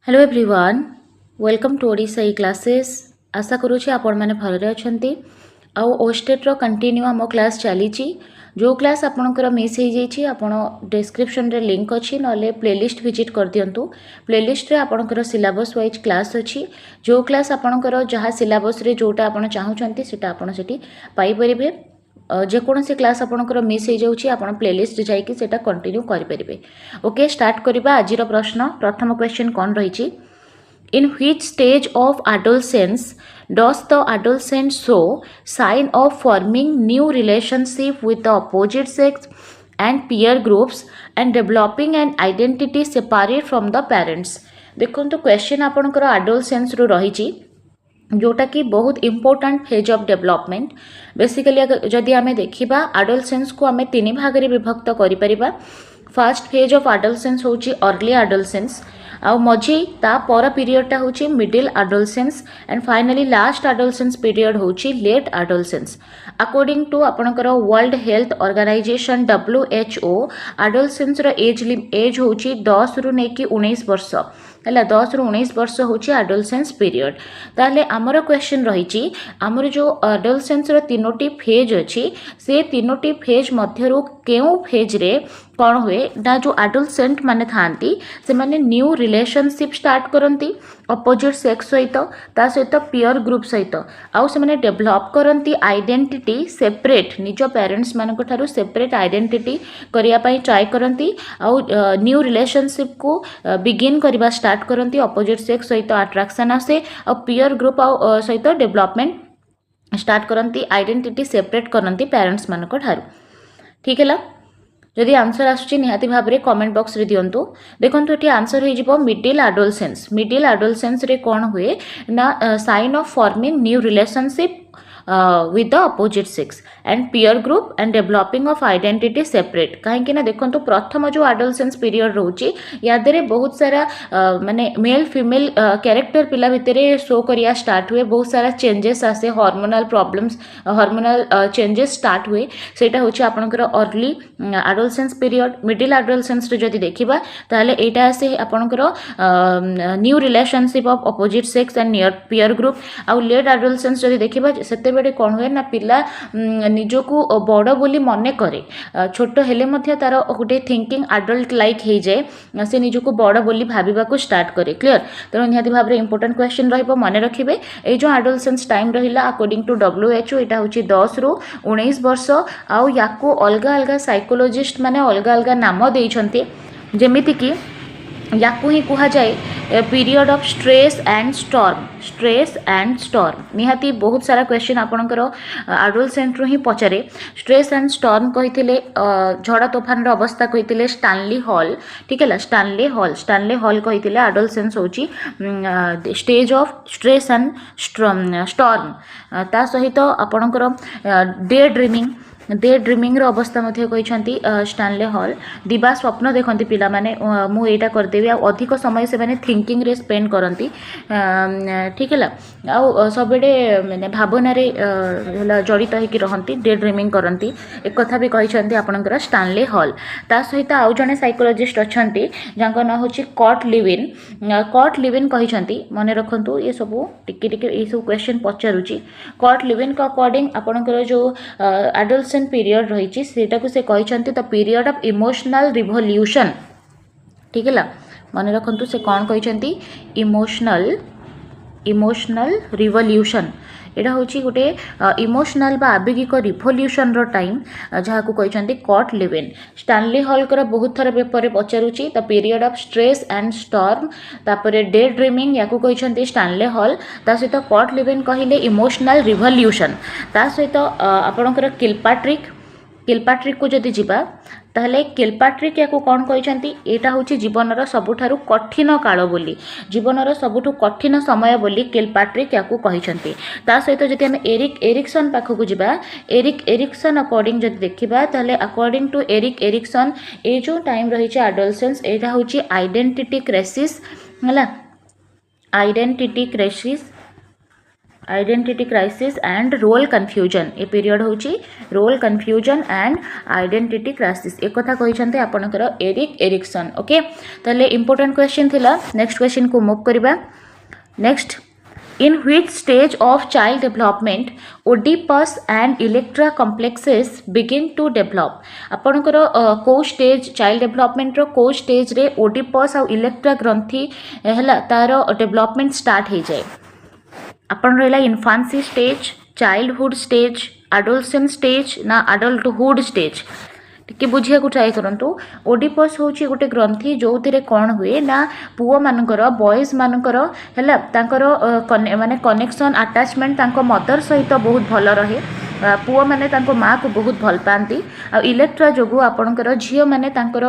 Hello everyone welcome to Odisha e classes. आशा करुँचे आपण मैंने भलरे अच्छा आउ ओस्टेट्र कंटिन्यू आम क्लास चली जो क्लास आपणकर मिस हो जाइए आपण डिस्क्रिप्शन रे लिंक अच्छी ना प्लेलिस्ट विजिट कर दिंतु। प्लेलिस्ट रे आपणकर सिलेबस वाइज क्लास अच्छी जो क्लास आपणकर जहाँ सिलेबस रे जोटा आपण चाहूँगी सीटा आपण सेठी पाई परिबे। जेकोसी क्लास आपणकर मिस हो जाऊँगी आप प्लेलिस्ट जाकि सेटा कंटिन्यू करेंगे। ओके स्टार्ट करवा आज प्रश्न। प्रथम क्वेश्चन कौन रही In which stage of adolescence does the adolescent show sign of forming new relationship with the opposite sex and peer groups and developing an identity separate from the parents? देखो तो question आपणकर adolescence रू रही जोटा कि बहुत important phase of development. Basically जदि आम देखा आडोलसेंस को आम तीन भाग में विभक्त करिपरिबा। फर्स्ट फेज ऑफ आडोलसेंस होची अर्ली आडोलसेंस आउ मझी ता पर पीरियडटा होची middle adolescence and finally last adolescence period होची लेट आडोलसेंस। अकॉर्डिंग टू आपणकर world health organization WHO adolescence रो एज होची 10 रु नेकी 19 वर्ष है। 10 रु 19 वर्ष होची आडोलसेंस पीरियड। ताले आमर क्वेश्चन रही आमर जो आडोलसेंस रो तीनोटी फेज अच्छी से तीनोटी फेज मध्यरु केउ फेज रे कौन हुए ना जो आडोलसेंट माने थांती से माने न्यू रिलेशनशिप स्टार्ट करती अपोजिट सेक्स सहित ता सहित पीयर ग्रुप सहित आउ से माने डेवलप करती आइडेंटिटी सेपरेट निज पेरेंट्स मानक ठारू सेपरेट आइडेंटिटी करिया पई ट्राई करती आउ न्यू रिलेशनशिप को बिगिन करबा स्टार्ट करती अपोजिट सेक्स सहित अट्रैक्शन आसे आ पीयर ग्रुप आउ सहित डेवलपमेंट स्टार्ट करती आइडेंटिटी सेपरेट करती पेरेंट्स मानक ठारू। ठीक है जदि आंसर आसुची निहाती भाव में कमेंट बॉक्स रे दियंतु। देखंतु एठी आंसर हो जिवो मिडिल आडोलसेंस। मिडिल आडोलसेंस रे कोन हुए ना sign of forming new relationship with the opposite sex and peer group and developing of identity separate। कहीं ना देखो तो प्रथम जो adolescence period रोची यादरे बहुत सारा माने मेल फीमेल कैरेक्टर पिला भितर शो करिया स्टार्ट हुए। बहुत सारा चेंजेस आसे hormonal problems hormonal changes start हुए सेटा होची आपनकर early adolescence period। Middle adolescence रे जदि देखिबा ताले एटा आसे आपनकर new relationship of opposite sex and near peer group आउ लेट adolescence जदि देखिबा सेते बेडे कौन हुए ना पिला निजको बड़ बोली मने करे छोट हेले मध्य तार गोटे थिंकिंग आडल्ट लाइक हो जाए से निजको बड़ बोली भाविबा को स्टार्ट करे। क्लियर तेणु निहाती भाव में इंपोर्टेंट क्वेश्चन रहिबो मने रखिबे। ए जो आडोलसेंस टाइम रहिला अकॉर्डिंग टू WHO एटा होची 10 रु 19 वर्ष आउ याको अलगा अलगा साइकोलॉजिस्ट माने अलगा अलगा नाम देइछन्ती जेमिति कि याकू ही कहा जाए period of stress and storm. निहाती बहुत सारा क्वेश्चन आपणकर आडोलसेंट रू ही पचारे। स्ट्रेस एंड स्टॉर्म कही झड़ तोफान अवस्था कही स्टानली हॉल। ठीक है स्टानली हॉल कही आडोलसेंस होची stage of stress and storm ता सहित आपणकर डे ड्रीमिंग अवस्था कहते स्टानले हॉल। दिवा स्वप्न देखती पिला माने मु एटा करदेवी अधिक समय से माने थिंकिंग रे स्पेंड करती। ठीक है आउ सबेडे माने भावना रे जड़ित होकर रहती डे ड्रीमिंग करती एक कथा भी कहते आपनकर स्टानले हॉल। ता सहित आउ जने साइकोलॉजिस्ट अच्छी जहाँ ना होची कट लिविन कहते मन रखु ये सब टिके ये सब क्वेश्चन पचारुची। कट लिविन का अकॉर्डिंग आपनकर जो एडल्ट पीरियड रही से कहते the period of emotional revolution. ठीक है मन रखु से कौन कहते इमोशनल रिवोल्यूशन एटा होची गोटे इमोशनल बा आवेगिक रिवोल्यूशन रो टाइम जहाँ को कहते कट लिविन। स्टानली हॉल कर बहुत थर पेपर पचारुची the period of stress and storm तापरे डे ड्रीमिंग या कहते स्टानली हॉल ता सहित कट लिविन कहले इमोशनल रिवोल्यूशन ता सहित आपणकर किलपाट्रिक को जदि जीवा ताहले किलपाट्रिक या कौन कहते यहाँ हूँ जीवनर सबुठारु कठिन काल बोली जीवनर सबुठु कठिन समय बोली किलपाट्रिक या कहते। ता सहित जदि आम एरिक्सन पाखक जीवा एरिक्सन अकॉर्डिंग जदि देखा ताहले अकॉर्डिंग टू एरिक्सन ये जो टाइम रही आडोलसेंस यहाँ हूँ आइडेंटिटी क्राइसिस है। Identity crisis identity crisis and role confusion ए पीरियड होची role confusion and identity crisis एक कथा कहिसंते आपनकर एरिक एरिक्सन ओके ताले इंपोर्टेंट क्वेश्चन थिला नेक्स्ट क्वेश्चन को मूव करबा next in which stage of child development Oedipus and Electra complexes begin to develop आपनकर को स्टेज चाइल्ड डेवलपमेंट रो को स्टेज रे ओडिपस और इलेक्ट्रा ग्रंथि हैला तार डेवलपमेंट स्टार्ट हो जाए आपन रहला infancy stage childhood stage adolescent stage ना एडल्टहुड स्टेज टिके बुझिया को ट्राई करंतु ओडिपस होची गोटे ग्रंथि जो थिरे कोन हुए ना पुओ मानकर बॉयज मानकर हैला तांकर माने कनेक्शन अटैचमेंट तांको मदर सहित बहुत भल रहे पुओ माने तांको माँ को बहुत भल पाती आ इलेक्ट्रा जोगु आपणकर झियो माने तांकर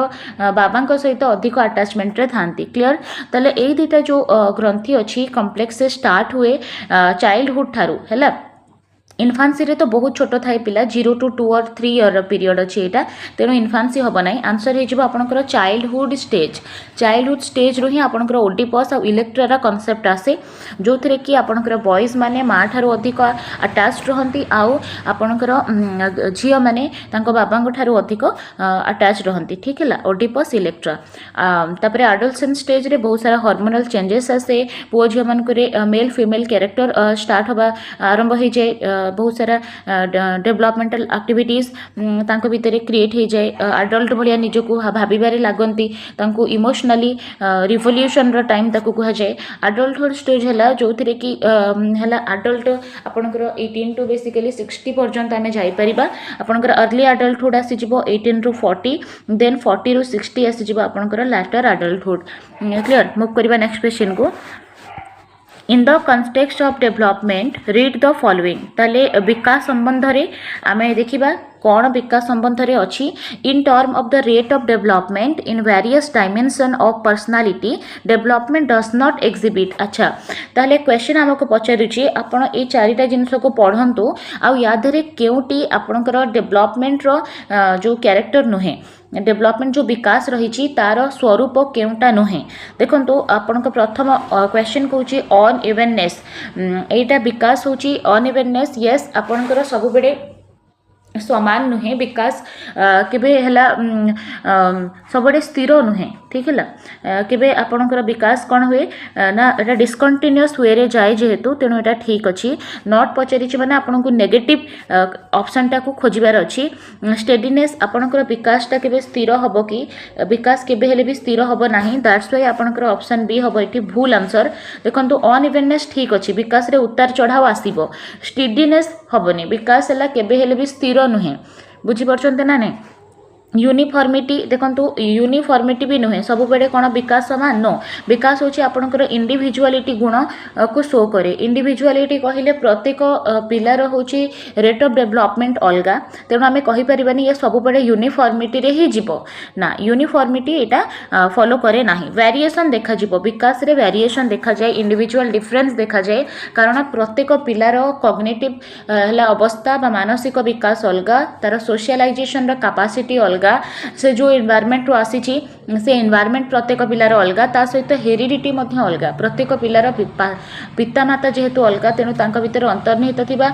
बाबांक सहित अधिक अटैचमेंट रे थांती क्लियर तले एई दिटा जो ग्रंथि अछि कॉम्प्लेक्स से स्टार्ट हुए चाइल्डहुड थारु हैला इन्फांसी रे तो बहुत छोट थाए पिला 0 to 2 or 3 ईयर पीरियड अच्छी यहाँ तेणु इन्फांसी हम ना आंसर हो आपंकर चाइल्डहुड स्टेज रू ही आपंकर ओडिपस और इलेक्ट्रार कनसेप्ट आसे जो थे कि आपंकर बॉयज माने माँ ठारू अधिक अटैच रहती आउ आपंकर झील मैंने बाबा ठारू अधिक अटैच रहती ठीक है ओडिपस इलेक्ट्रा तापर एडोलसेंट स्टेज रे बहुत सारा हार्मोनल चेंजेस आसे पुओ झील मानक मेल फीमेल कैरेक्टर स्टार्ट हवा आरंभ हो जाए बहुत सारा डेवलपमेंटल एक्टिविटीज तांको भितर क्रिएट हो जाए एडल्ट भाया निजको भाबारे लगती इमोशनली रिवोल्यूशन रो टाइम ताको कह जाए एडल्टहुड स्टेज है जो थे कि है एडल्ट आपंकर 18 to बेसिकली 60 पर्यंत आम जापर आपंकर अर्ली एडल्टहुड आसीज 18 to 40 देन 40 to 60 आसीज आपंकर लैटर एडल्टहुड क्लियर मूव करवा नेक्स्ट क्वेश्चन को in the context of development read the following ताले विकास संबंध रे आमे देखिबा कौन विकास संबंध रे अच्छी इन term of the rate of development in various dimension of personality development does not exhibit अच्छा ताले क्वेश्चन हमको पचारुची आपण ए चारिटा जिनस को पढ़ंतु आ यादरे केउटी आपणकर डेवलपमेंट रो जो कैरेक्टर नुहे डेवलपमेंट जो विकास रही तार स्वरूप केउटा नुहे देखो आपण प्रथम क्वेश्चन कौच अन इवेननेस एटा विकास होची अन इवेननेस यस आपणकर सब बेडे समान नुहे विकास केबे हला सबडे स्थिर नुहे ठीक है केबे आपणकर विकास कौन हुए ना एटा डिस्कंटिन्यूअस वे रे जाए जेहेतु तेणु एटा ठीक अच्छी नॉट पचारि माने आपन को नेगेटिव ऑप्शन टा को खोजिबार अच्छी स्टेडीनेस आपणकर विकास टा केबे स्थिर हबो कि विकास केबे हेले भी स्थिर हबो नाही दैट्स व्हाई आपणकर ऑप्शन बी हबो एटी भूल आंसर देखंतु अनइवेननेस ठीक अच्छी विकास रे उतार चढ़ाव आसीबो स्टेडीनेस हबोनी विकास हला केबे हेले भी स्थिर नुहे बुझी परछन्ते ना नहीं यूनिफॉर्मिटी देखंतु यूनिफॉर्मिटी भी नुहे सब बेडे कौन विकास समान नो विकास होची आपणकर इंडिविजुअलिटी गुण को शो करे इंडिविजुअलिटी कहले प्रत्येक पिलार होची रेट ऑफ डेवलपमेंट अलगा तेणु आम कहीपरिबानी ये सब बेडे यूनिफॉर्मिटी रे ही जीवो ना यूनिफॉर्मिटी एटा फॉलो करे नाही वेरिएशन देखा जीवो विकास रे वेरिएशन देखा जाए इंडिविजुअल डिफरेंस देखा जाए कारण प्रत्येक पिलार कॉग्निटिव हला अवस्था बा मानसिक विकास अलगा तार सोशलाइजेशन रा कैपेसिटी अलगा से जो एनवायरनमेंट रो आसी से एनवायरनमेंट प्रत्येक पिलार अलगा ता सहित हेरिडिटी मध्य अलगा प्रत्येक पिलार पिता माता जेहेतु अलगा तेणु तांका भितर अंतर्निहित थिबा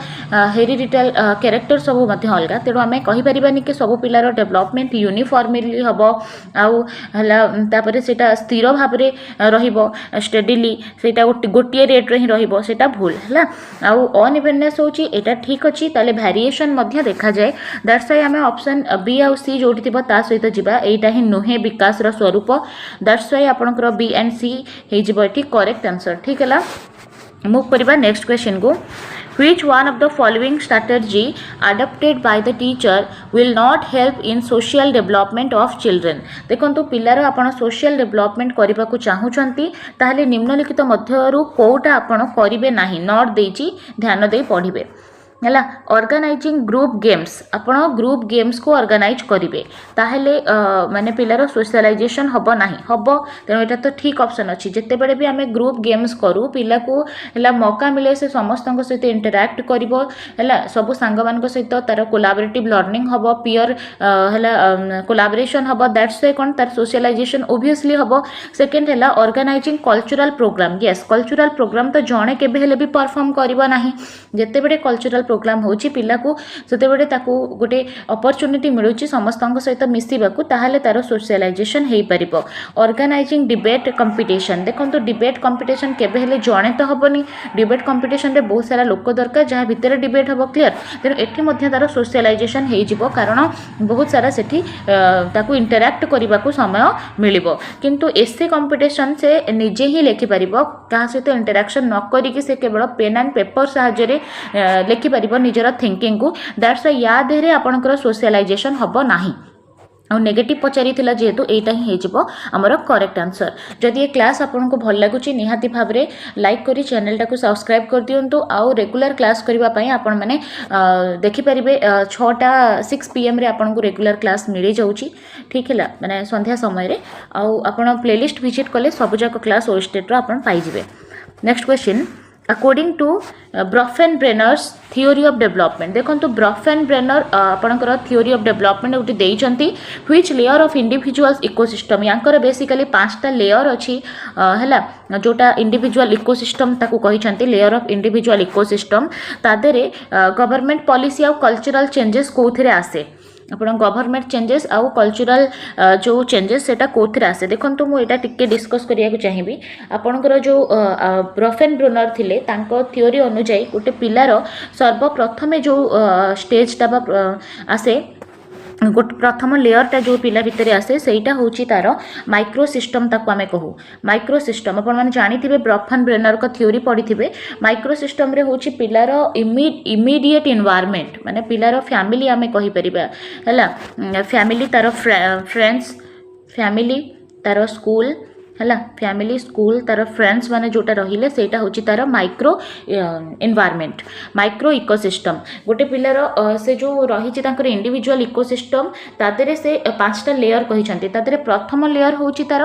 हेरिडिटल कैरेक्टर सब मध्य अलगा तेणु आमे कहि परिबानी कि सब पिलार डेवलपमेंट यूनिफॉर्मली हबो आउ हला तापरे सेटा स्थिर भाव रे रहिबो स्टेडीली सेटा गोटिए रेट रे ही रहिबो सेटा भूल हला आउ अनइवेननेस होची एटा ठीक अछि ताले वेरिएशन मध्य देखा जाए दैट्स व्हाई आमे ऑप्शन बी आउ सी जोटी थिबो ता सहित जिबा एटा ही नुहे विकास रा स्वरूप दैट्स व्हाई आपनकर बी एंड सी हे जिबो एठी करेक्ट आंसर ठीक है मूव करबा नेक्स्ट क्वेश्चन को which one of the following strategy adopted by the teacher will not help in social development of children देखंतु पिलार आपण सोशल डेवलपमेंट करबा को चाहुचंती ताहले निम्नलिखित मध्यरु कोउटा आपण करिवे नाही नोट देची ध्यान दे पढिबे है ऑर्गेनाइजिंग ग्रुप गेम्स आपण ग्रुप गेम्स को ऑर्गेनाइज करेंगे ताहले माने पिलार सोशलाइजेशन हम ना हम तेणु यहाँ तो ठीक ऑप्शन अच्छी जिते बड़े भी आम ग्रुप गेम्स करूँ पिला को है मौका मिले से समस्त सहित इंटराक्ट कर सब सांग मान सहित तार कोलाबरेटिव लर्निंग हम पीयर है कोलाबरेशन हम दैट्स वे कौन तार सोशलाइजेशन ओबियसली हम सेकेंड है organising cultural programme yes cultural programme तो जड़े केबे भी परफॉर्म करना ना जिते बड़े कल्चरल प्रोग्राम होची पिला को सेते बड़े ताकू गोटे अपॉर्चुनिटी मिलुची समस्त सहित मिसिबाकू ताहाले तार सोशलाइजेशन हेई परिबो ऑर्गेनाइजिंग डिबेट कंपटीशन देखंतु डिबेट कंपटीशन केबे हेले जणे तो हबनी डिबेट कंपटीशन रे बहुत सारा लोक दरकार जहाँ भितर डिबेट हबो क्लियर तेणु एठी मध्ये तार सोशलाइजेशन हेई जिवो कारण बहुत सारा सेठी ताकू इंटरैक्ट करने को समय मिलिबो किंतु एसे कंपटीशन से निजे ही लिखि परिबो कहा सहित इंटरैक्शन न करिकि से केवल पेन एंड पेपर सहायरे लिखिपर निजर थिंकिंग को दैट्स या देहरे आपणकर सोशलाइजेशन हम ना आ नेगेटिव पचारि जेहेतु यहाँ ही होमर करेक्ट आंसर जदि ये क्लास आपको भल लगुच निहाती भाव में लाइक करी चैनल टाको सब्सक्राइब कर दिंतु आउ रेगुलर क्लास करने आपण मैंने देखिपारे 6टा 6 PM रे आपको रेगुलर क्लास मिल जाऊँगी ठीक है मैंने संध्या समय आप प्लेलिस्ट विजिट कले सबुजाक क्लास ओएस्टेट आप पाइबे। Next question according to Bronfenbrenner's theory of development देखो ब्रफेनब्रेनर आपणकर थियोरी ऑफ डेवलपमेंट गोटे देइचंती which layer of individuals ecosystem यांकर बेसिकली 5टा लेयर अच्छी है जोटा इंडिविजुअल इकोसिस्टम ताकू कहिचंती लेयर ऑफ इंडिविजुअल इकोसिस्टम तादेरे गवर्नमेंट पॉलिसी आ कल्चरल चेंजेस कोथिरे आसे आप गवर्नमेंट चेंजेस आउ कल्चरल जो चेंजेस सेटा कोथरे आसे देखो मुझे टिके डिस्कस करिया चाहिए आपणकर जो ब्रफेनब्रेनर थिले तांको थियोरी अनुजाई गोटे पिलार सर्वप्रथमे जो स्टेजटा आसे गोटे प्रथम लेयरटा जो पिला भितर आसे सेटा होची तार माइक्रो सिस्टम ताको आमे कहू माइक्रो सिस्टम आपण माने जानिथिबे ब्रफेनब्रेनर को थियोरी पढ़िथिबे माइक्रो सिस्टम रे होची पिलार इमीडिएट एनवायरनमेंट माने पिलार फैमिली आमे कहि परिबा हैला फैमिली तार फ्रेंड्स फैमिली तार स्कूल है फैमिली स्कूल तार फ्रेंड्स माने जोटा रहिले सेटा होची तार माइक्रो एनवायरनमेंट माइक्रो इकोसिस्टम गोटे पिलार से जो रही इंडिविजुअल इकोसिस्टम तादेरे से 5टा लेयर कहिसंती तादेरे प्रथम लेयर होची तार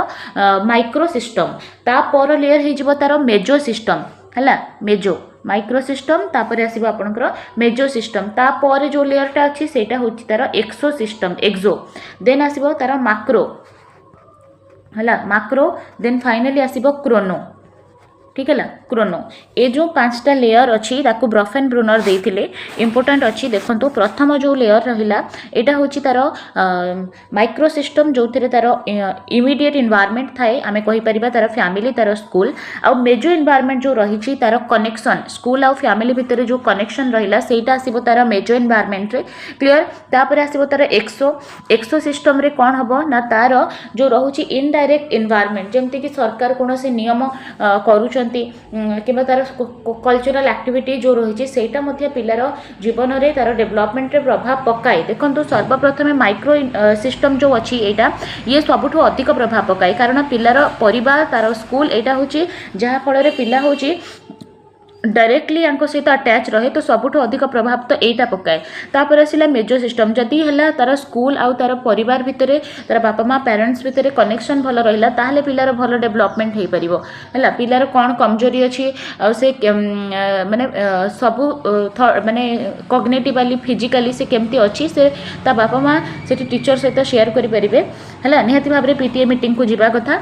माइक्रो सिस्टम ता पर लेयर हो तार मेजो सिस्टम है मेजो माइक्रो सिस्टम तापर आसीबो आपनकर मेजो सिस्टम तापर जो लेयरटा अच्छी सेटा होची तार एक्सो सिस्टम एक्सो देन आसीबो तार माक्रो है माक्रो देन फाइनली आसीबो क्रोनो ठीक है क्रोनो ए जो 5टा लेयर अच्छी ताकू ब्रफेनब्रेनर देइथिले इंपोर्टेंट अच्छी देखंतु प्रथम जो लेयर रहिला एटा होची तार माइक्रो सिस्टम जो थिरे तार इमीडिएट एनवायरनमेंट थाए आमे कहि परिबा तार फैमिली तार स्कूल आ मेजो एनवायरनमेंट जो रहिची तार कनेक्शन स्कूल आ फैमिली भितर जो कनेक्शन रहिला सेटा आसीबो तार मेजो एनवायरनमेंट रे क्लियर तापर आसीबो तार एक्सो सिस्टम रे कोन हबो ना तार जो रहुची इनडायरेक्ट एनवायरनमेंट जेमति कि सरकार कोनोसी नियम करूछ कि तार कल्चरल एक्टिविटी जो रही है पिलार जीवन में तार डेवलपमेंट रे प्रभाव पकाए देखो सर्वप्रथम माइक्रो सिस्टम जो अच्छी यहाँ ये सबुठ अधिक प्रभाव पकाए कारण पिलार परिवार तार स्कूल यहाँ हूँ जहाँफल पिला हूँ डायरेक्टली सहित अटैच रहे तो सबुठ अधिक प्रभाव तो यहाँ पकाए तापर आसला मेजो सिस्टम जदि है तार स्कूल आउ तार परिवार भितर तार बापा माँ पेरेंट्स भितर कनेक्शन भल रहा ताहले पिलार भल डेवलपमेंट हो पारिबो है पिलार कौन कमजोरी अच्छी आ से माने सबू माने कॉग्निटिवली फिजिकली से केमती अच्छी से ता बापा माँ से टीचर सहित शेयर करें है निहाती भाव में पीटीए मीटिंग को जावा कथा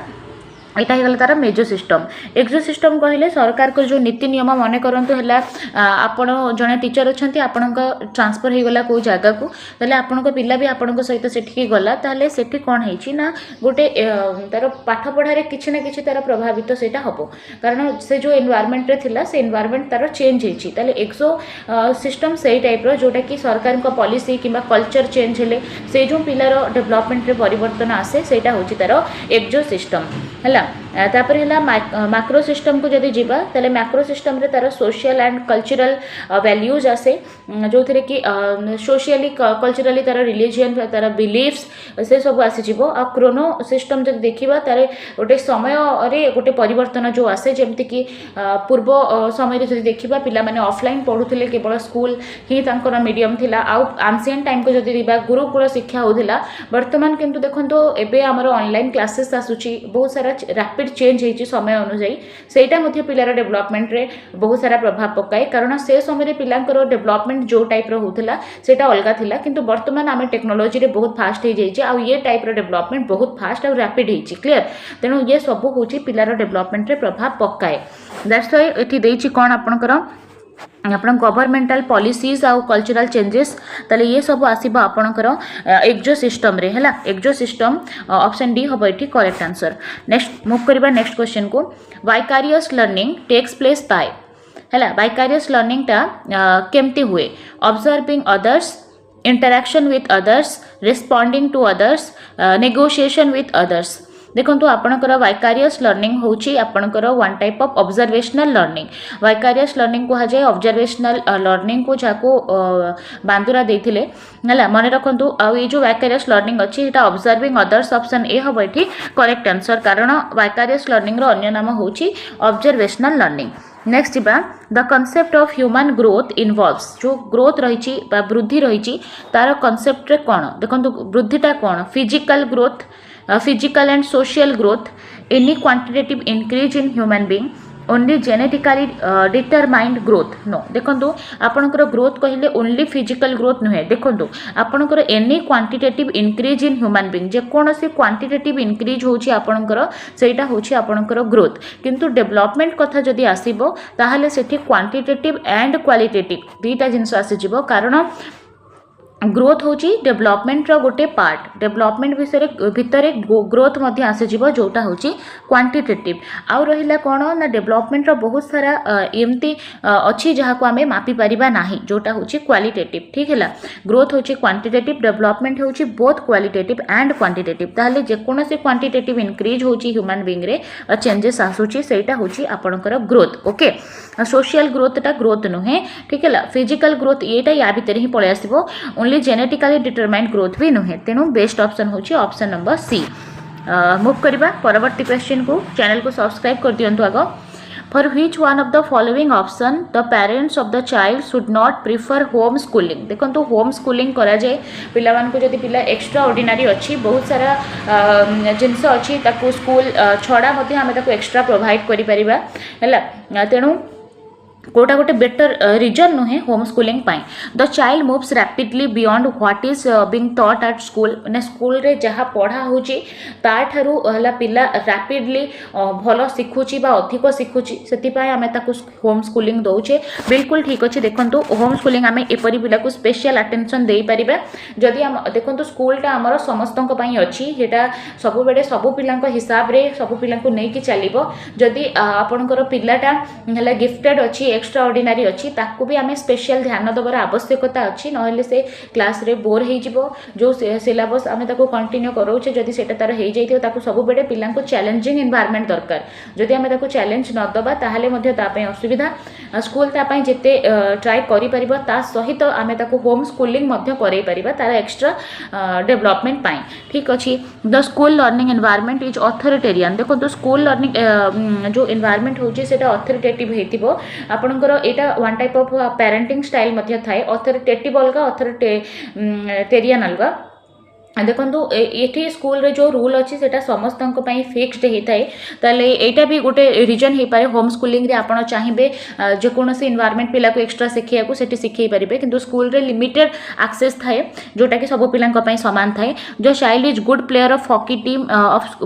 यहाँ हो तार मेजो सिस्टम एक्सो सिस्टम कहले सरकार को जो नीति नियम मन करूँ है आपण जड़े टीचर अच्छा आपण ट्रांसफर हो गला कौ जगह को ताले आपण पिला भी आपण सहित सेठी गला ताले सेठी कौन है ना गोटे तार पाठ पढ़ारे किसी ना कि तार प्रभावित तो सेटा हम कारण से जो एनवायरनमेंट रे थिला से एनवायरनमेंट तार चेंज होती ताले एक्सो सिस्टम से टाइप रो जोटा कि सरकार पॉलिसी किंबा कल्चर चेंज हेले से जो पिलार डेवलपमेंट रे परिवर्तन आसे सेटा होची तार एक्सो सिस्टम है तापर है मैक्रो सिस्टम को जदि जीवा ताले मैक्रो सिस्टम रे तार सोशल एंड कल्चरल वैल्यूज आसे जो थे कि सोशली कल्चरली तार रिलीजियन तार बिलीफ्स से सब आसीज आ क्रोनो सिस्टम जब देखा तार गोटे समय गोटे परिवर्तन जो आसे जमती कि पूर्व समय जब देखा पिला माने ऑफलाइन पढ़ुले केवल स्कूल ही तांकर मीडियम थिला आउ एंशिएंट टाइम को जदि दिबा गुरुकुल शिक्षा होथिला वर्तमान किंतु देखंतो एबे हमर ऑनलाइन क्लासेस आसुची बहुत सारा रैपिड चेंज होईची समय अनुसार सेटा मध्ये पिलार डेवलपमेंट रे बहुत सारा प्रभाव पकाए कारण से समय रे पिलांकर डेवलपमेंट जो टाइप रो होथिला सेटा अलगा थिला किंतु वर्तमान आमे टेक्नोलॉजी रे बहुत फास्ट हो जाइए आ ये टाइप रो डेवलपमेंट बहुत फास्ट और रैपिड होईची क्लियर तेणु ये सब होची पिलार डेवलपमेंट रे प्रभाव पकाए दैट्स व्हाई एठी देइची कोन आपनकर आपण गवर्नमेंटल पॉलिसीज आउ कल्चरल चेंजेस ताले ये सब आसीबा आपनकर एक्जो सिस्टम रे हला एक्जो सिस्टम ऑप्शन डी हबो एठी करेक्ट आंसर नेक्स्ट मूव करबा नेक्स्ट क्वेश्चन को vicarious learning takes place by हला वाइकारियस लर्निंग टा केमती हुए observing others interaction with others responding to others negotiation with others देखो आपणकर वाइकारियस लर्निंग होची आपणकर one type of observational learning vicarious learning कहा जाए ऑब्जर्वेशनल लर्निंग को जाको बांदुरा देथिले हला मन रखंतु आ ये जो वाइकारियस लर्निंग अछि एटा ऑब्जर्विंग अदर्स ऑप्शन ए हबो एठी करेक्ट आंसर कारण वाइकारियस लर्निंग रो अन्य नाम होची ऑब्जर्वेशनल लर्निंग नेक्स्ट बा the concept of human growth involves जो ग्रोथ रही वृद्धि रही तार कॉन्सेप्ट रे कोन देखंतु वृद्धिटा कोन physical growth physical and social growth any quantitative increase in human being only genetically determined growth no देखंतु आपनकर ग्रोथ कहिले ओनली फिजिकल ग्रोथ नुहे देखंतु आपनकर any quantitative increase in human being जे कोनोसी क्वांटिटेटिव इंक्रीज होची आपनकर सेटा होची आपनकर ग्रोथ किंतु डेवलपमेंट कथा जदी आसीबो ताहाले सेठी क्वांटिटेटिव एंड क्वालिटेटिव दीटा जिंस आसी जिवो कारण ग्रोथ होची डेवलपमेंट रो गोटे पार्ट डेवलपमेंट विषय भितर ग्रोथ मध्य आसीजिवो जोटा होची क्वांटिटेटिव आउ रहिला कोन ना डेवलपमेंट रो बहुत सारा एमती अछि जहा को हमें मापी परिबा नाही जोटा होची क्वालिटेटिव ठीक हैला ग्रोथ होची क्वांटिटेटिव डेवलपमेंट होची बोथ क्वालिटेटिव एंड क्वांटिटेटिव ताले जे कोनोसी क्वांटिटेटिव इंक्रीज होची ह्यूमन बीइंग रे चेंजेस आसुची सेटा होची आपनकर ग्रोथ ओके सोशल ग्रोथ टा ग्रोथ नुहे ठीक हैला फिजिकल ग्रोथ एटा या भीतर ही पळे आसीबो ओनली जेनेटिकली डिटरमाइंड ग्रोथ भी नुहे तेणु बेस्ट ऑप्शन होची ऑप्शन नंबर सी मूव करबा परवर्ती क्वेश्चन को चैनल को सब्सक्राइब कर दियंतु आगो for which one of the following option the parents of the child should not prefer home schooling देखंतु होम स्कूलिंग करा जाए पिला मान को जदी पिला एक्स्ट्रा ऑर्डिनरी अछि बहुत सारा जिंस अछि ताको स्कूल छडा मध्ये हमें ताको एक्स्ट्रा प्रोवाइड करि परिबा हैला तेणु कोटा गोटे बेटर रीजन नुहे home schooling pi the child moves rapidly beyond what is being taught at school माने स्कूल रे जहा पढ़ा होची ता थारु हला पिला रैपिडली भलो सिखुची बा अधिक सिखुची सेति पाई हमें ताकु होम स्कूलिंग दउचे बिल्कुल ठीक अछि देखंतु होम स्कूलिंग हमें एपरि पिला को स्पेशल अटेंशन देई परिबा जदी हम देखंतु स्कूल टा हमर समस्तन को पाई अछि हेटा सब बेडे सब पिला को हिसाब रे सब पिला को नै कि चलिबो जदी आपनकर पिलाटा हला गिफ्टेड अछि एक्स्ट्रा ऑर्डिनरी अच्छी ताकू भी आम स्पेशल ध्यान देवार आवश्यकता अच्छी नहले से क्लास रे बोर हो जो सिलेबस आम कंटिन्यू करोचे जदि सेटा तार हो जाइथियो ताकू सब बेडे पिला को चैलेंजिंग एनवायरनमेंट दरकार जदि आम ताकू चैलेंज न दबा ताहाले मध्ये ता पय असुविधा स्कूल ता पय जेते ट्राई करि परिबो ता सहित आम ताकू होम स्कूलिंग मध्ये करई परिबा तार एक्स्ट्रा डेवलपमेंट पाई ठीक अछि the school learning environment is authoritarian देखो तो स्कूल लर्निंग जो एनवायरनमेंट होची सेटा ऑथोरिटेटिव हेतिबो आपनकर एटा one type of parenting style मध्ये थाए ऑथोरिटेटिव अलगा ऑथोरिटेरियन अलगा देखो ये स्कूल रे जो रूल अच्छी से समस्त फिक्सड होता है ताले एटा भी गोटे रीजन हो पारे होम स्कूलिंग रे आपण चाहिए जेकोसी इन्वायरमेंट पिला को एक्स्ट्रा शिखिया को सेठी शिखई पारे किंतु स्कूल रे लिमिटेड एक्सेस थाए जोटा कि सब पिला सामान थाए जो child is good player of hockey team of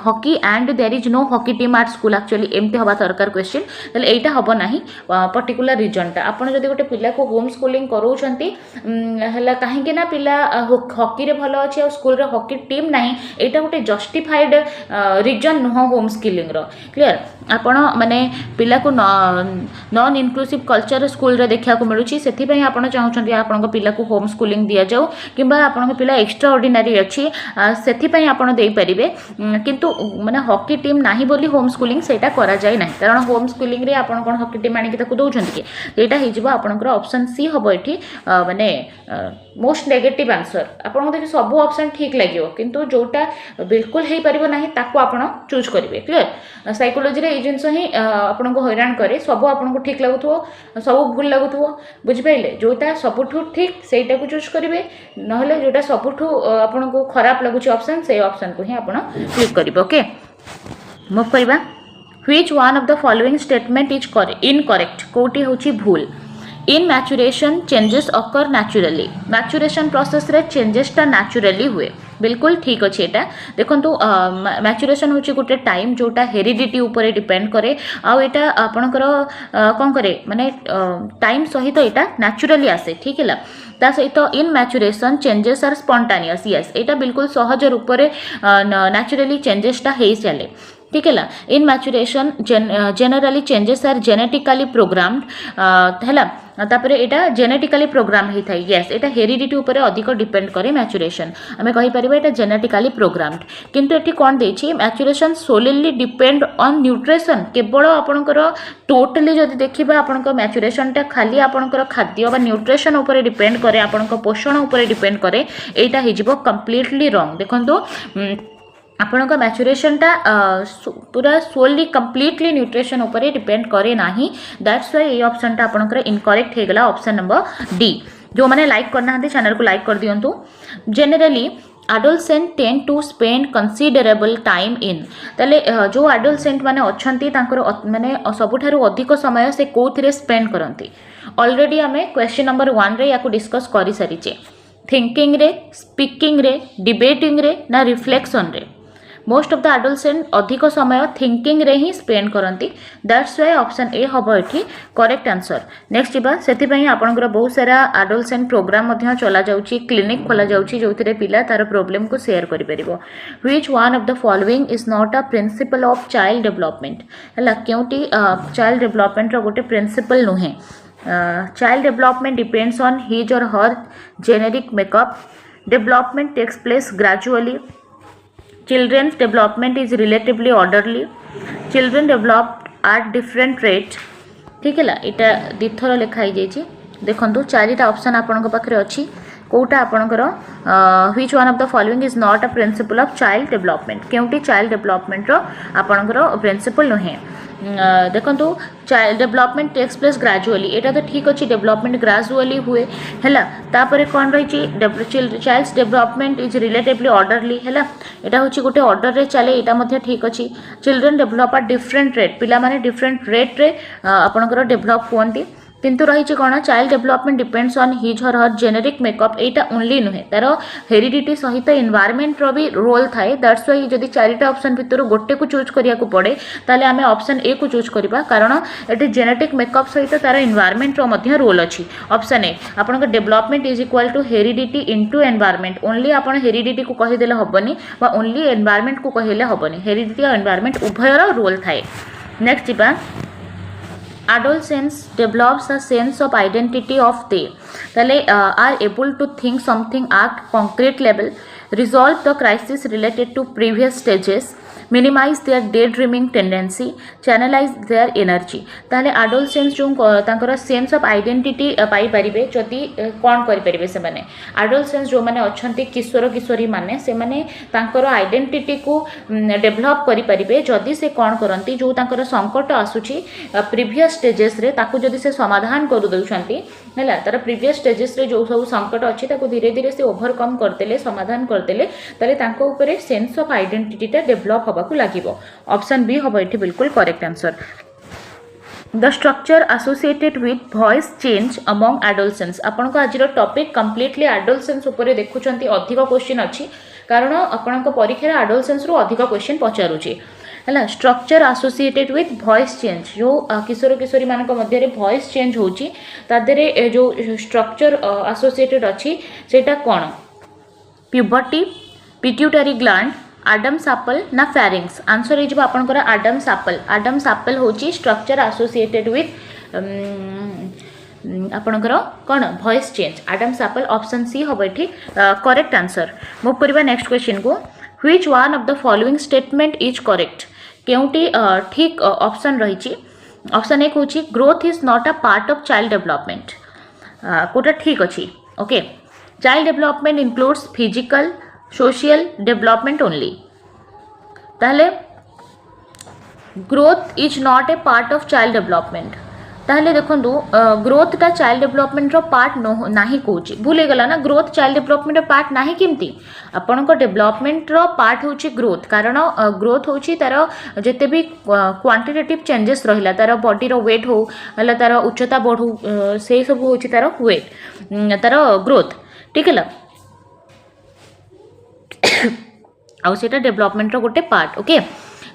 hockey and there is no hockey team at school actually एमती हवा दरकार क्वेश्चन ताले एटा हबो नाही पर्टिकुलर रीजनटा आपण जदि गोटे पिला को होम स्कूलिंग करोउछंती हला काहे के ना पिला हॉकी रे भलो अच्छी और स्कूल हॉकी टीम ना यहाँ गोटे जस्टिफाइड रिजन नुह होम स्किलिंग क्लीयर आपण माने पिला को नॉन इनक्लूसिव कल्चर स्कूल रे देखा मिलूँ से आप चाहते आपण पिला को होम स्कूलिंग दि जाऊ कि आपण पिला एक्स्ट्रा ऑर्डिनरी अच्छी से आपड़ देपारे किंतु माने हॉकी टीम नाही बोली होम स्कूलिंग सेटा करा जाय ना कारण होम स्कूलिंग रे आपण कोन हॉकी टीम आनी दौरान कि यहाँ हो आपंकर ऑप्शन सी हम ये माने मोस्ट नेगेटिव आंसर आपको देखिए सब ऑप्शन ठीक लगे किंतु जोटा बिल्कुल हो पार ना ताको आपण चूज करेंगे क्लीयर साइकोलॉजी रे जिनस ही आपन को हैरान करे सब आपन को ठीक लगुथो सब भूल लगुथो बुझिपाइले जोटा सबुठू ठीक सेटा को चूज करेंगे नहले जोटा सबुठू आपन को खराब लगुची ऑप्शन से ऑप्शन को ही आपन क्लिक करिवे ओके मूव करबा which one of the following statement is incorrect कोटी होची भूल in maturation changes occur naturally maturation process रे चेंजेस टा नेचुरली हुए बिल्कुल ठीक अच्छे यहाँ देखो मैचुरेशन हूँ गोटे टाइम जोटा हेरिडिटी उपर डिपेंड करे आटा आपणकर कौन करे माने टाइम सहित यहाँ नेचुरली आसे ठीक है ता सहित इन मैचुरेशन चेंजेस आर स्पॉन्टानियस यस यहाँ बिल्कुल सहज रूप से नेचुरली चेंजेसटा हो चले ठीक है in maturation generally changes are genetically programmed है तापर यहाँ जेनेटिकली प्रोग्राम होता है यस यहाँ हेरिडिटी उपर अधिक डिपेंड करे मैचुरेशन आम कहीपर यहाँ जेनेटिकली प्रोग्राम्ड किंतु ये कौन देछि maturation solely depend on nutrition केवल आपणकर टोटली जदि देखिबा आपणकर मैचुरेशनटा खाली आपणकर खाद्य बा न्यूट्रिशन उपर डिपेंड करे आपणकर पोषण उपर डिपेंड करे एटा हिजिबो कंप्लीटली रॉन्ग देखंतो आपणका मैचुरेशनटा पूरा सोली कंप्लीटली न्यूट्रिशन उपर डिपेंड करे नाही दैट्स व्हाई ये ऑप्शनटा आपणकर इनकरेक्ट हो गला ऑप्शन नंबर डी जो माने लाइक करना है चैनल को लाइक कर दियंतु generally adolescent tend to spend considerable time in ताले जो adolescent माने अच्छंती तांकर माने सबुठारु अधिक समय से कोथिरे स्पेंड करंती ऑलरेडी आमे क्वेश्चन नंबर 1 रे याको डिस्कस करि सारिचे थिंकिंग रे स्पीकिंग रे डिबेटिंग रे ना रिफ्लेक्शन रे मोस्ट ऑफ द एडोलसेंट अधिक समय थिंकिंग रे ही स्पेंड करती दैट्स व्हाई ऑप्शन ए हम ये करेक्ट आंसर नेक्स्ट जीवा से आपंकर बहुत सारा एडोलसेंट प्रोग्राम चला जाउची क्लिनिक खोला जाउची जो पिला तार प्रॉब्लम को शेयर करि परिबो which one of the following is not a principle of child development है क्योंकि चाइल्ड डेवलपमेंट रो गोटे प्रिंसिपल नुहे child development depends on his और her generic makeup development takes place gradually children's development is relatively orderly children develop at different rate ठीक है यहाँ दिथर लिखाई जाइए देखो चारिटा ऑप्शन आपण पाखे अच्छी कौटा आपणकर which one of the following is not a principle of child development क्योंकि चाइल्ड डेवलपमेंट आपणकर प्रिंसिपल नुहे देखो child development takes place gradually यहाँ तो ठीक अच्छे डेवलपमेंट ग्रेजुअली हुए है तापर कौन रही child's development is relatively orderly है यहाँ हूँ गोटे ऑर्डर रे चले यहाँ ठीक अच्छे children develop are different rate पिला माने डिफरेंट रेट रे आपणकर डेवलप हुअंती किंतु रही कौन child development depends on his और हर जेनेरिक मेकअप यहाँ ओनली नुहे तार हेरिडिटी सहित इन्वायरमेंट रो भी रोल थाए दैट्स व्हाई जदि चारिटा ऑप्शन भितर गोटे को चूज करिया को पड़े ताले आमे ऑप्शन ए को चूज करबा कारण एटी जेनेटिक मेकअप सहित तार इन्वायरमेंट रो मध्य रोल अछि ऑप्शन ए आपन development is equal to heredity into environment only आपन हेरिडिटी को कहि देले हबनी बा ओनली एनवायरमेंट को कहिले हबनी हेरिडिटी और एनवायरमेंट उभयर रोल थाए नेक्स्ट जीवा adolescents develops a sense of identity of they are able to think something at concrete level resolve the crisis related to previous stages minimize their daydreaming tendency channelize their energy ताले adolescents जो तांकर sense of identity पाई परिबे जति कोन करि परिबे से माने adolescents जो माने अछंती किशोर किशोरी माने से माने तांकर आइडेंटिटी को डेवलप करि परिबे जदि से कोन करंती जो तांकर संकट आसुची प्रीवियस स्टेजेस रे ताकू जदि से समाधान कर दउछंती हैला तार प्रीवियस स्टेजेस रे जो सब संकट अछि ताकू धीरे धीरे से ओवरकम करतेले समाधान करतेले ताले तांको ऊपर सेंस ऑफ आइडेंटिटीटा डेवलप हबाकू लागिवो ऑप्शन बी हबो एठी बिल्कुल correct answer the structure associated with voice change among adolescents आपन को आजिरो टॉपिक कंप्लीटली एडोलसेंट्स ऊपर देखुचंती अधिक क्वेश्चन अछि कारण आपन को परीक्षा एडोलसेंट्स रो अधिक क्वेश्चन पचारुची है structure associated with voice change जो किशोर किशोरी मान मध्य वॉइस चेंज होची जो स्ट्रक्चर एसोसिएटेड अच्छी सेटा कौन puberty, pituitary gland, Adam's apple ना फेरिंग्स। आंसर हो आपनकर आडम्स एपल। आडम्स एपल होची स्ट्रक्चर एसोसिएटेड विथ आपनकर कौन voice change. Adam's apple option C हम ये करेक्ट आंसर। मूव करवा नेक्स्ट क्वेश्चन को। Which one of the following statement is correct. केउटी ठीक ऑप्शन रही। ऑप्शन एक होची growth is not a part of child development. कोटा ठीक अच्छी okay. Child development includes physical social development only. ताहले growth is not a part of child development. ताहले देखंतु ग्रोथ टा चाइल्ड डेवलपमेंट रो पार्ट नाही कहूची। भूल गला ना ग्रोथ चाइल्ड डेवलपमेंट रो पार्ट नाही केमती। आपण को डेवलपमेंट रो पार्ट होची ग्रोथ। कारण ग्रोथ होची तार जते भी क्वांटिटेटिव चेंजेस रहिला तार बॉडी रो वेट हो हला तार उच्चता बढ़ू से सब होची तार वेट तार ग्रोथ ठीक है। आउ सेटा डेवलपमेंट रो गोटे part okay.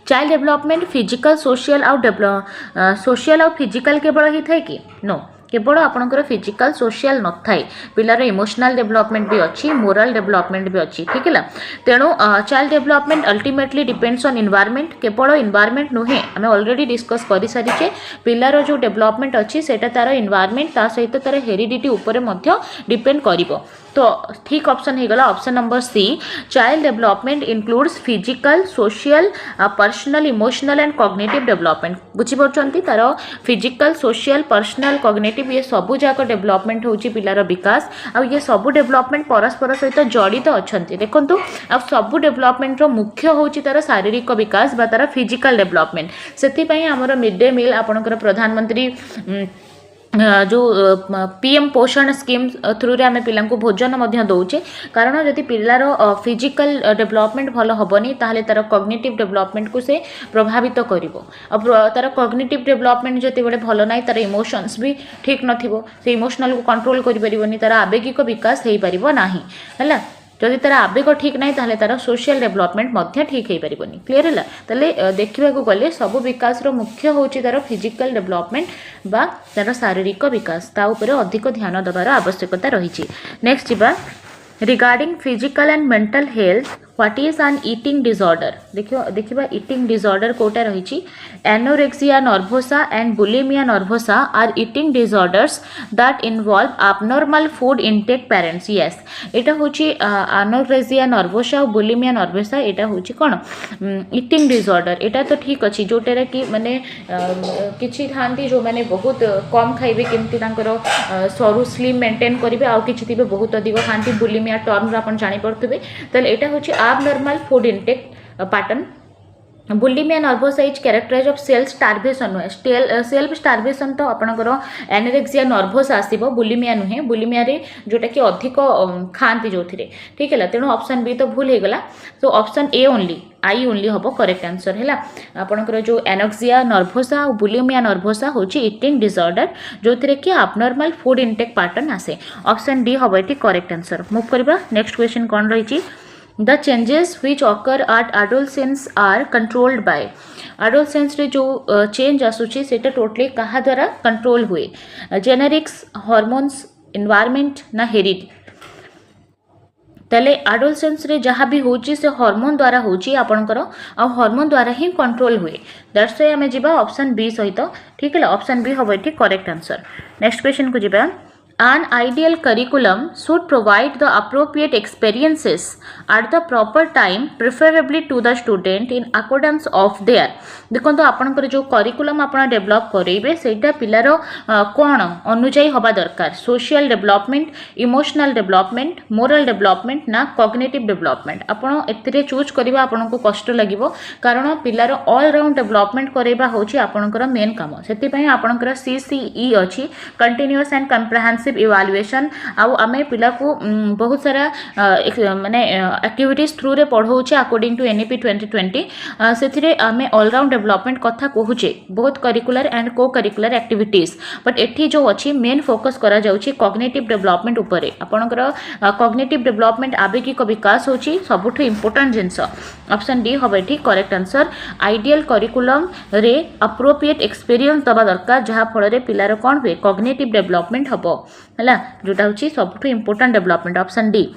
Child development physical social आउ फिजिकल केवल ही थाए कि नो केवल आपंकर फिजिकल सोशल न थाए पिलार इमोशनल डेवलपमेंट भी अच्छी मोरल डेवलपमेंट भी अच्छी ठीक है। तेणु child development ultimately depends on environment. केवल इन्वायरमेंट नुहे आम ऑलरेडी डिस्कस कर सारी पिलार जो डेवलपमेंट अच्छी सेटा तार इन्वायरमेंट ता सहित तार हेरिडिटी उपरे मध्य डिपेंड करिवो। तो ठीक ऑप्शन हो गला option number C. Child development includes physical social personal emotional and cognitive development. बुझीपार्छंती तार फिजिकल सोशल पर्सनल कॉग्निटिव ये सबू जाक डेवलपमेंट होची पिलार विकास। आ ये सबू डेवलपमेंट परस्पर सहित जड़ित अच्छे। देखंतु आ सबू डेवलपमेंट रो मुख्य होची तार शारीरिक विकास बा तार फिजिकल डेवलपमेंट। सेति पई हमर मिड डे मील आपनकर प्रधानमंत्री जो पीएम पोषण स्कीम थ्रू रे आम पिला भोजन दौचे। कारण जदि पिलार फिजिकल डेवलपमेंट भल हेनी ताहले तार कॉग्निटिव डेवलपमेंट को से प्रभावित करिवो। तार कॉग्निटिव डेवलपमेंट जति बड़े भल ना तार इमोशंस भी ठीक नथिबो से इमोशनल को कंट्रोल करि परिबोनी तार आवेगिक विकास हेई परिबो नाही हैला। जदि तार आवेग ठीक ना ताहले तार सोशल डेवलपमेंट मध्य ठीक हो पारिबोनी। क्लियर है ताले देखा गले सब विकास रो मुख्य होची तार फिजिकल डेवलपमेंट बा तार शारीरिक विकास ता उपरे अधिक ध्यान देवार आवश्यकता रही। नेक्स्ट जीवा regarding physical and mental health what is an eating disorder. देखिबा ईटिंग डिसऑर्डर कोटा रही। Anorexia nervosa and bulimia nervosa are eating disorders that involve abnormal food intake patterns. Yes एटा होची एनोरेक्सिया नर्वोसा और बुलिमिया नर्वोसा एटा होची कोन eating disorder. एटा तो ठीक अछि जोटेरा कि माने किछि थांती जो माने बहुत कम खाइबे केमती तांकर सरू स्लिम मेंटेन करिवे आ किछि थिबे बहुत अधिक खांती बुलिमिया टर्म आपण जानि पड़थबे। तले एटा होची abnormal food intake pattern। Bulimia nervosa is characterize of self starvation. Self starvation तो आपनकर एनोरेक्सिया नर्वोसा आसीबो बुलिमिया नुहे। बुलिमिया रे जोटा कि अधिक खांती जो थिरे ठीक है। तेणु ऑप्शन बी तो भूल हो गला। तो option A only I only हम करेक्ट आंसर है। आपनकर जो एनोक्सिया नर्वोसा और बुलिमिया नर्वोसा होची ईटिंग डिसऑर्डर जो थिरे कि एबनॉर्मल फूड इनटेक पैटर्न आसे। ऑप्शन डी हम ये करेक्ट आंसर। मूव करबा नेक्स्ट क्वेश्चन कौन रही। The changes which occur at adolescence are controlled by। adolescence रे जो चेंज आसुची सेटा टोटली कहा द्वारा कंट्रोल हुए। जेनेरिक्स हार्मोन्स इन्वायरमेंट ना हेरिड। तले adolescence रे जहाँ भी होची से हार्मोन द्वारा होची आपनकर आ हार्मोन द्वारा ही कंट्रोल हुए। दैट्स व्हाई हमें जिबा ऑप्शन बी सहित ठीक है। ऑप्शन बी हम ये करेक्ट आंसर। नेक्स्ट क्वेश्चन को जिबा An ideal curriculum should provide the appropriate experiences at the proper time, preferably to the student in accordance of their। देखो आपनकर जो करिकुलम आपन डेवलप करेबे सेटा पिलार कोन अनुଯାयी हबा दरकार। Social development emotional development moral development ना कॉग्निटिव डेवलपमेंट। आपन एथिरे चूज करबा आपन को कष्ट लागिवो कारण पिलार ऑल राउंड डेवलपमेंट करबा होची आपनकर मेन काम। सेति पई आपनकर CCE अछि कंटीन्यूअस एंड कंप्रिहेंसिव इवैल्यूएशन। आउ आमे पिला को बहुत सारा माने एक्टिविटीज थ्रू रे पढ़ौचे अकॉर्डिंग टू NEP 2020। सेथिरे आमे ऑल राउंड डेवलपमेंट कथा कहूचे बहुत करिकुलर एंड को करिकुलर एक्टिविटीज। बट एठी जो अच्छी मेन फोकस करा जाउची कॉग्निटिव डेवलपमेंट उपरे। आपनकर कॉग्निटिव डेवलपमेंट आवेगिक विकास होची सबुठ इंपोर्टेंट जिंस। ऑप्शन डी हम एठी करेक्ट आंसर। आइडियल करिकुलम रे अप्रोप्रिएट एक्सपीरियंस दबा दरकार जहा फल रे पिलार कोन हुए कॉग्निटिव डेवलपमेंट हबो हैला जोटा होची सबुठ इंपोर्टेंट डेवलपमेंट। Option D.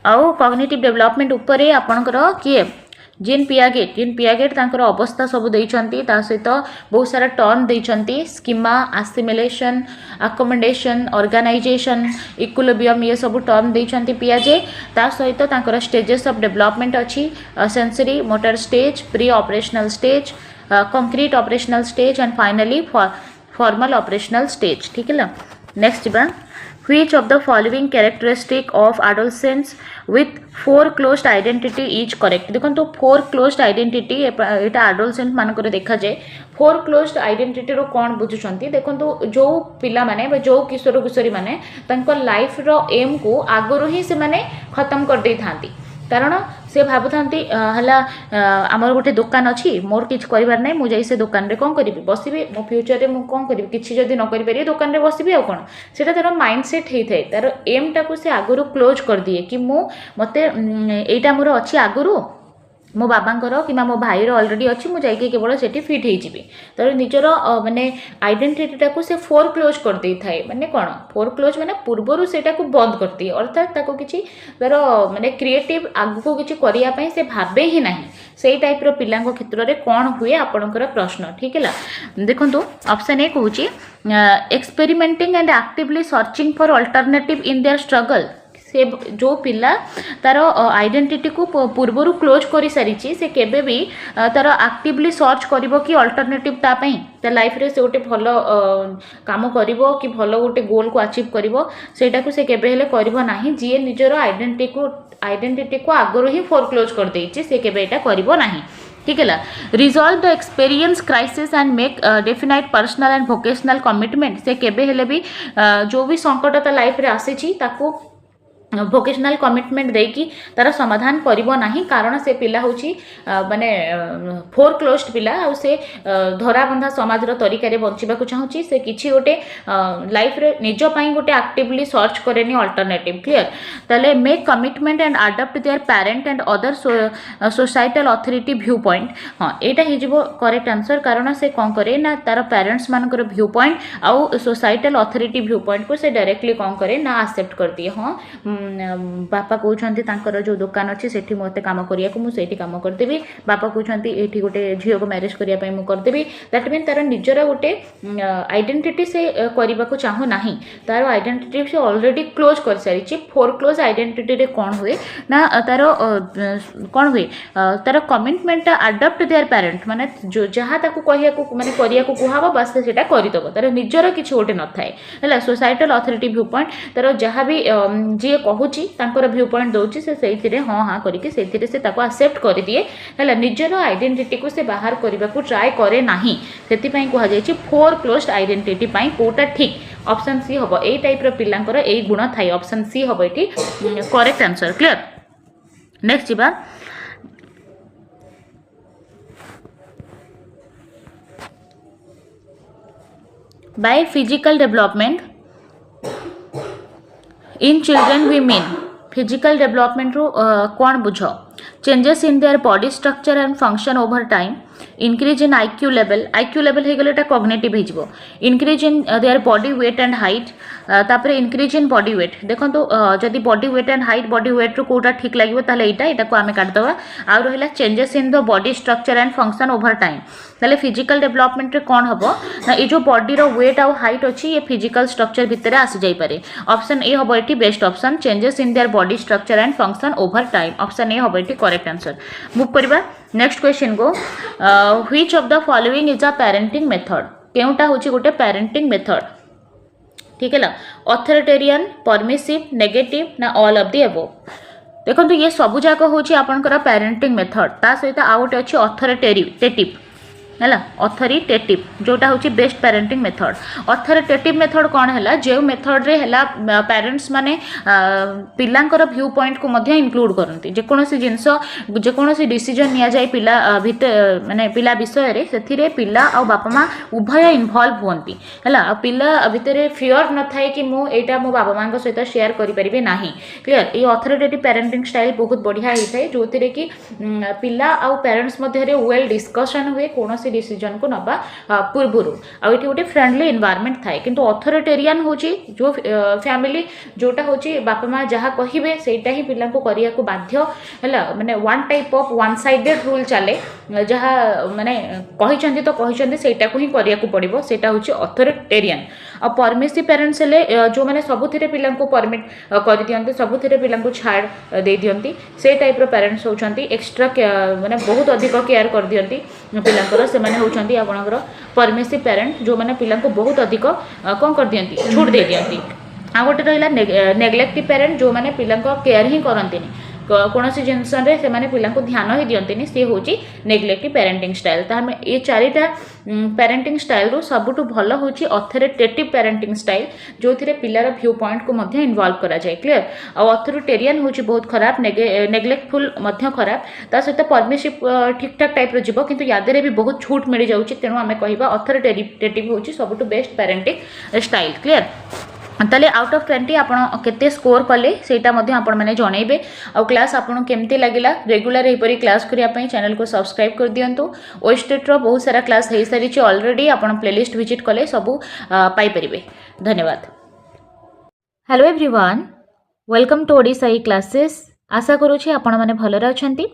आउ कॉग्निटिव डेवलपमेंट उपरे आपणकर किए जीन पियागेट तांकर अवस्था सब देइचंती ता सहित बहुत सारा टर्म देइचंती schema assimilation accommodation organization equilibrium ये सब टर्म देइचंती पियाजे ता सहित तांकर स्टेजेस ऑफ डेवलपमेंट अछि sensory motor stage pre operational stage concrete operational stage and finally formal operational stage ठीक है नेक्स्ट बा which of the following characteristic of adolescents with four closed identity is correct देखो तो four closed identity एटा adolescent मानकर देखा जाए four closed identity रो कौन बुझुचंती देखो तो जो पिला माने जो किशोर किशोरी माने तांको लाइफ रो एम को आगरो ही से माने खत्म कर दे थांती कारण से भावुंट आमर गोटे दुकान अच्छी मोर किसी कर ना मुझे से दुकान रे कौन करी बसबी मो फ्यूचर में कौन करी किसी जदि न करी दुकान रे बसबी आ कौन से तार माइंडसेट होता है तार एम टाक से आगु क्लोज कर दिए कि मु मते एटा मोर अच्छी आगु मो बाबांकर कि मो भाईर अलरेडी अच्छी मुझे केवल सेठी फिट होइजिबी तर निजर माने आइडेंटिटी को से फोर क्लोज कर दे थाए माने कोन फोर क्लोज माने पूर्वरु सेटा को बंद कर दिए अर्थात ताको किछि तार माने क्रिएटिव आगु को किछि करिया पई से भाबे ही नाही सेही टाइप रो पिलांको क्षेत्र रे कोन हुए आपनकर प्रश्न ठीक है देखंतु ऑप्शन ए कहूची experimenting and actively searching for alternative in their struggle से जो पिला तार आइडेंटिटी को पूर्वर क्लोज कर सारी से केबे भी तार एक्टिवली सर्च करिवो कि अल्टरनेटिव ता पई ता लाइफ रे से गोटे भल काम करिवो कि भल गोटे गोल को अचीव करिवो सेटा को से केबे हेले करिवो नाही जे निजर आइडेंटिटी को आगरो ही फोर क्लोज कर देछि से केबे एटा करिवो नाही ठीक है resolve the experience crisis and make definite personal and vocational commitment से केबे हेले भी जो भी संकट ता लाइफ रे आसी ताको भोकेशनल कमिटमेंट देकी तार समाधान करिवो नाही कारण से पिला होची माने फोर क्लोज्ड पिला आ से धराबंधा समाज रो तरीका रे बंचिबा को चाहूची से किछि गोटे लाइफ रे निजो पई गोटे एक्टिवली सर्च करेनी अल्टरनेटिव क्लियर तले make commitment and adopt there parent and other societal authority view point हां एटा हि जिवो करेक्ट आंसर कारण से कोन करे ना तार पेरेंट्स मानकर व्यू पॉइंट आ सोसाइटल अथॉरिटी व्यू पॉइंट को से डायरेक्टली कोन करे ना एक्सेप्ट कर दिए हां बापा कहते जो दुकान अच्छी से मत कम करने मुझे कम करदेवी बापा कहते ये गोटे झील को मैरेज करने मुझे करदेवी दैट मीन तार निजर गोटे आइडेंटिटी से करने को चाहू ना तार आइडेंटिटी से ऑलरेडी क्लोज कर सारी फोर क्लोज आइडेंटिटी रे कौन हुए ना तार कौन हुए तार कमिटमेंट अडॉप्ट देयर पेरेंट माने जो जहाँ ताकू कहिया को माने करिया को कुहाबो बस सेटा करिदबो तार निजर किछि गोटे न थाए हला सोसाइटल अथॉरिटी व्यू पॉइंट तार जहाँ भी जी कहूची तांकर व्यू पॉइंट दउची से सेइथिरे हां हां करिके सेइथिरे से ताको एक्सेप्ट करि दिए हला निजर आइडेंटिटी को से बाहर करबा को ट्राई करे नाही सेति पई कहआ जायछि फोर क्लोज्ड आइडेंटिटी पई कोटा ठीक ऑप्शन सी हबो ए टाइप रो पिलांकर ए गुण थाई ऑप्शन सी हबो एठी करेक्ट आंसर क्लियर नेक्स्ट जिबा by physical development in children we mean physical development रो कौन बुझ changes in their body structure and function over time increase in IQ level हो गले एटा कॉग्निटिव हो increase in their body weight and height तापर increase in body weight देखो जदि body weight and height body weight रो कोटा ठीक लगे ताले एटा को आमे काट दवा आ रहिला changes in the body structure and function over time ताले फिजिकल डेवलपमेंट रे कोन हबो ना ए जो बॉडी रो वेट आ हाइट अछि ये फिजिकल स्ट्रक्चर भितर आसी जाई पारे ऑप्शन ए हबो एटी best option changes in their body structure and function over time option A हबो एटी करेक्ट आंसर मूव करबा नेक्स्ट क्वेश्चन को which of the following is a parenting method केउटा होची गोटे पेरेंटिंग मेथड ठीक है ऑथोरिटेरियन परमिसिव नेगेटिव ना ऑल ऑफ द अबव देखो ये सबू जाक होची आपनकर पेरेंटिंग मेथड ता सहित आ गोटे अछि ऑथोरिटेटिव है ऑथोरिटेटिव जोटा हूँ best parenting method authoritative method कौन है जो मेथड रे है पेरेंट्स माने पिलांकर व्यू पॉइंट को मध्य इंक्लूड करती जेकोसी जिनस जेकोसी डिसीजन नि जाए पिला भितर माने पिला विषय रे से पिला आ बापा माँ उभय इनवॉल्व होती है पिला भितर फियर न थाए कि मु एटा मो बाबा माँ सहित शेयर करें ना क्लीयर ये ऑथोरिटेटिव पेरेंटिंग स्टाइल बहुत बढ़िया होता है जो कि पिला आ पेरेंट्स मध्य वेल डिस्कशन हुए कौन कोनोसी डिसीजन को नबा पूर्वरु आ एठी गोटे फ्रेंडली एनवायरनमेंट थाए किंतु अथॉरिटेरियन होची जो फैमिली जोटा होची बापा माँ जहाँ कहिबे सेटा ही पिला को करिया को बाध्य हला माने one type of one sided rule चले जहाँ माने कहिचंती तो कहिचंती सेटा को ही करिया को पड़िबो सेटा होची अथॉरिटेरियन आ परमिसिव पेरेंट्स हेले जो माने सबुथिरे पिला को परमिट कर दियंती सबुथिरे पिला को छाड़ दे दियंती से टाइप रो पेरेंट्स होचंती एक्स्ट्रा माने बहुत अधिक केयर कर दियंती पिलांकर से माने होचंती आपनकर परमिसिव पेरेंट जो माने पिला को बहुत अधिक कोन कर दियंती छूट दे दियंती आ गोटे रहिला नेग्लेक्टिव पेरेंट जो माने पिलांकर केयर ही करंतीनी कौनसी जिनस से पिला ध्यान ही दियंती सी हूँ नेग्लेक्टिव पेरेंटिंग स्टाइल तामें ये चारिटा पेरेंटिंग स्टाइल रू सबुठु भल हूँ अथॉरिटेटिव पेरेंटिंग स्टाइल जो थे पिलार व्यू पॉइंट को मध्य इन्वॉल्व करा जाए क्लियर आ अथॉरिटेरियन हूँ बहुत खराब नेग्लेक्टफुल खराब ता सहित परमिसिव ठीक ठाक टाइप रो किंतु यादरे भी बहुत छूट मिल जाऊँगी तेणु आम कह अथॉरिटेटिव हूँ सबुठु बेस्ट पेरेंटिंग स्टाइल क्लियर ताले आउट ऑफ 20 आपण केते स्कोर कले सेटा मध्ये आपण माने जणैबे आ क्लास आपण केमती लागिला रेगुलर एपरी क्लास करिया पई चैनल को सब्सक्राइब कर दियंतु ओस्टेट रो बहुत सारा क्लास हेई सारी छि ऑलरेडी आपण प्लेलिस्ट विजिट कले सबु पाई परिबे धन्यवाद। Hello everyone welcome to Odisha classes आशा करूछि आपण माने भलरे अछंती।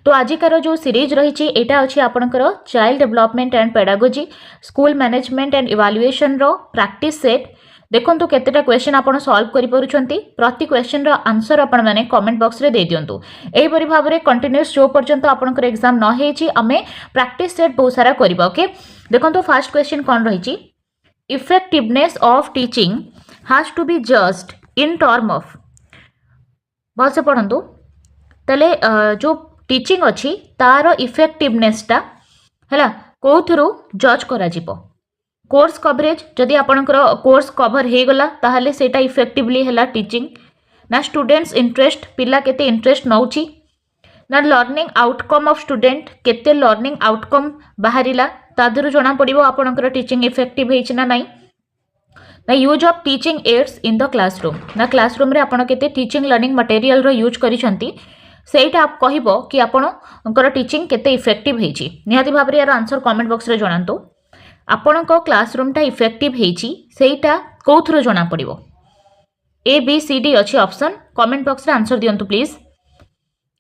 तो आजिकार जो सीरीज रही एटा अछि आपनकर child development and pedagogy school management and evaluation रो प्रैक्टिस सेट देखो तो केतेटा क्वेश्चन आपण सॉल्व करि परुछंती प्रति क्वेश्चन रो आंसर आपण माने कमेंट बॉक्स रे दे दियंतु एही परि भाव रे कंटीन्यूअस जो पर्यंत आपनकर एग्जाम न हेची हमें प्रैक्टिस सेट बहुत सारा करबा ओके। देखो तो फर्स्ट क्वेश्चन कोन रही effectiveness of teaching has to be judged in term of बहुत से पढ़ंतु तले जो टीचिंग अछि तार इफेक्टिवनेस टा हैला कोथुरु जज करा जिवो कोर्स कवरेज जदि आपनकर कोर्स कवर हो गला ताहले सेटा इफेक्टिवली हैला टीचिंग ना स्टूडेंट्स इंटरेस्ट पिला केते इंटरेस्ट नउची ना लर्निंग आउटकम ऑफ स्टूडेंट केते लर्निंग आउटकम बाहरिला तादरु जणा पड़िबो आपनकर टीचिंग इफेक्टिव हेछि ना नाही ना use of teaching ads in the classroom ना क्लासरूम रे आपण केते टीचिंग लर्निंग मटेरियल रो यूज करिसंती सेटा आप कहिबो कि आपनकर टीचिंग केते इफेक्टिव हेछि निहाती भाव रे यार आंसर कमेंट बॉक्स रे जणांतु आपण को क्लासरूम टा इफेक्टिव हेछि सेटा कोथरो जणा पड़िबो ए बी सी डी अछि ऑप्शन कमेंट बॉक्स रे आंसर दियंतु प्लीज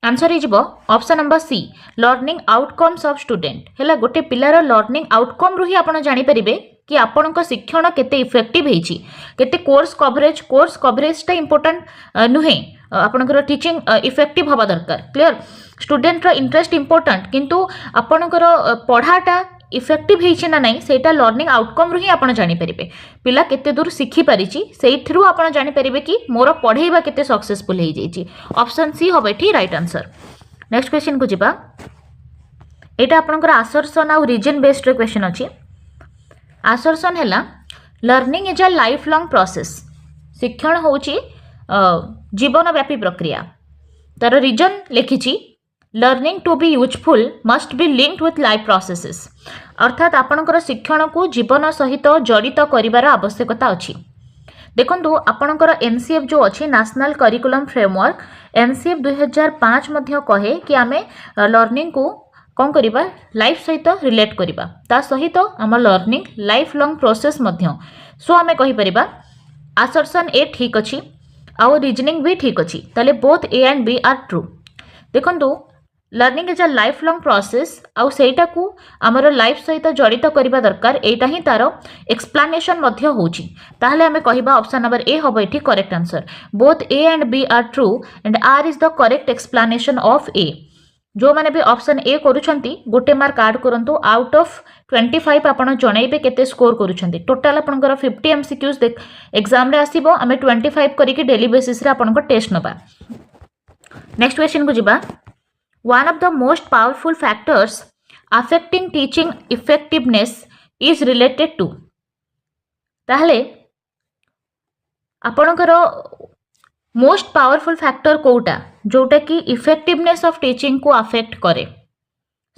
आंसर हिजबो option number C learning outcomes of student हैला गोटे पिलार लर्निंग आउटकम रु ही आपण जानि परिबे कि आपण को शिक्षण केते इफेक्टिव हेछि केते कोर्स कवरेज टा इंपोर्टेंट नुहे आपनकर टीचिंग इफेक्टिव हवा दरकार क्लियर स्टूडेंट रो इंटरेस्ट इंपोर्टेंट किंतु आपनकर पढ़ाटा इफेक्टिव हेछि ना नहीं सेटा लर्निंग आउटकम रु ही आपण जानि परिबे पिला केते दूर सिखि परिछि सेइथरु आपण जानि परिबे कि मोर पढेइबा केते सक्सेसफुल हेइ जैछि ऑप्शन सी होबे ठी राइट आंसर। नेक्स्ट क्वेश्चन को जिबा एटा आपनकर असर्शन आ रीजन बेस्ड क्वेश्चन अछि असर्शन हैला learning is a life long process शिक्षण होछि जीवन व्यापी प्रक्रिया तार रीजन लिखिछि learning to be useful must be linked with life processes अर्थात आपणकर शिक्षण को जीवन सहित जड़ित करिवार आवश्यकता अछि देखंतु आपणकर एनसीएफ जो अछि नेशनल करिकुलम फ्रेमवर्क एनसीएफ 2005 मध्य कहे कि आमे लर्निंग को कौन करिबा लाइफ सहित रिलेट करिबा ता सहित आम लर्निंग लाइफ लॉन्ग प्रोसेस मध्य सो आमे कहि परिबा असर्शन ए ठीक अछि आउ रीजनिंग भी ठीक अछि ताले both A and B are true देखंतु learning is a life long process आउ सेटा को हमर लाइफ सहित जड़ित करिबा दरकार एटा ही तारो एक्सप्लेनेशन मध्य होची ताहले हमें कहिबा ऑप्शन नंबर ए होबो एठी correct answer both A and B are true and R is the correct explanation of A जो माने भी ऑप्शन ए करूछंती गोटे मार्क ऐड करंतु आउट ऑफ 25 आपण जणैबे केते स्कोर करूछंती टोटल आपनकर 50 एमसीक्यूज एग्जाम रे आसीबो हमें 25 करिके डेली बेसिस रे आपनको टेस्ट नबा। नेक्स्ट क्वेश्चन को जिबा one of the most powerful factors affecting teaching effectiveness is related to ताहले आपणकर मोस्ट पावरफुल फैक्टर कोटा जोटा कि इफेक्टिवनेस ऑफ टीचिंग को अफेक्ट करे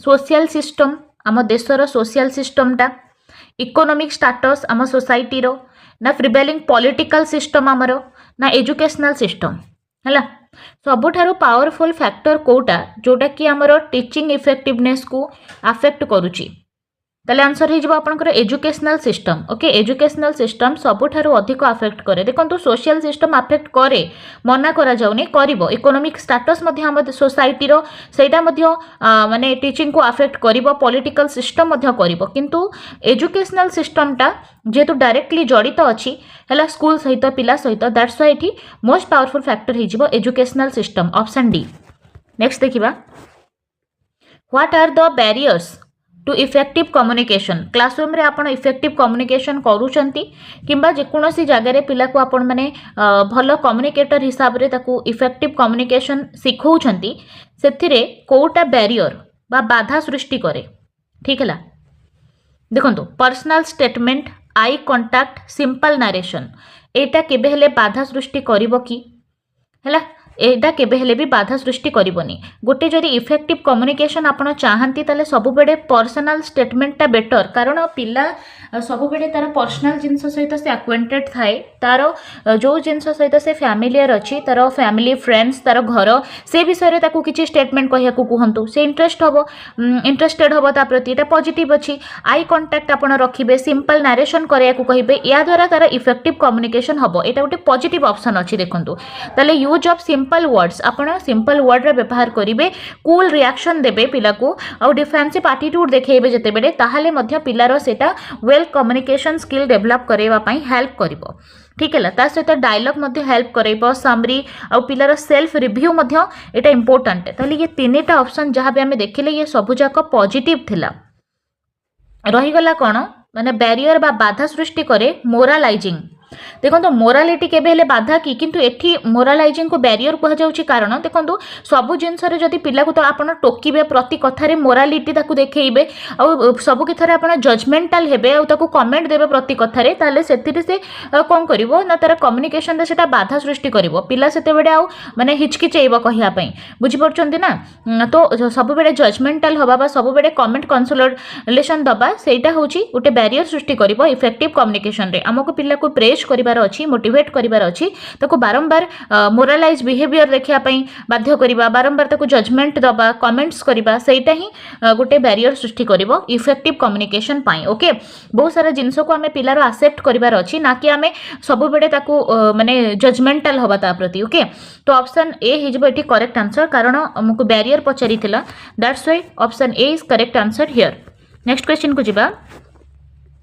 सोशल सिस्टम आम देशर सोशल सिस्टम टा इकोनॉमिक स्टेटस आम सोसाइटी रो ना प्रिवेलिंग पॉलिटिकल सिस्टम आमर ना एजुकेशनल सिस्टम हैला सबुठारु पावरफुल फैक्टर कोटा जोटा कि आमर टीचिंग इफेक्टिवनेस को अफेक्ट करूची ताले आंसर हो आपनकर educational system. Okay, educational system सबुठारु अधिक अफेक्ट करे। देखंतु सोशल सिस्टम अफेक्ट करे, मना करा जाउनी, करिवो। इकोनॉमिक स्टेटस मध्ये हम सोसाइटी रो सेटा मध्ये माने टीचिंग को अफेक्ट करिवो, पॉलिटिकल सिस्टम मध्ये करिवो, किंतु एजुकेशनल सिस्टम टा जेतु डायरेक्टली जड़ित अछि हला स्कूल सहित पिला सहित, दैट्स व्हाई इठी मोस्ट पावरफुल फैक्टर हिजिवो educational system, option D. Next देखिबा, what are the barriers to effective communication. Classroom रे आपण इफेक्टिव कम्युनिकेशन करूछंती किंबा जेकोसी जगह पिला को आपण माने भलो कम्युनिकेटर हिसाब रे ताकू इफेक्टिव कम्युनिकेशन सिखौछंती, सेथिरे कोटा बैरियर बा बाधा सृष्टि करे। ठीक है, देखंतु personal statement, eye contact, simple narration, एटा केबे हेले बाधा सृष्टि करिवो कि हैला, एटा केबे हेले भी बाधा सृष्टि करिवोनी। गोटे जदि इफेक्टिव कम्युनिकेशन आपण चाहंती ताले सब बेडे पर्सनल स्टेटमेंट टा बेटर, कारण पिला सब बेडे तार पर्सनल जिंस सहित से एक्वेंटेड थाए, तार जो जिंस सहित से फैमिलियर अछि, तार फैमिली फ्रेंड्स, तार घर से विषय रे ताकू किछि स्टेटमेंट कहिया को कहंतु, से इंटरेस्टेड हबो ता प्रति, एटा पॉजिटिव अछि। आई कांटेक्ट आपण रखिबे, सिंपल नरेशन करिया को कहिबे, या द्वारा तार इफेक्टिव कम्युनिकेशन हबो, एटा गोटे पॉजिटिव ऑप्शन अछि। देखंतु ताले यूज ऑफ सिंपल वर्ड्स, आपण सिंपल वर्ड रे व्यवहार करिवे, कूल रिएक्शन देबे पिला को, आ डिफेंसिव एटीट्यूड देखेबे जते बेले, ताहाले मध्य पिलार सेटा वेल कम्युनिकेशन स्किल डेवलप करेवा पई हेल्प करिवो। ठीक है, ता सहित डायलॉग मध्य हेल्प करेबो, समरी आ पिलार सेल्फ रिव्यू मध्य एटा इंपोर्टेंट। ताले ये तीनटा ऑप्शन जहां भी हमें देखिले ये सब जाक पॉजिटिव थिला। रही गला कोन माने बैरियर बा बाधा सृष्टि करे मोरालाइजिंग। देखो मोरालिटी केबे हेले बाधा कि, किंतु एठी मोरालाइजिंग को बैरियर कह जाउची, कारण देखो सबु जिनस रे जदि पिला को तो आपण टोकीबे, प्रति कथारे मोरालिटी ताकू देखेइबे, आ सबु कथारे आपण जजमेंटल हेबे, आ ताकू कमेंट देबे प्रति कथारे, ताले सेथिरे से कोन करिवो ना तार कम्युनिकेशन रे सेटा बाधा सृष्टि करिवो। पिला सेते बेडे आ माने हिचकिचेइबो कहिया पई, बुझि परचंती ना। तो सबु बेडे जजमेंटल हबा बा सबु बेडे कमेंट कंसोलेशन दबा, सेटा होची गोटे बैरियर सृष्टि करिवो इफेक्टिव कम्युनिकेशन रे। हमको पिला को प्रेज करिवार अछि, मोटिवेट करिवार अछि, ताको बारंबार मोरालाइज बिहेवियर देखिया पई बाध्य करिबा, बारंबार ताको जजमेंट दबा, कमेंट्स करिबा, सेटा ही गोटे बैरियर सृष्टि करिवो इफेक्टिव कम्युनिकेशन पई। ओके, बहुत सारा जिंस को हमें पिलार एक्सेप्ट करिवार अछि, ना कि हमें सब बेडे ताको माने जजमेंटल हबा ता प्रति। ओके, तो ऑप्शन ए हिजबो एठी करेक्ट आंसर, कारण हमको बैरियर पचारिथिला, that's why option A is correct answer here. Next question को जिबा,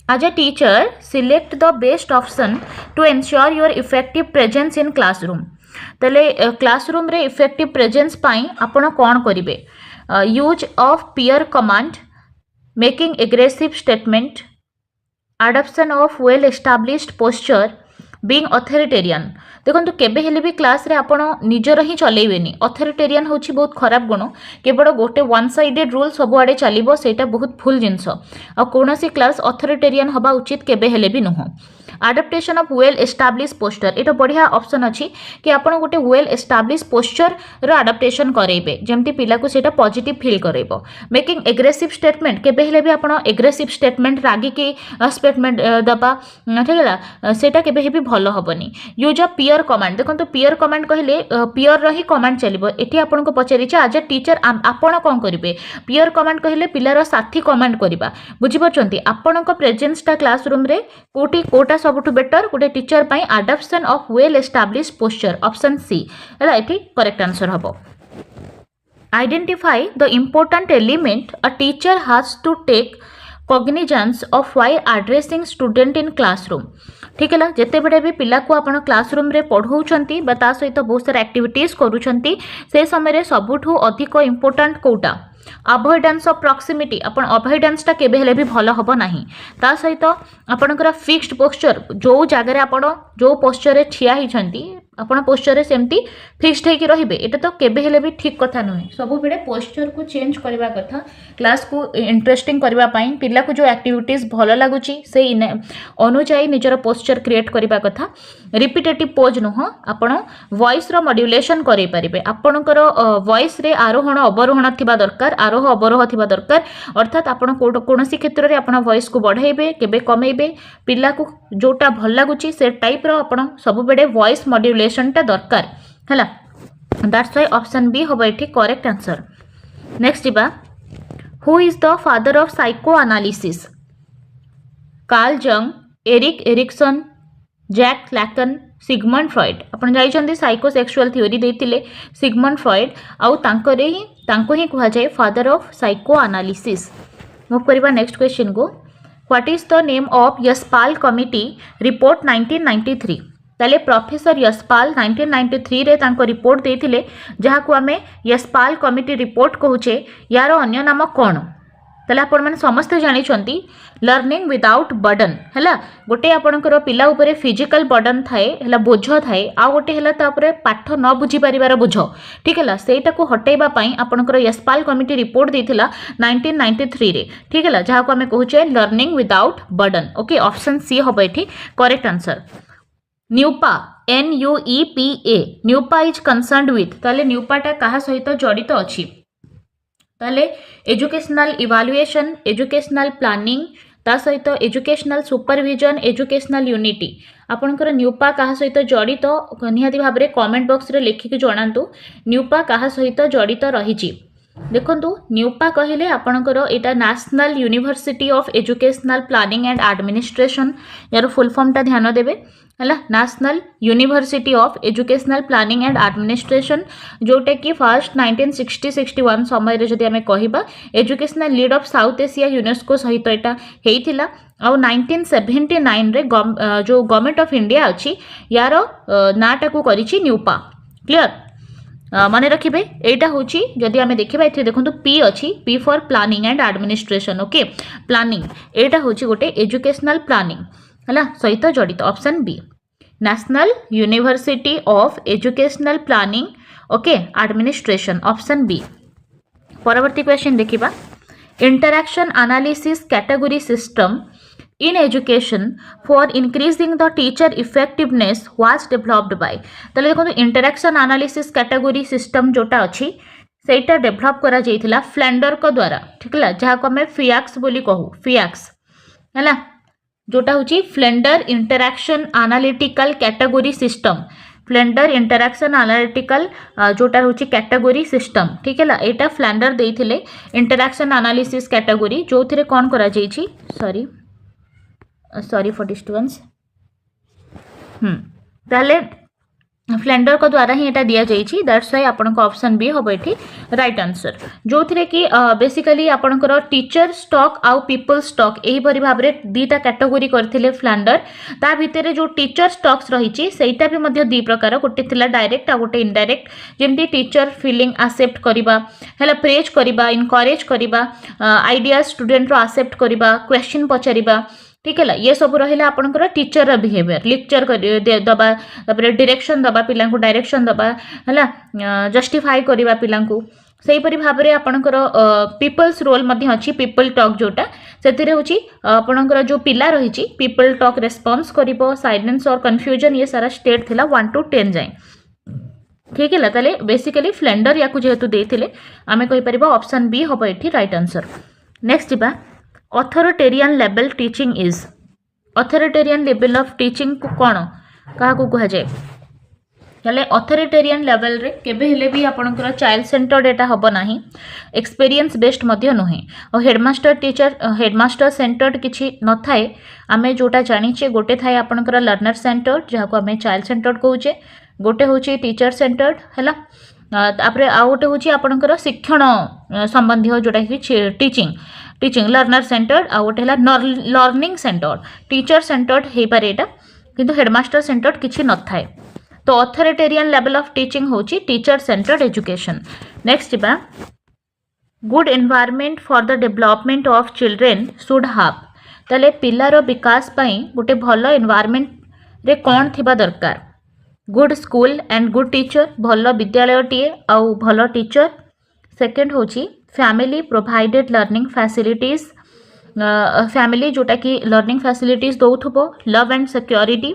as a teacher select the best option to ensure your effective presence in classroom। तले क्लासरूम रे इफेक्टिव प्रेजेंस पाई आपण कोन करिवे, use of peer command, making aggressive statement, adoption of well established posture, being authoritarian. देखो केबे हेले भी class रे आपण निजर ही चलेबेनी, अथॉरिटेरियन होची बहुत खराब गुण, केवल गोटे वन साइडेड रूल सब आड़े चलिबो, सेटा बहुत भूल जिंस, आ कोनोसी क्लास अथॉरिटेरियन हबा उचित केबे हेले भी नुह। Adaptation of well establish posture, एटा बढ़िया ऑप्शन अछि कि आपण गोटे वेल एस्टाब्लिश पोस्चर रो आडप्टेशन करेबे, जेमति पिला को सेटा पॉजिटिव फील करेबो। मेकिंग एग्रेसिव स्टेटमेंट, केबे हेले भी आपण एग्रेसिव स्टेटमेंट रागी के स्टेटमेंट दबा, ठीक है, सेटा केबे भी भलो हबनी। यूज ऑफ पीयर कमांड, देखो पीयर कमांड कहले पीयर रही कमांड चलिबो, एठी आपण को पचारि छ आज टीचर आपण कोन करिवे, पीयर कमांड कहले पिलार साथी कमांड करिबा, बुझि परचंती। आपण को प्रेजेंस ता क्लासरूम रे कोटी कोटा सबुठु बेटर गोटे टीचर पई adoption of well establish posture, option C हैला एठी करेक्ट आंसर हबो। Identify the important element a teacher has to take cognizance of while addressing student in classroom. ठीक है, जिते बड़े भी पिला को आपण क्लासरूम रे पढ़ाउछंती बा ता सहित बहुत सारा एक्टिविटीज करूछंती, से समय रे सबुठु अधिक इंपोर्टेंट कोटा अवॉइडेंस ऑफ प्रॉक्सिमिटी, आपण अवॉइडेंस टा केबे हेले भी भलो हबो नाही। ता सहित आपणकर फिक्स्ड पोस्चर, जो जगह रे आपण जो पोस्चर रे ठिया हिछंती आपण पोस्चर रे सेमती फिक्स्ड हेकि रहिबे, एटा तो केबे हेले भी ठीक कथा नहे। सब बेले पोस्चर को चेंज करबा कथा, क्लास को इंटरेस्टिंग करबा पई, पिला को जो एक्टिविटीज भलो लागुची से अनुसार निजर पोस्चर क्रिएट करबा कथा। रिपीटेटिव पोज नुह, आपण वॉइस रो मॉड्यूलेशन करै परिबे, आपणकर वॉइस रे आरोहण अवरोहण थिबा दरकार, आरोह अवरोह थिबा दरकार, अर्थात आपण कोनोसी क्षेत्र रे आपण वॉइस को बढ़ाइबे केबे कमेइबे, पिला को जोटा भल लागुची से टाइप रो आपण सब बेले वॉइस मॉड्यूलेशन टा दरकार हैला, दैट्स व्हाई ऑप्शन बी होबो एठी करेक्ट आंसर। नेक्स्ट जिबा, who is the father of psychoanalysis? Carl Jung, Erik Erikson, Jacques Lacan, Sigmund Freud. आपण जाइछन्ती साइकोसेक्सुअल थ्योरी देथिले सिगमंड फ्रॉइड आउ तांको ही कहा जाए father of psychoanalysis. Move करबा नेक्स्ट क्वेश्चन को। What is the name of Yashpal committee report 1993? ताले प्रोफेसर यशपाल 1993 रे तांको रिपोर्ट देथिले जहाको आमे यशपाल कमिटी रिपोर्ट कहूचे, यार अन्य नाम कोन? ताले आपण माने समस्त जानि छंती लर्निंग विदाउट बर्डन हैला। गोटे आपणकर पिला उपरे फिजिकल बर्डन थाए हैला, बोझ थाए, आ गोटे हैला तापरे पाठ न बुझी परिवार बोझ, ठीक हैला। सेटा को हटेबा पई आपणकर यशपाल कमिटी रिपोर्ट देथिला 1993 रे, ठीक हैला, जहाको आमे कहूचे learning without burden. Okay, option C होबो एठी correct answer. NUEPA, NUEPA, NUEPA is concerned with, ताले न्यूपाटा कहा सहित जड़ित अछि? ताले एजुकेशनल इवालुएशन, एजुकेशनल प्लानिंग, ता सहित एजुकेशनल सुपरविजन, एजुकेशनल यूनिटी। आपणकर न्यूपा कहा सहित जड़ित निहाती भाव में कमेंट बॉक्स रे लिखिक जणांतु न्यूपा कहा सहित जड़ित रही। देखंतु न्यूपा कहले आपणकर एटा National University of Educational Planning and Administration, यार फुल फॉर्म टा ध्यान देबे हैला, National University of Educational Planning and Administration, जोटा कि फर्स्ट 1960-61 समय रे जदि आमे कहिबा educational lead of South Asia UNESCO सहित एटा हेइथिला। आउ 1979 रे जो गवर्नमेंट ऑफ इंडिया अछि यार नाटा को करिछि न्यूपा। क्लियर, मन रखिबे एटा होची जदि आमे देखिबा एथि देखंतु पी अछि, P for planning and administration. Okay, planning एटा होची गोटे एजुकेशनल प्लानिंग हैला सहित जड़ित, option B National University of Educational Planning, okay, administration, option B. परवर्ती क्वेश्चन देखिबा। Interaction analysis category system in education for increasing the teacher effectiveness was developed by, तले देखो इंटरैक्शन एनालिसिस कैटेगरी सिस्टम जोटा अछि सेटा डेवलप करा जाइथिला Flander को द्वारा, ठीक है, जहाँ को हमें फियाक्स बोली कहू, फियाक्स हैला, जोटा होची Flander interaction analytical category system, Flander interaction analytical जोटा होची कैटेगरी सिस्टम, ठीक है, एटा फ्लेंडर देइथिले इंटरैक्शन एनालिसिस कैटेगरी, जो थिरे कोन करा जाइछि, सॉरी फॉर डिस्टर्बेंस, ताले फ्लेंडर को द्वारा ही एटा दिया जाइछि, दैट्स व्हाई आपन को ऑप्शन बी होबो एठी राइट आंसर। जो थिरे कि बेसिकली आपनकर टीचर स्टॉक आउ पीपल स्टॉक एही परि भाबरे दीटा कैटेगरी करथिले फ्लेंडर, ता भितरे जो टीचर स्टॉक्स रहिछि सेटा भी मध्ये दी प्रकार, गोटे थिला डायरेक्ट आ गोटे इनडायरेक्ट, जेमती टीचर फीलिंग एक्सेप्ट करिबा हैला, प्रेज करिबा, इनकरेज करिबा, आइडिया स्टूडेंट रो एक्सेप्ट करिबा, क्वेश्चन पचारिबा, ठीक है, ये सब रहा आपंकर टीचर बिहेवियर, लेक्चर दबा, डायरेक्शन दबा, पिला डायरेक्शन दबा है, जस्टिफाई करवा पिला से भाव में आपंकर पीपल्स रोल अच्छी, पीपल टॉक जोटा से हूँ आपंकर जो पिला रही पीपल टॉक रेस्पॉन्स कर, साइलेंस और कन्फ्यूजन, ये सारा स्टेट थिला 1 to 10 जाए, ठीक है। ताले बेसिकली फ्लेंडर या जेहेतु देते आम कहीपर ऑप्शन बी हम ये राइट आंसर। नेक्स्ट जा authoritarian level teaching is, authoritarian level of teaching को कौन क्या कह जाए, ताले अथॉरिटेरियन लेवल रे केबे हेले भी आपनकर चाइल्ड सेंटर्ड एटा हबो नाही, एक्सपीरियंस बेस्ड मध्य नुहे, और हेडमास्टर टीचर हेडमास्टर सेंटर्ड किछि न थाए, आमे जोटा जानिचे गोटे थाए आपनकर लर्नर सेंटर्ड जहाको आमे चाइल्ड सेंटर्ड कहूचे, गोटे होची टीचर सेंटर्ड हैला, तापरे आ गोटे होची आपनकर शिक्षण संबंधी जोटा कि टीचिंग लर्नर सेंटर्ड, आ गोटे हैला लर्निंग सेंटर्ड, टीचर सेंटर्ड हे पारे एटा, किंतु हेडमास्टर सेंटर्ड किछि न थाए। तो अथॉरिटेरियन लेवल ऑफ टीचिंग होची टीचर सेंटर्ड एजुकेशन। नेक्स्ट बा good environment for the development of children should have, ताले पिलार विकास पई गोटे भलो एनवायरनमेंट रे कोन थिबा दरकार, good school and good teacher, भलो विद्यालय टीए आउ भलो टीचर। सेकंड होची family provided learning facilities, family जोटा कि लर्निंग फैसिलिटीज दौथुबो, love and security,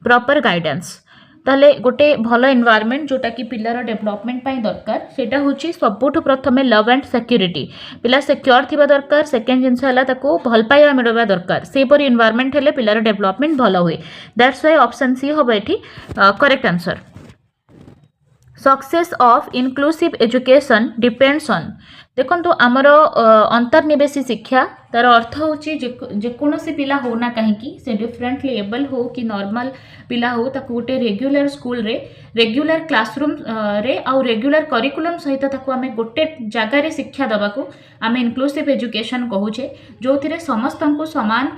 proper guidance. ताले गोटे भलो एनवायरनमेंट जोटा कि पिलार डेवलपमेंट पाई दरकार सेटा होची सबुठु प्रथमे लव एंड सिक्योरिटी, पिला सिक्योर थिबा दरकार। सेकेंड जिंस हला ताको भल पाइबा मिलबा दरकार, से परि एनवायरनमेंट हेले पिलार डेवलपमेंट भलो हुए, दैट्स व्हाई ऑप्शन सी होबो एठी correct answer. Success of inclusive education depends on, देखो आमर अंतर्निवेशी शिक्षा तार अर्थ हूँ जेकोसी पिला होना कहीं से डिफरेंटली एबल हो कि नॉर्मल पिला हो ताकू गोटे रेगुलर स्कूल रे रेगुलर क्लासरूम रे आउ रेगुलर करिकुलम सहित ताकू आमे गोटे जगार शिक्षा दबा को आमे इनक्लूसिव एजुकेशन कहूचे जो थिरे समस्त को समान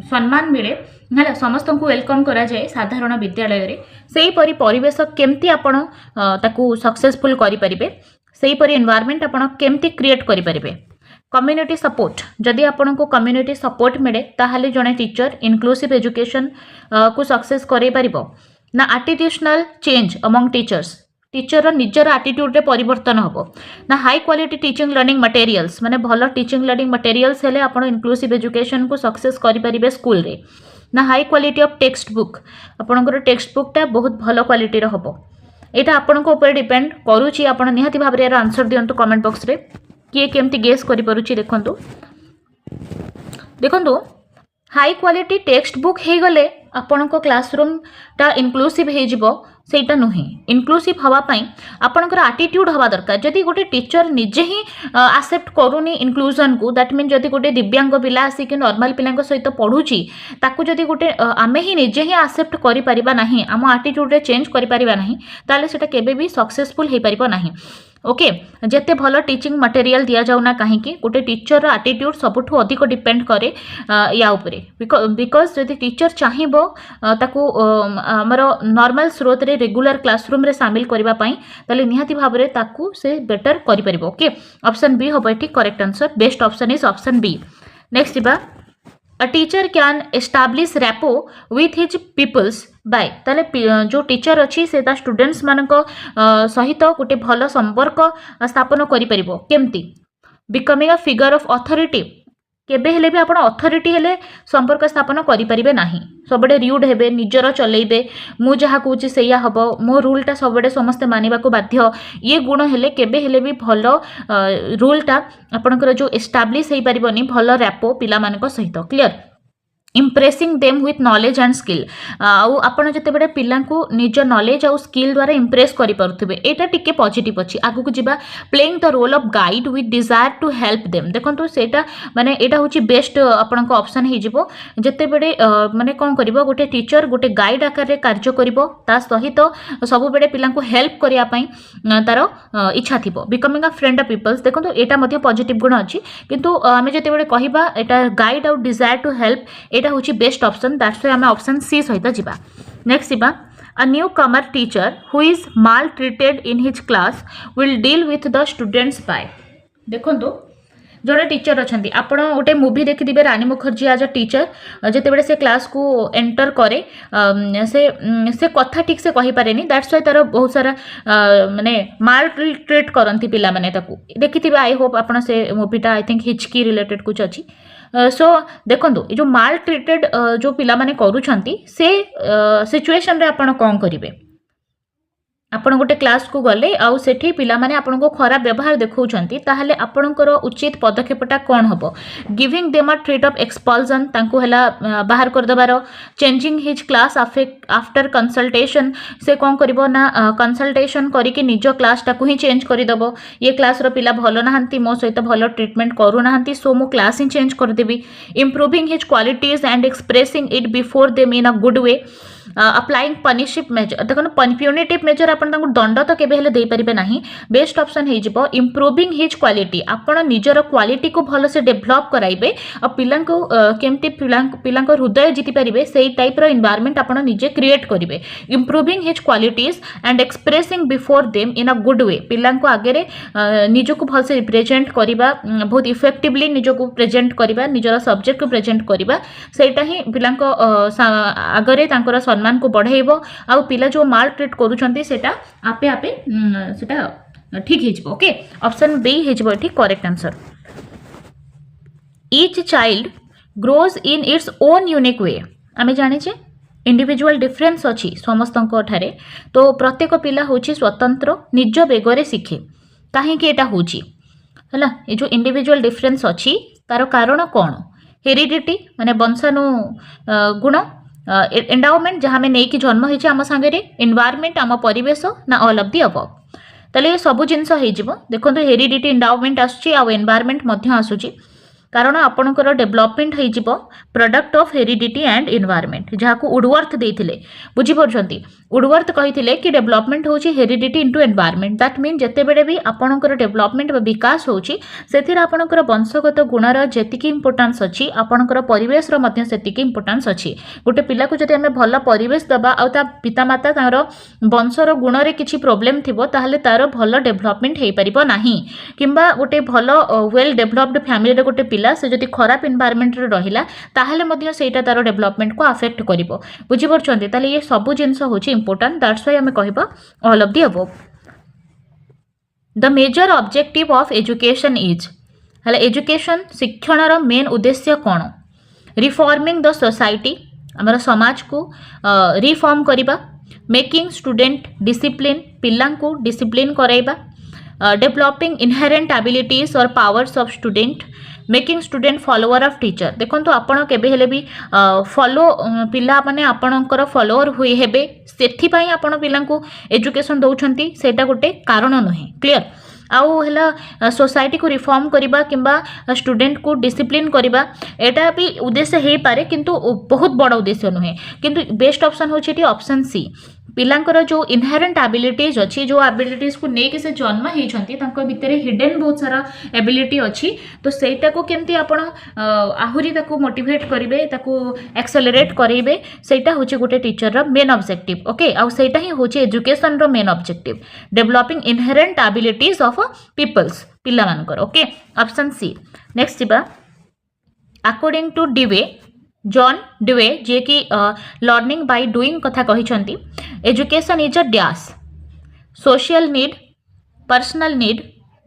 सम्मान मिले है समस्त को वेलकम करा जाए साधारण विद्यालय रे सेही परी परिवेश केमती आपण ताकू सक्सेसफुल करि परिबे सेही परी एनवायरनमेंट आपण केमती क्रिएट करि परिबे कम्युनिटी सपोर्ट जदि आपण को कम्युनिटी सपोर्ट मिले ताहाले जने टीचर इनक्लूसिव एजुकेशन को सक्सेस करे परिबो ना एटीट्यूशनल चेंज अमंग टीचर्स टीचर निजर एटीट्यूड रे परिवर्तन होबो ना high quality teaching learning materials माने भलो टीचिंग लर्निंग मटेरियल्स हेले आपण इनक्लूसिव एजुकेशन को सक्सेस करि परिबे स्कूल रे ना high quality of text book आपणकर टेक्स्ट बुक टा बहुत भलो क्वालिटी रो होबो एटा आपण को ऊपर डिपेंड करूची आपण निहाती भाबरे यार आंसर दियंतु कमेंट बॉक्स रे किए केमती गेस करि परुची देखंतु देखंतु हाई क्वालिटी टेक्स्ट बुक हे गले आपण को क्लासरूम टा इनक्लूसिव हे जिवो सेटा नुहे इनक्लूसिव हवा पाई आपणकर एटीट्यूड हवा दरकार जदि गोटे टीचर निजे ही एक्सेप्ट करूनी इनक्लूजन को दैट मीन जदि गोटे दिव्यांग पिला आसी कि नॉर्मल पिला सहित पढ़ुची ताकू जदि गोटे आमे ही निजे ही एक्सेप्ट करि परिबा नाही आम एटीट्यूड रे चेंज करि परिबा नाही ताले सेटा केबे भी सक्सेसफुल हे परिबो नाही ओके जेते भलो टीचिंग मटेरियल दिया जाउना कहीं गोटे टीचर एटीट्यूड सबुठु अधिक डिपेंड करे या उपरे बिकॉज जदि टीचर चाहिबो ताकू हमर नॉर्मल स्रोत रे रेगुलर क्लासरूम रे शामिल करबा पई तले निहाती भाबरे ताकू से बेटर करि परिबो ओके ऑप्शन बी होबो एठी correct answer best option is option B next बा A teacher can establish rapport with his pupils by ताले जो टीचर अच्छी से ता स्टूडेंट्स मानक सहित गोटे भल संपर्क स्थापन करि परिबो केमती becoming a figure of authority केबे हेले भी आपण अथॉरिटी हेले संपर्क स्थापन करि परिबे नाही सबडे र्यूड हेबे निजर चलेइबे मु जहा कहूची सेया हबो मो रूल टा सबडे समस्त मानिबा को बाध्य ये गुण हेले केबे हेले भी भलो रूल टा आपणकर जो एस्टाब्लिश हे परिबोनी भलो रैपो पिला मानक सहित clear impressing them with knowledge and skill आउ आपण जते बडे पिला को निज नॉलेज आउ स्किल द्वारा इम्प्रेस करि परथुबे एटा टिके पॉजिटिव अछि आगु को जिबा playing the role of guide with desire to help them देखंतु सेटा माने एटा होची बेस्ट आपण को ऑप्शन हे जिवो जते बडे माने कोन करिवो गोटे टीचर गोटे गाइड आकार रे कार्य करिवो ता सहित सब बडे पिला को हेल्प करिया पई तार इच्छा थिबो becoming a friend of peoples देखंतु एटा मध्ये पॉजिटिव गुण अछि किंतु आमे जते बडे कहिबा एटा गाइड आउ डिजायर टू हेल्प एटा होची बेस्ट ऑप्शन दैट्स व्हाई हमें ऑप्शन सी सहित जिबा नेक्स्ट जिबा a newcomer teacher who is maltreated in his class will deal with the students by देखंतु जोड़े टीचर अच्छा आपण गोटे मूवी देखिथे रानी मुखर्जी आज अ टीचर जितेबले से क्लास को एंटर करे से कथा ठीक से कहि पारेनी दैट्स व्हाई तार बहुत सारा माने माल ट्रीट करंती पिला माने ताकू देखिथिबे आई होप आपण से मूवीटा आई थिंक हिचकी रिलेटेड कुछ अच्छी सो देखो जो माल ट्रीटेड जो पिला माने करूछंती से सिचुएशन रे आपण कोन करिवे आपण गोटे क्लास को गले आउ सेठी पिला माने आपण को खराब व्यवहार देखौछंती ताहले आपणकर उचित पदक्षेपटा कोन हबो giving them a treat of expulsion तांको हला बाहर कर दबारो changing his class after consultation से कोन करबो ना कंसल्टेशन करी कि निजो क्लास टा को ही चेंज करि दबो ये क्लास रो पिला भलो नहंती मो सहित भलो ट्रीटमेंट करू नहंती सो मो क्लास ही चेंज कर देबी improving his qualities and expressing it before them in a good way applying पनिशिप मेजर देखो पनिप्यूनिटिव मेजर आपण दंड तो केबे हेले दे परिबे नाही बेस्ट ऑप्शन हे जिवो इंप्रूविंग हिज क्वालिटी आपण निजर क्वालिटी को भलो से डेवलप कराइबे आ पिला को केमती पिला को हृदय जीति परिबे सेही टाइप रो एनवायरनमेंट आपण निजे क्रिएट करिवे improving his qualities and expressing before them in a good वे पिला को आगे रे निजो को भल से रिप्रेजेंट करिबा बहुत इफेक्टिवली निजो को प्रेजेंट करिबा निजर सब्जेक्ट को प्रेजेंट करिबा सेटा ही पिला को आगे तांकर सम्मान को बढ़ाइबो आ पिला जो माल ट्रीट करूछंती सेटा आपे आपे सेटा ठीक हे जिवो ओके ऑप्शन बी हे जिवो ठीक correct answer each child grows in its own unique way आमे जाने छे इंडिविजुअल डिफरेंस अछि समस्तंको ठारे तो प्रत्येक पिला होछि स्वतंत्र निज बेगरे शिखे काहे कि एटा होछि हला ए जो इंडिविजुअल डिफरेंस अछि तार कारण कोन हेरिडिटी माने वंशानु गुण एंडाउमेंट जहाँ में नहीं कि जन्म होइछे आम सांगे रे एनवायरनमेंट आम परिवेश ना ऑल ऑफ दी अबव ताले ये सब जिनस हो देखो हेरिडिटी एंडाउमेंट आसुची आ एनवायरनमेंट मध्य आसुची कारण आपणकर डेवलपमेंट हो product of heredity and environment जहाँ को वुडवर्थ देते बुझीपार्टी वुडवर्थ कही कि डेवलपमेंट हूँ heredity into environment that mean जिते बड़े भी आपणकर डेवलपमेंट विकास होची आपणकर वंशगत गुणर जेतिकी इंपोर्टेंस अच्छी आपणकर परिवेश से इंपोर्टेंस अच्छी गोटे पिला को जब आम भल परिवेश दबा आ पितामाता तार वंशर गुणरे किसी प्रोब्लेम थी ताहले तार भल डेवलपमेंट हो पार ना कि गोटे भल वेल डेवलप्ड फैमिली गोटे पिला से जदि खराब एनवायरनमेंट रे रहिला ताहले मध्य सेटा तार डेवलपमेंट को अफेक्ट करिवो बुझी परछन्ते ताले ये सब जिंस होची इंपोर्टेंट दैट्स व्हाई हमें कहबा all of the above the major objective of education is हला एजुकेशन शिक्षणर मेन उद्देश्य कोन रिफॉर्मिंग द सोसाइटी हमर समाज को रिफॉर्म करिबा मेकिंग स्टूडेंट डिसिप्लिन पिल्लां को डिसिप्लिन कराइबा डेवलपिंग इनहेरेंट एबिलिटीज और powers of student making student follower of teacher देखो तो आपण केबे हेले भी फॉलो पिला माने आपणकर फॉलोअर हुई हेबे सेथिपाई आपण पिला को एजुकेशन दउछंती सेटा गोटे कारण नहे क्लियर आउ है सोसाइटी को रिफॉर्म करबा किंबा स्टूडेंट को डिसिप्लिन करबा एटा भी उद्देश्य हे पारे किंतु बहुत बड़ा उद्देश्य नुहे किंतु बेस्ट ऑप्शन होची ऑप्शन सी पिलांकर जो इनहेरेंट एबिलिटीज अच्छी जो एबिलिटीज को लेके से जन्म होती भितर हिडन बहुत सारा एबिलिटी अच्छी तो सेटा को केमती आपण आहुरी ताको मोटिवेट करेंगे ताको एक्सेलरेट करेंगे सेटा होची गोटे टीचर रो मेन ऑब्जेक्टिव ओके आउ सेटा ही होची एजुकेशन रो main objective developing inherent abilities of peoples पिला मानकर ओके ऑप्शन सी नेक्स्ट जिबा according to Dewey John Dewey जे कि लर्निंग बाय डूइंग कथा कहिसंती education is a dash social need personal need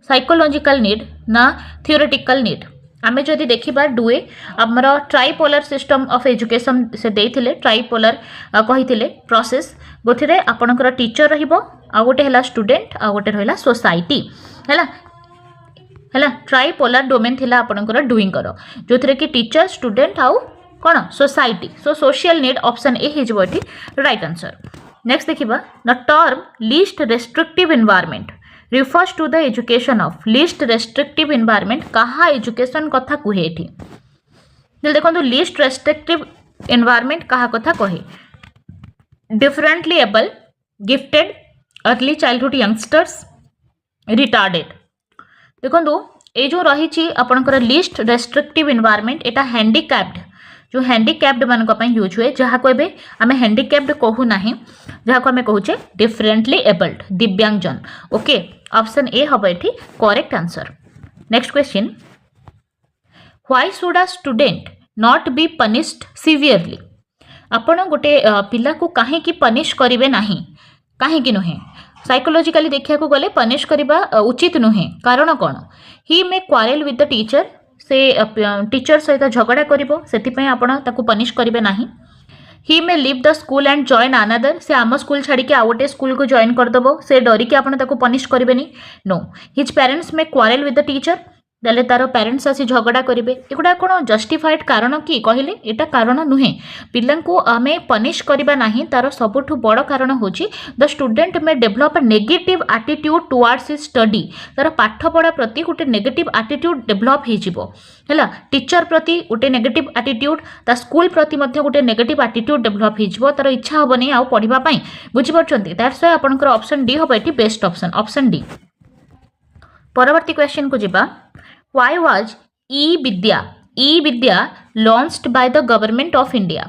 psychological need ना थियोरेटिकल नीड आमे जदि देखिबा डुए हमर ट्राइपोलर सिस्टम ऑफ एजुकेशन से देथिले ट्राइपोलर कहिथिले प्रोसेस गोथिरे आपनकर टीचर रहिबो आ गोटे हला स्टूडेंट आ गोटे रहला सोसाइटी हला ट्राइपोलर डोमेन थिला आपनकर डुइंग करो जोथिरे कि टीचर स्टूडेंट आउ कौन society so social need option A हिजबो एठी राइट आंसर नेक्स्ट देखिबा the term least restrictive environment refers to the education of least restrictive environment कहा एजुकेशन कथा कुहे एठी देखो लीस्ट रेस्ट्रिक्टिव एनवायरनमेंट कहा कथा कहे differently able gifted early childhood youngsters retarded देखो ये जो रही आपनकर लीस्ट रेस्ट्रिक्टिव एनवायरनमेंट एटा हैंडिकैप्ड जो हैंडिकैप्ड मान यूज हुए जहाँ को एबे आमे हैंडिकैप्ड कहू ना जहाँ को आमे कहूचे डिफरेंटली एबल्ड दिव्यांगजन ओके ऑप्शन ए हम ये correct answer next question why should a student not be punished severely आपण गोटे पिला को काहे की पनिश करिवे नाही काहे की नुहे साइकोलॉजिकली देखिया को गले पनिश करिबा उचित नुहे कारण कौन he may quarrel with the teacher से टीचर सहित झगड़ा करिबो सेतिपय आपण ताकू पनिश करिवे नाही he may leave the school and join another से आम स्कूल छाड़ी के आउ गोटे स्कूल को जॉइन करदेव से डरी कि आपण ताकू पनिश करेनि no his parents may quarrel with the teacher देले तार पेरेंट्स आसी झगड़ा करेंगे एगुड़ा कौन जस्टिफाइड कारण कि कहले एटा कारण नुहे पिला को आमे पनिश करबा नाही तार सबुठु बड़ कारण होची the student may develop a negative attitude towards his study तार पाठ पढ़ा प्रति गोटे नेगेटिव एटीट्यूड डेवलप हो जिवो हैला टीचर प्रति गोटे नेगेटिव एटीट्यूड ता स्कूल प्रति मध्य गोटे नेगेटिव एटीट्यूड डेवलप हो जिवो तार इच्छा होबनी आ पढ़िबा पई बुझि परछंती दैट्स व्हाई आपनकर ऑप्शन डी होबा एटी बेस्ट ऑप्शन डी परवर्ती क्वेश्चन को जिबा Why was e-Vidya launched by the government of India?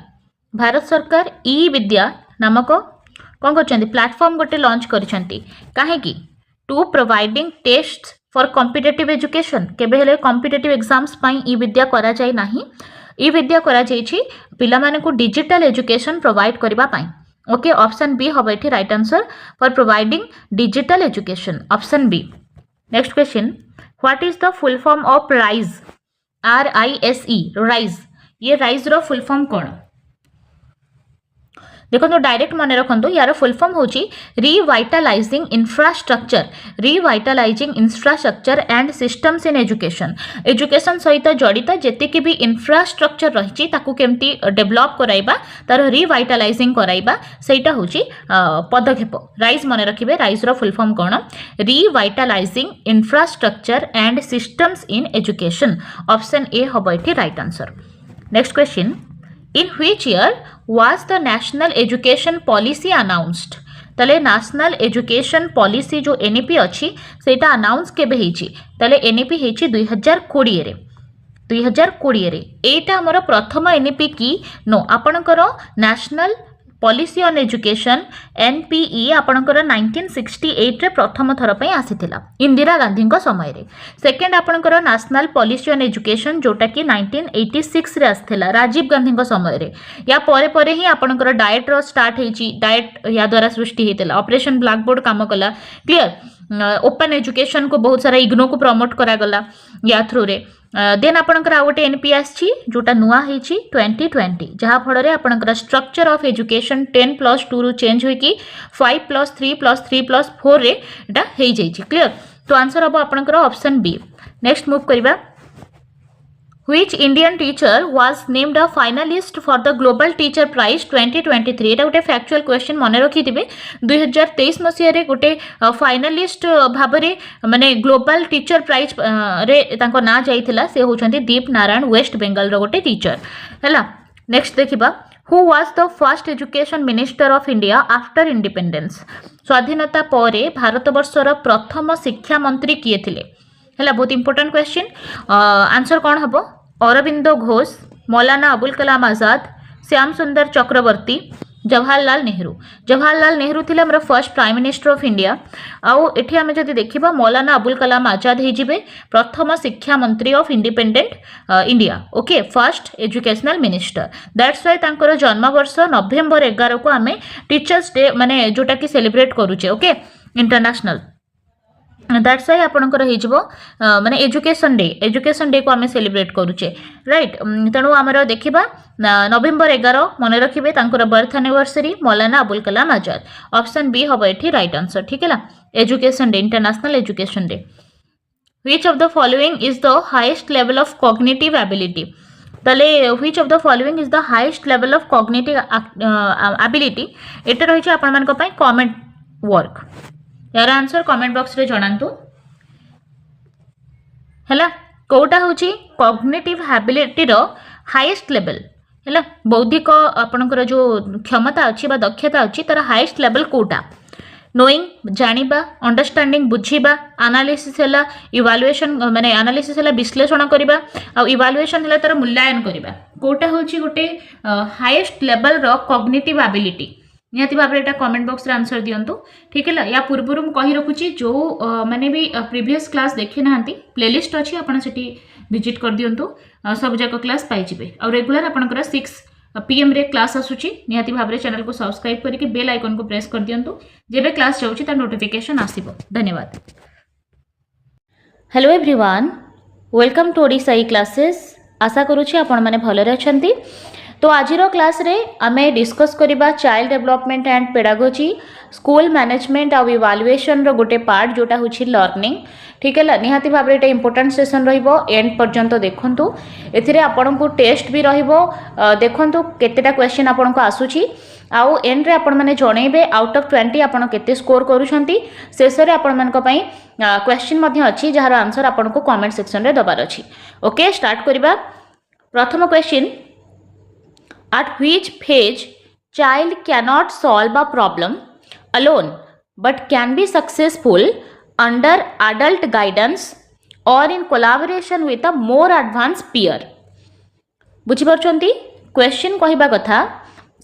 Bharat सरकार e-Vidya नामक कौन कर प्लेटफॉर्म गोटे लॉन्च करिसेंती काहे की to providing test for competitive education केबे हेले कॉम्पिटिटिव एग्जाम्स पई e-Vidya करा जाय नाही e-Vidya करा जायछि पिला माने को डिजिटल एजुकेशन प्रोवाइड करबा पई ओके ऑप्शन बी होबा एठी right answer for providing digital education option B next question What is the full form of RISE? RISE RISE ये RISE रो फुल फॉर्म कौन देखो डायरेक्ट मन रखु यार फुल फॉर्म होची revitalising infrastructure and systems in education सहित जड़ित जेतिकी भी infrastructure रही केमती डेभलप कराइबा तार रिवाइटलाइजिंग कराइबा सेटा होची पदक्षेप राइज मन रखिबे राइज रो फुल फॉर्म कोन revitalising infrastructure and systems in education option A हबो एठी right answer. Next question In which year was the National Education Policy announced? तले National Education Policy जो NEP अच्छी सेटा अनाउंस केबे हेची तले NEP हेची 2020 रे 2020 रे एटा हमर प्रथम NEP की नो आपणकर National Policy on Education NPE आपणकर 1968 रे प्रथम थर पई आसीथिला इंदिरा गांधी को समय रे। सेकंड आपणकर नेशनल पॉलिसी ऑन एजुकेशन जोटा कि 1986 रे आसीथिला राजीव गांधी को समय रे। या परे परे ही आपणकर डाइट रो स्टार्ट हेची डाइट या द्वारा सृष्टि हेतिला ऑपरेशन ब्लैक बोर्ड काम कला क्लियर ओपन एजुकेशन को बहुत सारा इग्नो को प्रमोट करा गला या थ्रू रे। देन आपणकर आ गोटे एनपी आछि जोटा नुआ हेछि 2020 जहा फल रे आपणकर स्ट्रक्चर ऑफ एजुकेशन 10+2 रु चेंज होई कि 5+3+3+4 रे एटा हेइ जाइछि क्लियर। तो आंसर अब आपणकर ऑप्शन बी। नेक्स्ट मूव करिबा Which Indian teacher was named a finalist for the Global Teacher Prize 2023? एटा गोटे फैक्चुअल क्वेश्चन मन रखिथिबे 2023 मसिया रे गोटे फाइनालिस्ट भाबरे माने ग्लोबल टीचर प्राइज रे तांको ना जाइथिला से होचंती दीप नारायण वेस्ट बेंगल रो गोटे टीचर हैला। नेक्स्ट देखिबा Who was the first education minister of India after independence? स्वाधीनता परे भारतवर्षर प्रथम शिक्षा मंत्री किए थिले हैला बहुत इंपोर्टेंट क्वेश्चन। आंसर कौन हबो अरविंदो घोष मौलाना अबुल कलाम आजाद श्याम सुंदर चक्रवर्ती जवाहरलाल नेहरू थिले हमर first prime minister of India. आउ एठी हमें जदि देखिबा मौलाना अबुल कलाम आजाद हे जिबे प्रथम शिक्षा मंत्री of independent India okay first educational minister that's why तांकर जन्म वर्ष नवेम्बर 11 को हमें टीचर्स डे माने जोटा कि सेलिब्रेट करूचे ओके इंटरनेशनल दैट्स व्हाई आपणकर हेजिबो माने एजुकेशन डे को आमे सेलिब्रेट करूचे राइट। तेणु आमर देखिबा नवेम्बर 11 मन रखिबे तांकर birth anniversary Maulana Abul Kalam Azad option B हबो एठी राइट आंसर ठीक है। Education day international education day. Which of the following is the highest level of cognitive ability तले which of the following is the highest level of cognitive ability एटा रहिছে आपण मानक पई कमेंट वर्क यार आंसर कमेंट बॉक्स रे जणांतु हैला कोटा होची कॉग्निटिव एबिलिटी रो हाईएस्ट लेवल हैला बौद्धिक आपनकर जो क्षमता अछि बा दक्षता अछि तार हाईएस्ट लेवल कोटा नोइंग जानिबा अंडरस्टैंडिंग बुझिबा एनालिसिस हैला इवैल्यूएशन माने एनालिसिस हैला विश्लेषण करिबा आ इवैल्यूएशन हैला तार मूल्यांकन करिबा कोटा होची गोटे हाईएस्ट लेवल रो कॉग्निटिव एबिलिटी निहाती भाव एटा कमेंट बॉक्स रे आंसर दियंतु ठीक है। या पूर्व मु कहि रखुची जो माने भी प्रीवियस क्लास देखि नाहंती प्लेलिस्ट अछि आपण सेठी विजिट कर दियंतु सब जाक क्लास पाइ जिवे और रेगुलर आपनकर 6 PM रे क्लास आसुची निहाती भाव रे चैनल को सब्सक्राइब करके बेल आइकन को प्रेस कर दियंतु जेबे क्लास जाउची तार नोटिफिकेशन आसीबो। धन्यवाद। हेलो एवरीवन वेलकम टू ओडिसाई क्लासेस आशा करूची आपण माने भलरे अछंती। तो आज क्लास रे आमे डिस्कस करिबा child development and pedagogy school management और इवैल्यूएशन रो गोटे पार्ट जोटा होछि लर्निंग ठीक है। निहाती भाव एटा इंपोर्टेंट सेशन रहिबो एंड पर्यंत देखंतु एथिरे आपन को टेस्ट भी रहिबो देखंतु केतेटा क्वेश्चन आपन को आसुछि आउ एंड रे आपन माने जणैबे आउट ऑफ 20 आपन केते स्कोर करूछंती शेष रे आपन मान को पई क्वेश्चन मध्ये अछि जहार आंसर आपन को कमेंट सेक्शन रे दबार अछि ओके। स्टार्ट करिबा प्रथम question At which phase child cannot solve a problem alone but can be successful under adult guidance or in collaboration with a more advanced peer? बुझी परछंती क्वेश्चन कहिबा कथा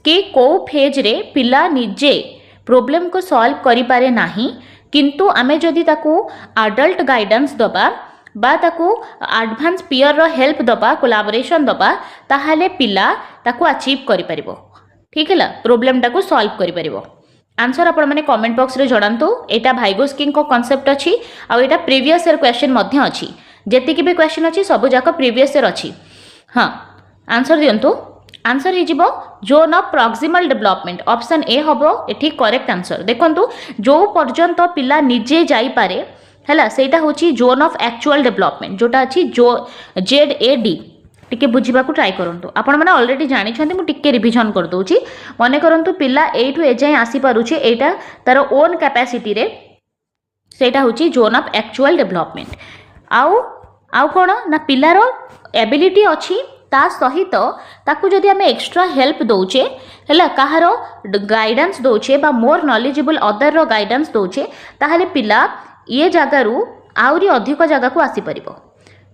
कि को फेज रे पिला निजे प्रॉब्लम को सॉल्व करि पारे नाही किंतु आमे जदि ताकू अडल्ट गाइडेंस दबा बा ताकू एडवांस पीयर रो हेल्प दबा कोलैबोरेशन दबा ताहाले पिला ताकू अचीव करि परिबो ठीक है प्रॉब्लम टाकू सॉल्व करि परिबो। आंसर आपण माने कमेंट बॉक्स रे जणांतु एटा भाइगोस्किन को कांसेप्ट अछि आ एटा प्रीवियस ईयर क्वेश्चन मध्ये अछि जेति कि भी क्वेश्चन अछि सब जाक प्रीवियस ईयर अछि। हां आंसर दियंतु आंसर हो zone of proximal development option A हम ये करेक्ट आंसर। देखो जो पर्यंत पिला निजे जाइपारे है सेटा हूँ जोन ऑफ एक्चुअल डेवलपमेंट जोटा अच्छी जो ZAD टिके बुझा ट्राए करूँ। आपण मैंने ऑलरेडी जानी मुझे रिविजन करदे मन करूँ पिला एठू एजाएं आसीपारे यहाँ तार ओन कैपेसिटी रे सेटा हूँ जोन ऑफ एक्चुअल डेवलपमेंट। आउ कौन ना पिलार एबिलिटी अच्छी ता सहित ताकू जदि आम एक्स्ट्रा हेल्प दौचे है कहार गाइडेंस दौचे बा मोर नॉलेजेबल अदर रो गाइडेंस दौचे ताहले पिला ये जगारू आउरी अधिक जगह को आसीपर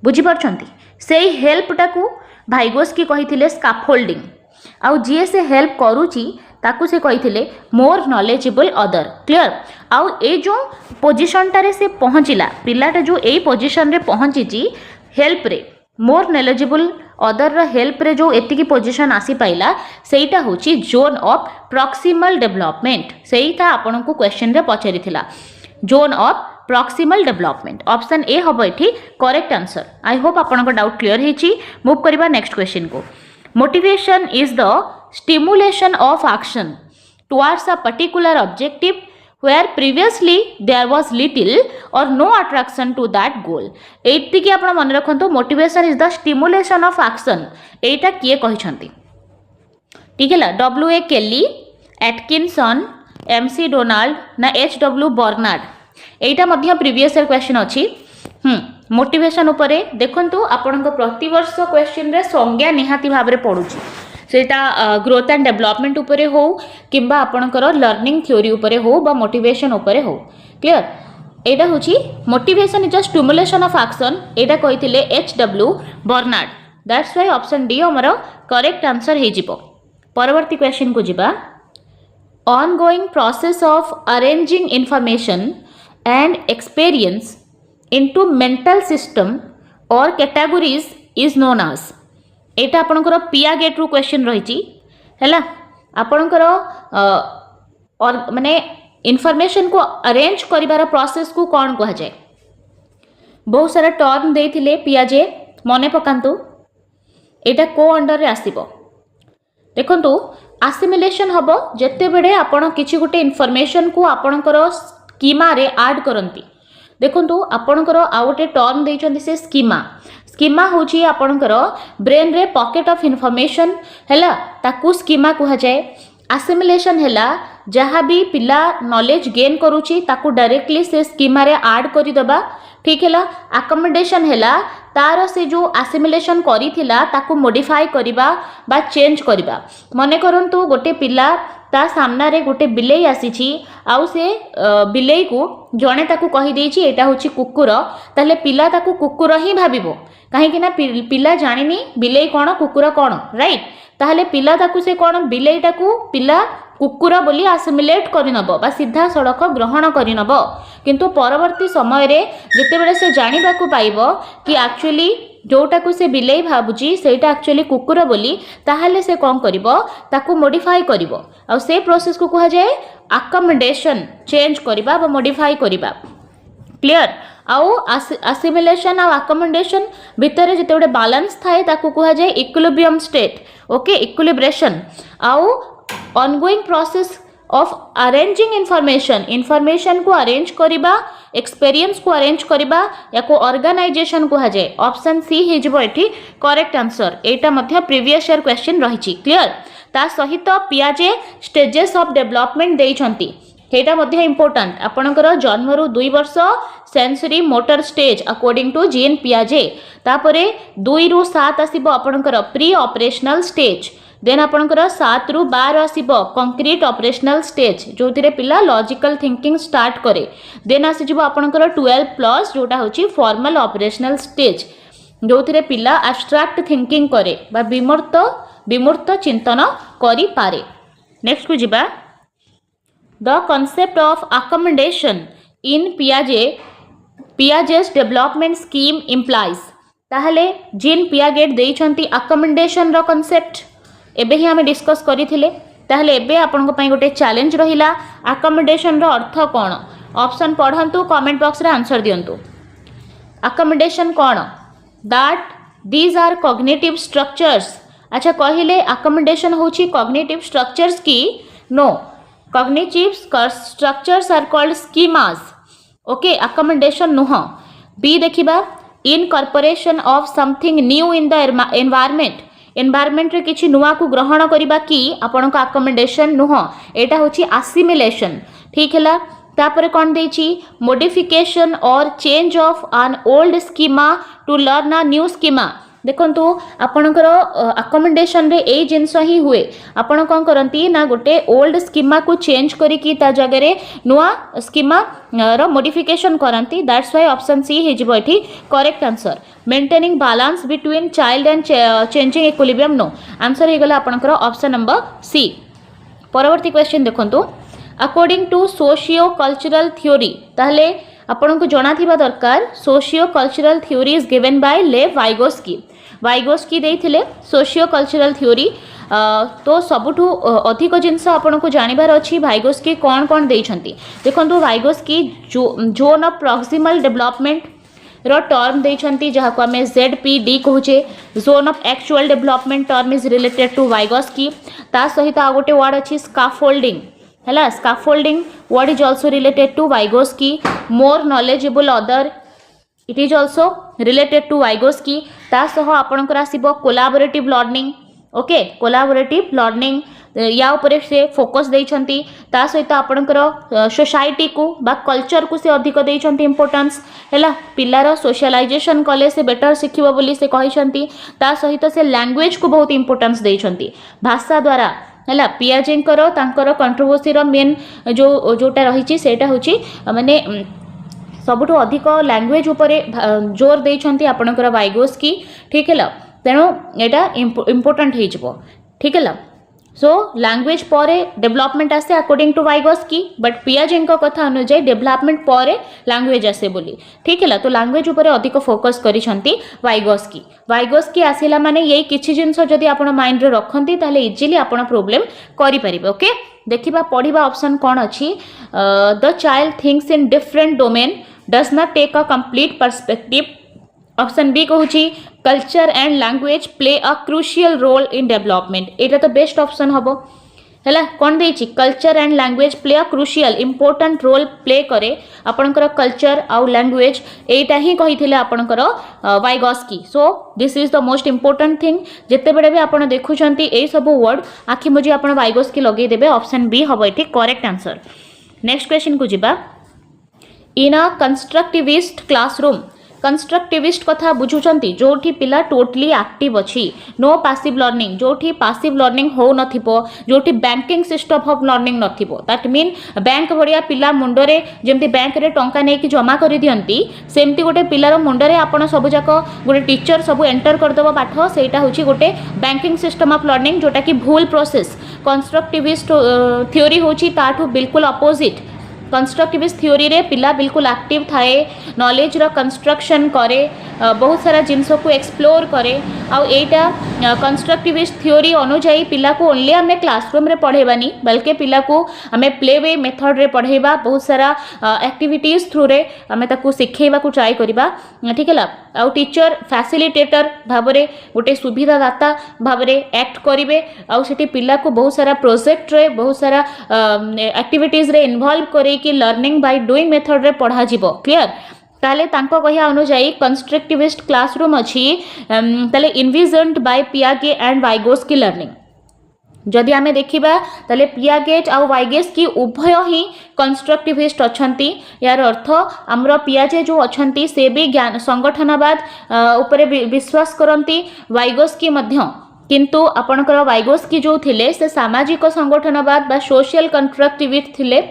बुझीपारछंती। से हेल्प टाकू भाइगोस्की कही स्काफोल्डिंग आउ जी से हेल्प करुची ताकू से कही मोर नॉलेजेबल अदर क्लियर। आउ ए जो पोजिशन टारे से पहुँचला पिलाटा जो यही पोजिशन रे पहुँची हेल्प रे मोर नॉलेजेबल अदर रो हेल्प रे जो एतिकी पोजिशन आसी पाइला सेटा होची जोन ऑफ प्रॉक्सिमल डेवलपमेंट। सेटा आपन को क्वेश्चन रे पचारि थिला zone of proximal development option A हम ये करेक्ट आंसर। आई होप आपन को डाउट क्लियर होची। मूव करबा नेक्स्ट क्वेश्चन को। Motivation is the stimulation of action towards a particular objective where previously there was little or no attraction to that goal। एति कि आपण मन रखंतो motivation is the stimulation of action एटा किए कहिसंती ठीक है WA Kelly Atkinson MC Donald ना HW बर्नार्ड एटा मध्य प्रीवियस ईयर क्वेश्चन अछि। मोटिवेशन उपरे देखंतु आपणक प्रति वर्ष क्वेश्चन रे संज्ञा निहाती भाबरे पडुची सेटा ग्रोथ एंड डेवलपमेंट उपरे हो किंबा आपणकर लर्निंग थ्योरी उपरे हो बा मोटिवेशन उपरे हो क्लियर। एटा होची motivation is a stimulation of action एटा कहिथिले HW Bernard that's why option D हमर करेक्ट आंसर हे जिवो। परवर्ती क्वेश्चन को जिबा ongoing process of arranging information and experience into mental system or categories is known as। एटा आपणकर पियागेट रु क्वेश्चन रही है आपणकर माने इनफॉरमेशन को अरेंज करिवार प्रोसेस को कौन कह जाए। बहुत सारा टर्म देथिले पियाजे मने पकांतु एटा को अंडर रे आसीबो। देखंतु असिमिलेशन हबो जत्ते बेडे आपण किछि गुटे इनफॉरमेशन को आपणकर स्कीमा रे ऐड करंती। देखंतु आपणकर आ गुटे टर्म देइचंती से स्कीमा स्कीमा होची आपणकर ब्रेन रे पॉकेट ऑफ इनफॉरमेशन हैला ताकू स्कीमा कहा जाए। असिमिलेशन हैला जहाँ भी पिला नॉलेज गेन करूची ताकू डायरेक्टली से स्कीमा रे ऐड करि दबा ठीक हैला। अकोमोडेशन हैला तार से जो असिमिलेशन करिथिला ताकू मॉडिफाई करिबा बा चेंज करिबा। मने करंतु गोटे पिला ता सामना रे गोटे बिलेई आसीची आउ से बिलेई को जणे ताकू कहि देछि एटा होछि कुकुर ताले पिला ताकू कुकुर ही भाबिबो कहीं ना पिला जानिनी बिलेई कौन कुकुर कौन राइट ताहले पिला ताकू से कौन बिलेईटा को पिला कुकुर बोली आसिमिलेट करिनब बा सीधा सड़क ग्रहण करिनब किंतु परवर्ती समय रे जेतेबेले से जानिबा को पाइबो कि एक्चुअली जोटा को से बिलेई भाबुची सेटा एक्चुअली कुकुर बोली ताहले से कौन करिबो ताकू मॉडिफाई करिबो आ से प्रोसेस को कहा जाए अकोमोडेशन चेंज करिबा बा मॉडिफाई करिबा क्लियर। आउ असिमिलेशन आ अकोमोडेशन भितर जिते गोटे बैलेंस थाए ताकू कहा जाए इक्विलिब्रियम स्टेट ओके इक्विलिब्रेशन। आउ ongoing process of arranging information को अरेंज करिबा एक्सपीरियंस को अरेंज करिबा या को ऑर्गेनाइजेशन कहा जाए। ऑप्शन सी हे जिवो एठी करेक्ट आंसर एटा मध्य प्रीवियस ईयर क्वेश्चन रहिछि क्लियर। ता सहित पियाजे स्टेजेस ऑफ डेवलपमेंट देइछंती हेटा मध्य इंपोर्टेंट आपणकर जन्म रु 2 वर्ष sensory motor stage according to Jean पियाजे तापरे 2 रु 7 आसीबो आपणकर प्री ऑपरेशनल स्टेज देन आपणकर 7 रु 12 आसीबो कंक्रीट ऑपरेशनल स्टेज जो थिरे पिला लॉजिकल थिंकिंग स्टार्ट करे देन आसी जिवो आपणकर 12 प्लस जोटा होची फॉर्मल ऑपरेशनल स्टेज जो थिरे पिला एब्स्ट्रैक्ट थिंकिंग करे बा विमूर्त चिंतन करि पारे। नेक्स्ट को जिबा The concept of accommodation in Piaget's development scheme implies ताहले जीन पियागेट देइछंती accommodation रो concept एबे ही हमें डिस्कस करिथिले ताहले एबे आपनको पई गोटे चैलेंज रहिला accommodation रो अर्थ कोन ऑप्शन पढंतु कमेंट बॉक्स रे आंसर दियंतु। accommodation कोन that these are cognitive structures अच्छा कहले अकोमोडेशन होची कॉग्निटिव स्ट्रक्चर्स की no cognitive structures are called schemas okay accommodation नुह बी देखिबा incorporation of something new in the environment environment रे किछि नुआ को ग्रहण करिबा की आपन को अकोमोडेशन नुह एटा होची असिमिलेशन ठीक हैला तापर कौन देछि मॉडिफिकेशन और change of an old schema to learn a new schema देखंतु आपणकर अकोमोडेशन रे ए जिंस ही हुए आपण कौन करती ना गोटे ओल्ड स्कीमा को चेंज करिकी ता जगह रे नुआ स्कीमा रो मॉडिफिकेशन करती दैट्स व्हाई ऑप्शन सी हे जिवो एठी correct answer maintaining balance between child and changing equilibrium no answer हे गला आपणकर ऑप्शन नंबर सी परवर्ती क्वेश्चन देखंतु according to socio cultural theory ताहले आपन को जना थिबा दरकार socio cultural theory is given by Lev Vygotsky देथिले सोशियो कल्चरल थ्योरी तो सबुठु अधिक जिनस आपन को जानिबार अछि वाइगोस्की कोन कोन देइछंती देखंतु Vygotsky zone of proximal development रो टर्म देइछंती जहा को हमें ZPD कहूचे zone of actual development term is related to Vygotsky ता सहित आ गोटे वर्ड अछि स्काफोल्डिंग हैला scaffolding what is also related to Vygotsky more knowledgeable other it is also related to Vygotsky ता सह आपनकर आसीबो collaborative learning okay collaborative learning या ऊपर से फोकस देइछंती ता सहित आपनकर सोसाइटी को बा कल्चर को से अधिक देइछंती इंपोर्टेंस हैला पिलार सोशलाइजेशन कले से बेटर सिखिबो बोली से कहिछंती ता सहित से लैंग्वेज को बहुत इंपोर्टेंस देइछंती भाषा द्वारा हैला पियाजेंकर तांकर कंट्रोवर्सी रो मेन जो जोटा रही सेटा होची माने सबुठो अधिक लैंग्वेज उपरे जोर देइछंती आपनकर वाइगोस्की ठीक हैला तेनो एटा इंपोर्टेंट हे जबो ठीक हैला सो लैंग्वेज पर डेवलपमेंट आसे अकॉर्डिंग टू वाइगोस्की बट पियाजेंक कथा अनुसार डेवलपमेंट पर लैंग्वेज आसे बोली ठीक है तो लैंग्वेज उपर अधिक फोकस करिसंती वाइगोस्की आसिला माने ये किछि जिंस जदि आपण माइंड रे रखंती ताले इजीली आपण प्रॉब्लम करि परिबे ओके देखिबा पढिबा ऑप्शन कोन अछि the child thinks in different domain does not take a complete perspective option B कहूची culture and language play a crucial role in development एटा तो बेस्ट ऑप्शन हबो हैला कोन देछि culture and language play a crucial important role play करे आपनकर culture आउ लैंग्वेज एटा ही कहिथिले आपनकर Vygotsky so this is the most important thing जेते बेडे भी आपण देखुचंती ए सब वर्ड आखि मुजी आपण वाइगोस्की लगे देबे ऑप्शन बी हबो एठी करेक्ट आंसर नेक्स्ट क्वेश्चन को जिबा in a constructivist classroom constructivist कथा बुझुचंती जोठी पिला टोटली एक्टिव अछि नो पैसिव लर्निंग जोठी पैसिव लर्निंग हो नथिबो जोठी बैंकिंग सिस्टम ऑफ लर्निंग नथिबो दैट मीन बैंक भरिया पिला मुंडरे जेमती बैंक रे टंका नै कि जमा करि दियंती सेमती गोटे पिलार मुंडरे आपण सब जाको गोटे टीचर सब एंटर कर दबो पाठ सेटा होची गोटे बैंकिंग सिस्टम ऑफ लर्निंग जोटा कि भूल प्रोसेस कंस्ट्रक्टिविस्ट थ्योरी होची ताठू बिल्कुल अपोजिट कंस्ट्रक्टिविस्ट थ्योरी रे पिला बिल्कुल एक्टिव थाए नॉलेज रो कंस्ट्रक्शन करे बहुत सारा जिनस को एक्सप्लोर करे आ एटा कंस्ट्रक्टिविस्ट थ्योरी अनुसार पिला को ओनली हमें क्लासरूम रे पढ़ेबानी बल्कि पिला को हमें प्ले वे मेथड रे पढ़ेबा बहुत सारा एक्टिविटीज थ्रू रे हमें ताको सिखेबा को ट्राई करबा ठीक हैला आ टीचर फैसिलिटेटर भाबरे गोटे सुविधादाता भाबरे एक्ट करिवे आ सेठी पिला को बहुत सारा प्रोजेक्ट रे बहुत सारा एक्टिविटीज रे इन्वॉल्व करे कि लर्निंग बाय डूइंग मेथड रे पढ़ा जिवो क्लियर ताले तांको कहिया अनुसार कंस्ट्रक्टिविस्ट क्लासरूम अछि ताले इन्विजन्ड बाय पियागे एंड वाइगोस्की लर्निंग जदि आमे देखिबा ताले पियागेट आ वाइगोस्की उभय ही कंस्ट्रक्टिविस्ट अछंती यार अर्थ हमरो पियाजे जो अछंती से भी ज्ञान संगठनवाद ऊपर विश्वास करंती वाइगोस्की मध्य किंतु आपणकर वाइगोस्की जो थिले से सामाजिक संगठनवाद बा सोशल कंस्ट्रक्टिविस्ट थिले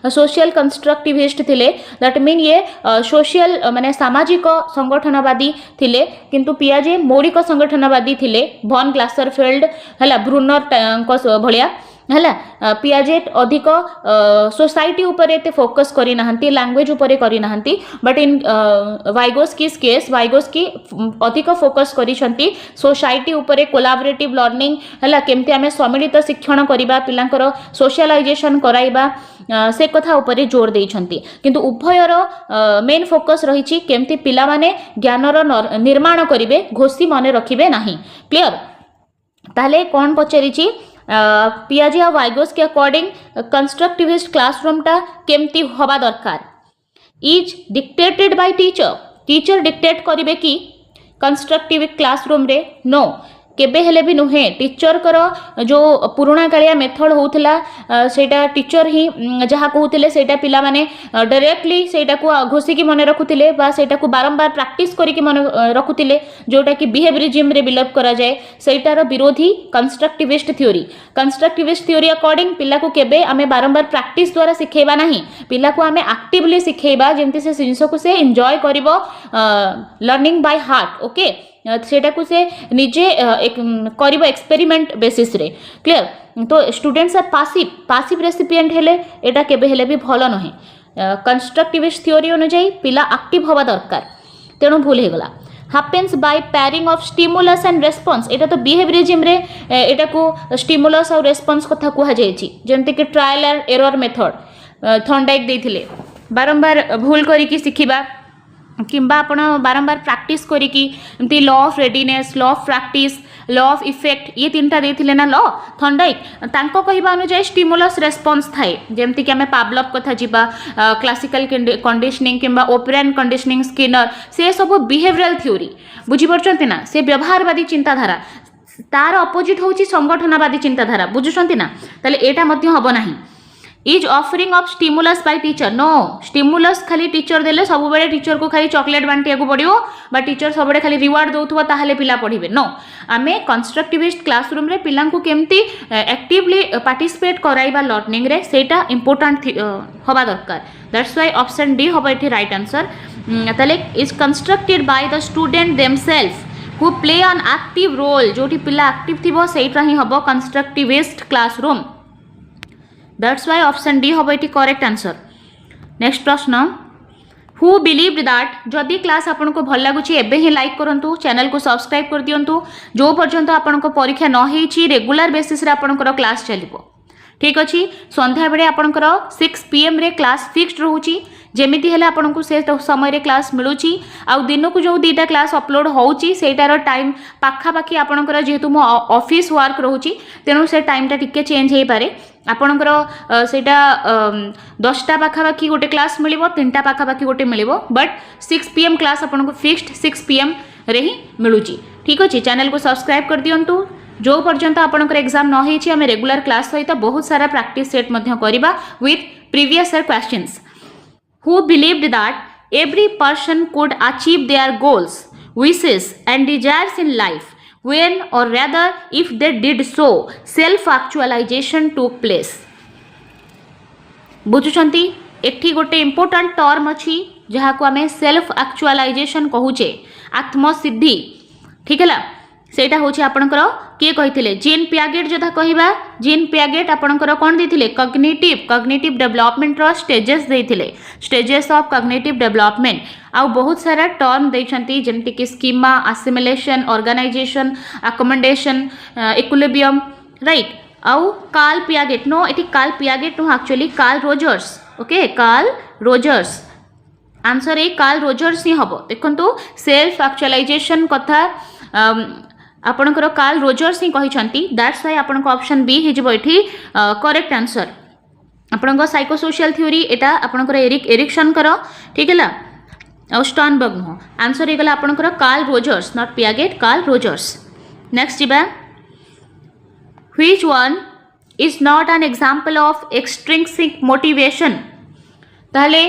सोशल कंस्ट्रक्टिविस्ट थिले दैट मीन ये सोशल माने सामाजिक संगठनवादी थिले किंतु पियाजे मौलिक संगठनवादी थिले वॉन ग्लासरफेल्ड हला ब्रूनर भलिया हला पियाजेट अधिक सोसाइटी ऊपर एते फोकस करी नाहंती लैंग्वेज ऊपर करी नाहंती बट इन वाइगोस्कीज केस वाइगोस्की अधिक फोकस करी छंती सोसाइटी ऊपर कोलैबोरेटिव लर्निंग हला केमती हमें सम्मिलित शिक्षण करिबा पिलांकर सोशलाइजेशन कराइबा से कथा ऊपर जोर देई छंती किंतु उभयर मेन फोकस रही केमती पिला माने ज्ञानर निर्माण करिवे घोषी मने रखिबे नाही क्लियर ताहले कौन पचारिछि पियाजी आ वाइगोस के अकॉर्डिंग कंस्ट्रक्टिविस्ट क्लासरूमटा केमती हवा दरकार is dictated bye teacher teacher dictate करिवे कि कंस्ट्रक्टिव क्लासरूम रे नो केबे हेले भी नुहे टीचर करो जो पुराणा कालिया मेथड होउथला सेटा टीचर ही जहा कहउथिले सेटा पिला माने डायरेक्टली सेटा को घोसी की मने रखुथिले बा सेटा को बारंबार प्रैक्टिस करी की मने रखुथिले जोटा कि बिहेवियरिज्म रे बिलीव करा जाए सेटार विरोधी कंस्ट्रक्टिविस्ट थ्योरी अकॉर्डिंग पिला को केबे आमे बारंबार प्रैक्टिस द्वारा सिखेबा नाही पिला को आमे एक्टिवली सिखेबा जेमति से जिंस को से एंजॉय करिवो लर्निंग बाय हार्ट ओके सेटा को से निजे करिवो एक्सपेरिमेंट बेसिस रे क्लियर तो स्टूडेंट्स आर पासिव रेसिपिएंट हेले एटा केबे हेले भी भलो नहे कंस्ट्रक्टिविस्ट थ्योरी अनुसार पिला एक्टिव होबा दरकार तेणु भूल हे गला happens by pairing of stimulus and response एटा तो बिहेवियरिज्म रे एटा को स्टिमुलस और रेस्पॉन्स कथा कुहा जायछि जेंति कि trial and error method Thorndike देथिले बारंबार भूल करी कि सिखिबा किंबा आपण बारंबार प्रैक्टिस करी कि एमती law of readiness law of practice law of effect ये तीनटा देथिले ना लॉ थॉर्नडाइक तांको कहिबा अनुसार स्टिमुलस रेस्पॉन्स थाए जेमति कि हमें पावलोव कथा जिबा क्लासिकल कंडीशनिंग किंबा ओपरेंट कंडीशनिंग स्किनर से सब बिहेवियरल थ्योरी बुझी परछंती ना से व्यवहारवादी चिंताधारा तार अपोजिट होची संगठनवादी चिंताधारा बुझुछंती ना ताले एटा मध्ये हबो नाही is offering of stimulus by teacher no stimulus खाली टीचर देले सब बेले टीचर को खाली चॉकलेट बांटिया को पड़ियो बा टीचर सब बेले खाली रिवार्ड दउथबो ताहाले पिला पढिबे नो आमे कंस्ट्रक्टिविस्ट क्लासरूम रे पिला को केमती एक्टिवली पार्टिसिपेट कराइबा लर्निंग रे सेटा इंपोर्टेंट होबा दरकार दैट्स व्हाई ऑप्शन डी होबा एठी राइट आंसर ताले is constructed by the student themselves who play an active role जोटी पिला एक्टिव थिबो सेटा ही होबो constructivist classroom That's why option D होबो इटी करेक्ट आंसर नेक्स्ट प्रश्न हु बिलीव्ड दैट जदि क्लास आपन को भल लागुची एबे ही लाइक करंतु चैनल को सब्सक्राइब कर दियंतु जो पर्यंत आपन को परीक्षा न हेची रेगुलर बेसिस रे आपन को क्लास चलिबो ठीक अछि संध्या बेले आपन को 6 pm रे क्लास फिक्स्ड रहूची जेमिति हेले आपन को से समय रे क्लास मिलुची आ दिन को जो दीटा क्लास अपलोड होउची सेटार टाइम पाखा पाखी आपन को जेहेतु मो ऑफिस वर्क रहूची तेनु से टाइम टा टिके चेंज हे पारे आपनकर सेटा 10टा पाखा पाखी गोटे क्लास मिलिबो 3टा पाखा पाखी गोटे मिलिबो बट 6 pm क्लास आपन को फिक्स्ड 6 pm रे ही मिलुची ठीक अछि चैनल को सब्सक्राइब कर दियंतु जो पर्यंत आपनकर एग्जाम न हेछि हम रेगुलर क्लास सहित बहुत सारा प्रैक्टिस सेट मध्य करिबा with previous year questions who believed that every person could achieve their goals wishes and desires in life when or rather if they did so self actualization took place बुझुचंती एठी गोटे important term अछि जहा को हमें self actualisation कहूचे आत्म सिद्धि ठीक है सेटा होछि आपनकर के कहिथिले जीन पियागेट जथा कहिबा जीन पियागेट आपनकर कोन देथिले कॉग्निटिव डेवलपमेंट रो स्टेजेस देथिले स्टेजेस ऑफ कॉग्निटिव डेवलपमेंट आ बहुत सारा टर्म दैछंती जेमति कि schema assimilation organisation accommodation equilibrium right आउ कार्ल पियागेट नो एटी Carl Piaget no actually Carl Rogers okay Carl Rogers answer A Carl Rogers ही हबो देखंतु सेल्फ एक्चुअलाइजेशन कथा आपनकर कार्ल रोजर्स ही कहिसंती दैट्स व्हाई आपनको ऑप्शन बी हिजबो एठी करेक्ट आंसर आपनको साइकोसोशियल थ्योरी एटा आपनकर एरिक्सन करो ठीक है और स्टर्नबर्ग नो आंसर हे गला आपनकर Carl Rogers not Piaget Carl Rogers next जिबा which one is not an example of extrinsic motivation ताले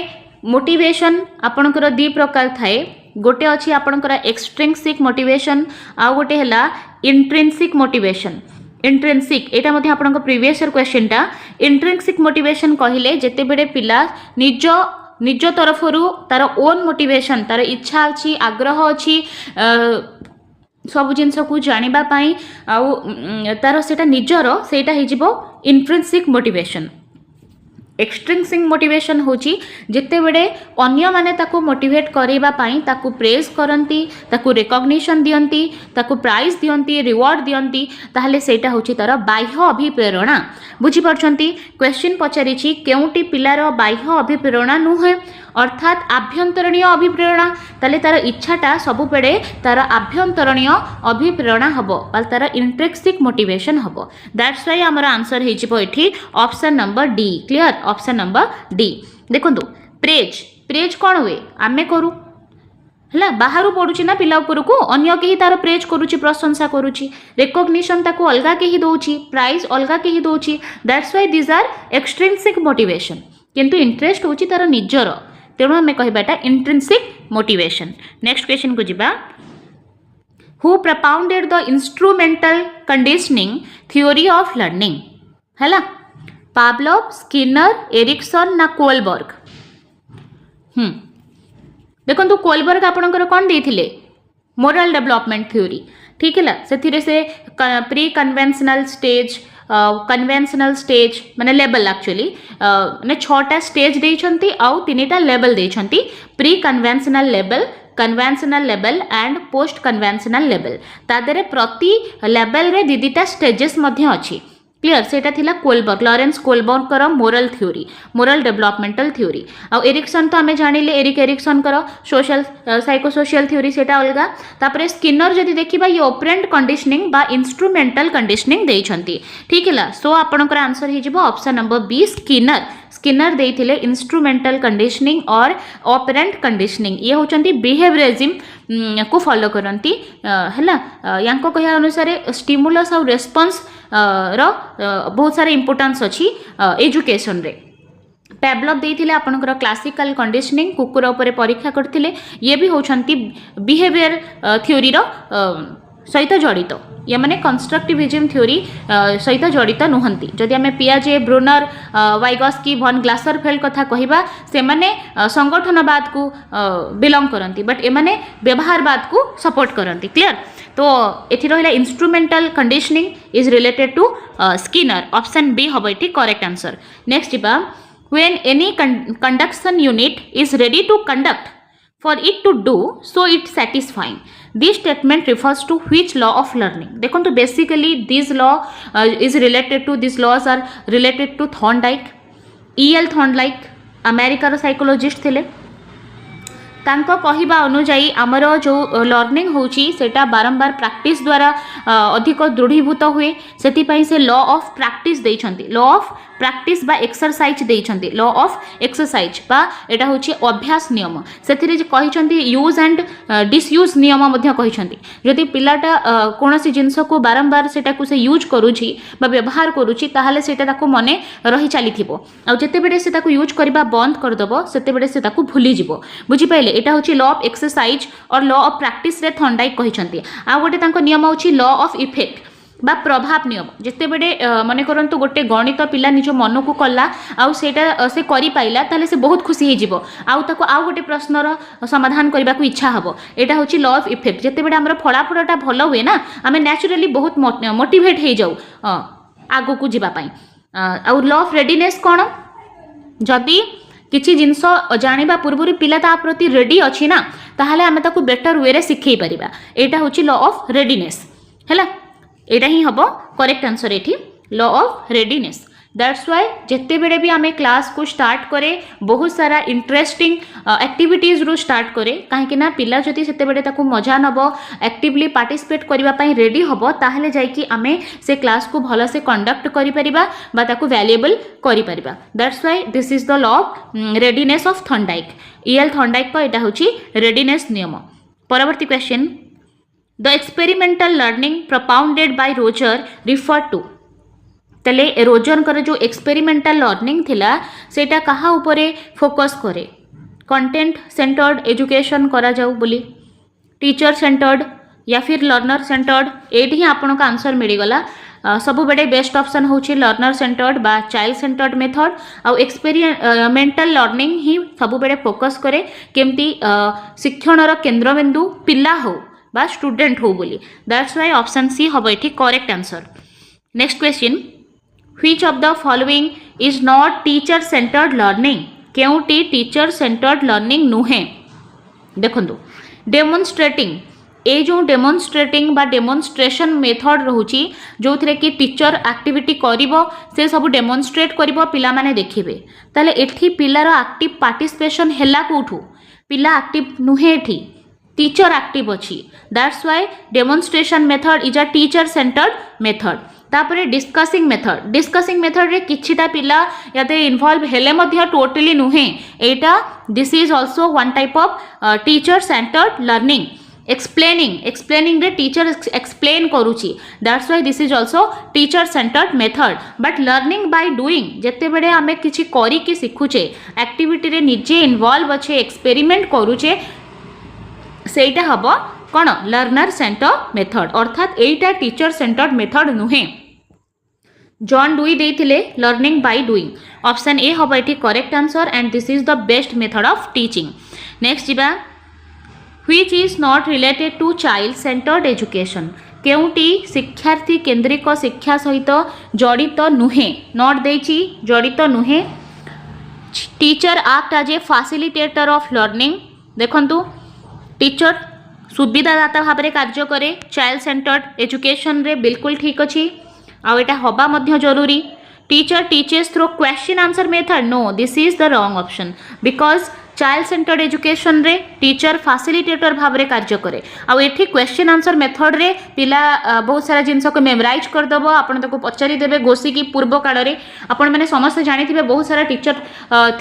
मोटिवेशन आपनकर दी प्रकार थाए गोटे अच्छी आपनकर एक्सट्रिंसिक मोटिवेशन आ गोटे हला इंट्रिंसिक मोटिवेशन इंट्रिंसिक एटा मध्ये आपनकर प्रीवियस ईयर क्वेश्चन टा इंट्रिंसिक मोटिवेशन कहिले जेते बेडे पिला निज तरफरु तार ओन मोटिवेशन तार इच्छा अछि आग्रह अछि सब जिनस को जानिबा पई आ तार सेटा निजर सेटा हिजिबो इंट्रिंसिक मोटिवेशन एक्सट्रिंसिक मोटिवेशन होची जेते बेडे अन्य माने ताको मोटिवेट करेबा पई ताको प्रेज करंती ताको रिकॉग्निशन दियंती ताको प्राइज दियंती रिवार्ड दियंती ताहले सेटा होची तार बाह्य अभिप्रेरणा बुझी परछंती क्वेश्चन पचारिछि केउटी पिलार बाह्य अभिप्रेरणा नुहे अर्थात आभ्यंतरणीय अभिप्रेरणा ताले तार इच्छाटा सबु बेले तार आभ्यंतरणीय अभिप्रेरणा हबो बा तार इंट्रिंसिक मोटिवेशन हबो दैट्स व्हाई हमर आंसर हे जिवो एठी option number D clear option number D देखंतु प्रेज प्रेज कोन हुए आमे करू है बाहर पड़ुची ना पिला उपरकू अन्य कहीं तार प्रेज करुच्ची प्रशंसा करुच्ची रिकग्निशन ताको अलगा कहीं दौची प्राइज अलगा कहीं दौची that's why this are extrinsic motivation किंतु इंटरेस्ट होची तार निजर तेणु आम कहबाटा इंट्रिंसिक मोटिवेशन नेक्स्ट क्वेश्चन को जिबा who propounded the instrumental conditioning theory of learning हैला पावलोव स्किनर एरिक्सन ना कोलबर्ग देखो तो कोलबर्ग आपणकर कौन देथिले मोरल डेवलपमेंट थ्योरी ठीक है से प्री कन्वेंशनल स्टेज माने लेवल एक्चुअली माने 6टा स्टेज देइछंती आउ 3टा लेवल देइछंती pre conventional level and post conventional level तादरे प्रति लेवल रे दीदीटा स्टेजेस मध्य अछि क्लियर सेटा थिला कोलबर्ग लॉरेंस कोलबर्ग कर moral theory moral developmental theory आ एरिक्सन तो आमे जानिले एरिक्सन कर सोशल साइकोसोशियल थ्योरी सेटा अलगा तापरे स्किनर जदि देखिबा ये ऑपरेंट कंडीशनिंग बा इंस्ट्रूमेंटल कंडीशनिंग देइछंती ठीक हैला सो आपनकर आंसर हे जिवो ऑप्शन नंबर बी स्किनर देइथिले इंस्ट्रूमेंटल कंडीशनिंग और ऑपरेंट कंडीशनिंग ये होचंती बिहेवियरिज्म को फॉलो करंती हैला यांको कहया अनुसार स्टिमुलस और रेस्पॉन्स रो बहुत सारा इंपोर्टेंस अच्छी एजुकेशन रे पैवलोव देइथिले आपनकर क्लासिकल कंडीशनिंग कुकुर उपरे परीक्षा करथिले ये भी होचंती बिहेवियर थ्योरी रो सहित जड़ित या माने कंस्ट्रक्टिविज्म थ्योरी सहित जड़ित नुहंती जदि आमे पियाजे ब्रूनर वाइगस्की भन ग्लासरफेल्ड कथा कहिबा से माने संगठनवाद को बिलोंग करंती बट एमाने व्यवहारवाद को सपोर्ट करंती क्लियर तो एथि रहिला instrumental conditioning is related to Skinner option B हबो एथि करेक्ट आंसर नेक्स्ट बा when any conduction unit is ready to conduct for it to do so it satisfying this statement refers to which law of learning देखो तो basically this law is related to these laws are related to Thorndike E.L. Thorndike अमेरिकार psychologist थिले तांको कहिबा अनुजाई आमर जो learning होची सेटा बारंबार प्रैक्टिस द्वारा अधिक दृढ़ीभूत हुए सेति पई से लॉ ऑफ प्रैक्टिस देइछंती लॉ ऑफ प्रैक्टिस बा एक्सरसाइज देइछंती लॉ ऑफ एक्सरसाइज बा एटा होची अभ्यास नियम सेथिरे जे कहिछंती यूज एंड डिसयूज नियम मध्य कहिछंती जदि पिलाटा कोनोसी जिंस को बारंबार सेटा को से यूज करूची बा व्यवहार करूची ताहाले सेटा ताको मने रही चलीथिबो आ जते बेडे से ताको यूज करबा बंद कर दबो सेते बेडे से ताको भूली जिवो बुझी पाइले एटा होची लॉ ऑफ एक्सरसाइज और लॉ ऑफ प्रैक्टिस रे थॉर्नडाइक कहिछंती आ गोटे तांको नियम होची लॉ ऑफ इफेक्ट बा प्रभाव नियम जिते बेडे मने करंतु गोटे गणित पिला निज मन को कला आउ सेटा से करि पाइला ताले से बहुत खुशी हे जिवो आउ ताको आउ गोटे प्रश्नर समाधान करबा को इच्छा हबो एटा होची लॉ ऑफ इफेक्ट जिते बेडे हमर फलाफलटा भलो हुए ना आमे नेचुरली बहुत मोटिवेट हे जाऊ आगो को जिबा पई आउ लॉ ऑफ रेडीनेस कोन जदी किछि जिंस जानिबा पूर्वरु पिला ता प्रति रेडी अछि ना ताहाले आमे ताको बेटर वे रे सिखै परिबा एटा होची लॉ ऑफ रेडीनेस हैला एटा ही हबो करेक्ट आंसर एठी law of readiness that's why जेते बेडे भी आमे क्लास को स्टार्ट करे बहुत सारा इंटरेस्टिंग एक्टिविटीज रो स्टार्ट करे काहे कि ना पिला जति सेते बेडे ताको मजा नबो एक्टिवली पार्टिसिपेट करबा पई रेडी हबो ताहले जाय कि आमे से क्लास को भलो से कंडक्ट करि परिबा बा ताको वैल्यूएबल करि परिबा that's why this is the law of readiness of Thorndike EL Thorndike को एटा होची रेडीनेस नियम परवर्ती question the experimental learning propounded by Roger refer to तले रोजर कर जो एक्सपेरिमेंटल लर्निंग थिला सेटा कहा उपरे फोकस करे कंटेंट सेंटर्ड एजुकेशन करा जाऊ बोली टीचर सेंटर्ड या फिर लर्नर सेंटर्ड एठी ही आपन का आंसर मिली गला सबु बेडे बेस्ट ऑप्शन होची लर्नर सेंटर्ड बा चाइल्ड सेंटर्ड मेथड आ एक्सपेरिमेंटल लर्निंग ही सबु बेडे फोकस करे केमती शिक्षणर केंद्रबिंदु पिल्ला हो बा स्टूडेंट हो बोली दैट्स व्हाई ऑप्शन सी हबो एठी correct answer next question which of the following is not teacher centred learning केउटी टीचर सेंटर्ड लर्निंग नुहे देखंतु डेमोन्स्ट्रेटिंग ए जो डेमोन्स्ट्रेटिंग बा डेमोन्स्ट्रेशन मेथड रोची जो थे कि टीचर एक्टिविटी करिवो से सब डेमोन्स्ट्रेट करिवो पिला माने देखिबे ताले एठी पिलार एक्टिव पार्टिसिपेशन हैला कोठू पिला एक्टिव नुहे एठी टीचर एक्टिव अच्छी that's why demonstration method is a teacher centred method तापरे डिस्कसिंग मेथड रे किछिटा पिला याते इन्वॉल्व हेले मध्य टोटली नुहे एटा this is also one type of teacher centred learning explaining रे टीचर एक्सप्लेन करूची that's why this is also teacher centred method but learning by doing जेते बेले आमे किछि करी कि सिखुचे एक्टिविटी रे निजे इन्वॉल्व अच्छे एक्सपेरिमेंट करूचे सेटा हबो कोन लर्नर सेंटर मेथड अर्थात एटा टीचर सेंटर्ड मेथड नुहे जॉन डुई देथिले learning by doing option A हबो एठी correct answer and this is the best method of teaching next जिबा which is not related to child centred education केउटी शिक्षार्थी केंद्रिक शिक्षा सहित जड़ित नुहे नॉट देछि जड़ित नुहे teacher act as a facilitator of learning देखंतु टीचर सुविधादाता भाव में कार्य करे चाइल्ड सेंटर्ड एजुकेशन रे बिल्कुल ठीक अच्छी आउ एटा हबा मध्य जरूरी teacher teaches through question answer method no this is the wrong option because child centred education रे टीचर फैसिलिटेटर भाव में कार्य करे आउ एठी क्वेश्चन आंसर मेथड रे पिला बहुत सारा जिनस को मेमोराइज कर दबो आपण ताको पचारि देबे गोसी की पूर्व काल रे आपण माने समस्त जानि थिबे बहुत सारा टीचर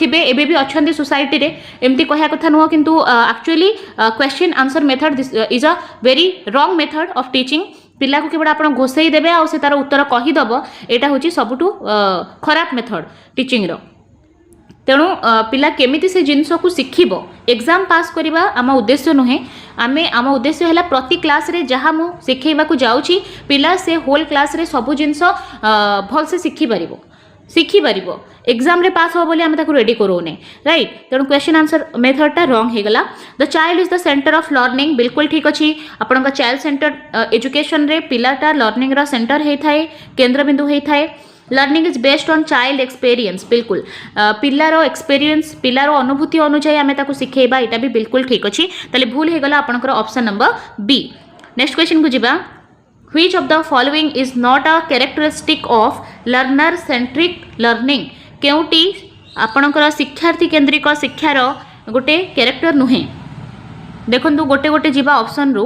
थिबे एबे भी अछंती सोसाइटी रे एमती कहया कथा नुह किंतु actually question answer method is a very wrong method of teaching पिला को केवल आपण घोषई देबे आ से तार उत्तर कहि दबो एटा होची सबुटू खराब मेथड टीचिंग रो तेणु पिला केमिति से जिनस को शिखिबो एग्जाम पास करवा आम उद्देश्य नुहे आमे आम उद्देश्य है प्रति क्लास रे जहाँ मु शिखेबा को जाउची पिला से होल क्लास रे सबु जिनस भल से शिखि पारिबो एग्जाम रे पास हो बोली आमे ताको रेडी करोने राइट तेणु क्वेश्चन आंसर मेथड टा रॉन्ग हे गला the child is the centre of learning बिल्कुल ठीक अच्छी आपन चाइल्ड सेंटर एजुकेशन रे पिलाटा लर्निंग रा सेंटर हे थाए केंद्र बिंदु हे थाए learning is based on child experience बिल्कुल पिलार एक्सपीरियंस पिलार अनुभूति अनुसार आमे ताको सिखेबा एटा भी बिल्कुल ठीक अच्छी ताले भूल हे गला आपनकर option number B next question को जिबा which of the following is not a characteristic of learner centric learning केउटी आपनकर शिक्षार्थी केंद्रिक शिक्षार गोटे कैरेक्टर नुहे देखंतु गोटे गोटे जिबा ऑप्शन रो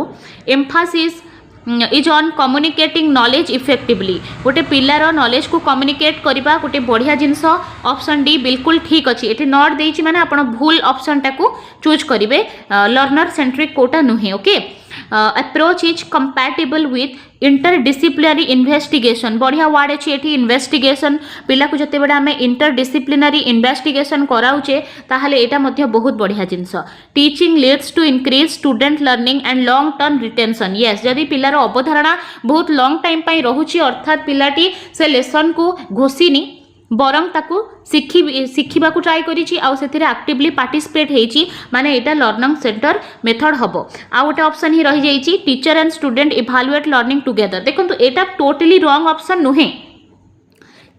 emphasis is on communicating knowledge effectively गोटे पिलार नॉलेज को कम्युनिकेट करबा गोटे बढ़िया जिनस ऑप्शन डी बिल्कुल ठीक अच्छी ये नॉट देछि माने आपण भूल ऑप्शन टाको चूज करिवे लर्नर सेंट्रिक कोटा नुहे okay approach is compatible with interdisciplinary investigation बढ़िया वर्ड अच्छी ये इन्वेस्टिगेशन पिला को जते बड़े आम इंटरडिसिप्लिनरी इन्वेस्टिगेशन कराऊचे ताहले एटा मध्य बहुत बढ़िया जिनस teaching leads to increase student learning and long term retention yes जदि पिलार अवधारणा बहुत लॉन्ग टाइम पाई रहुची अर्थात पिलाटी से लेसन को घोषिनी बरंग ताकू शिखिबा को ट्राई करिछि आ सेथिरे एक्टिवली पार्टिसिपेट हेछि माने एटा लर्निंग सेंटर मेथड हबो आ गोटे ऑप्शन ही रहि जाइछि teacher and student evaluate learning together देखंतु एटा टोटली रॉन्ग ऑप्शन नुहे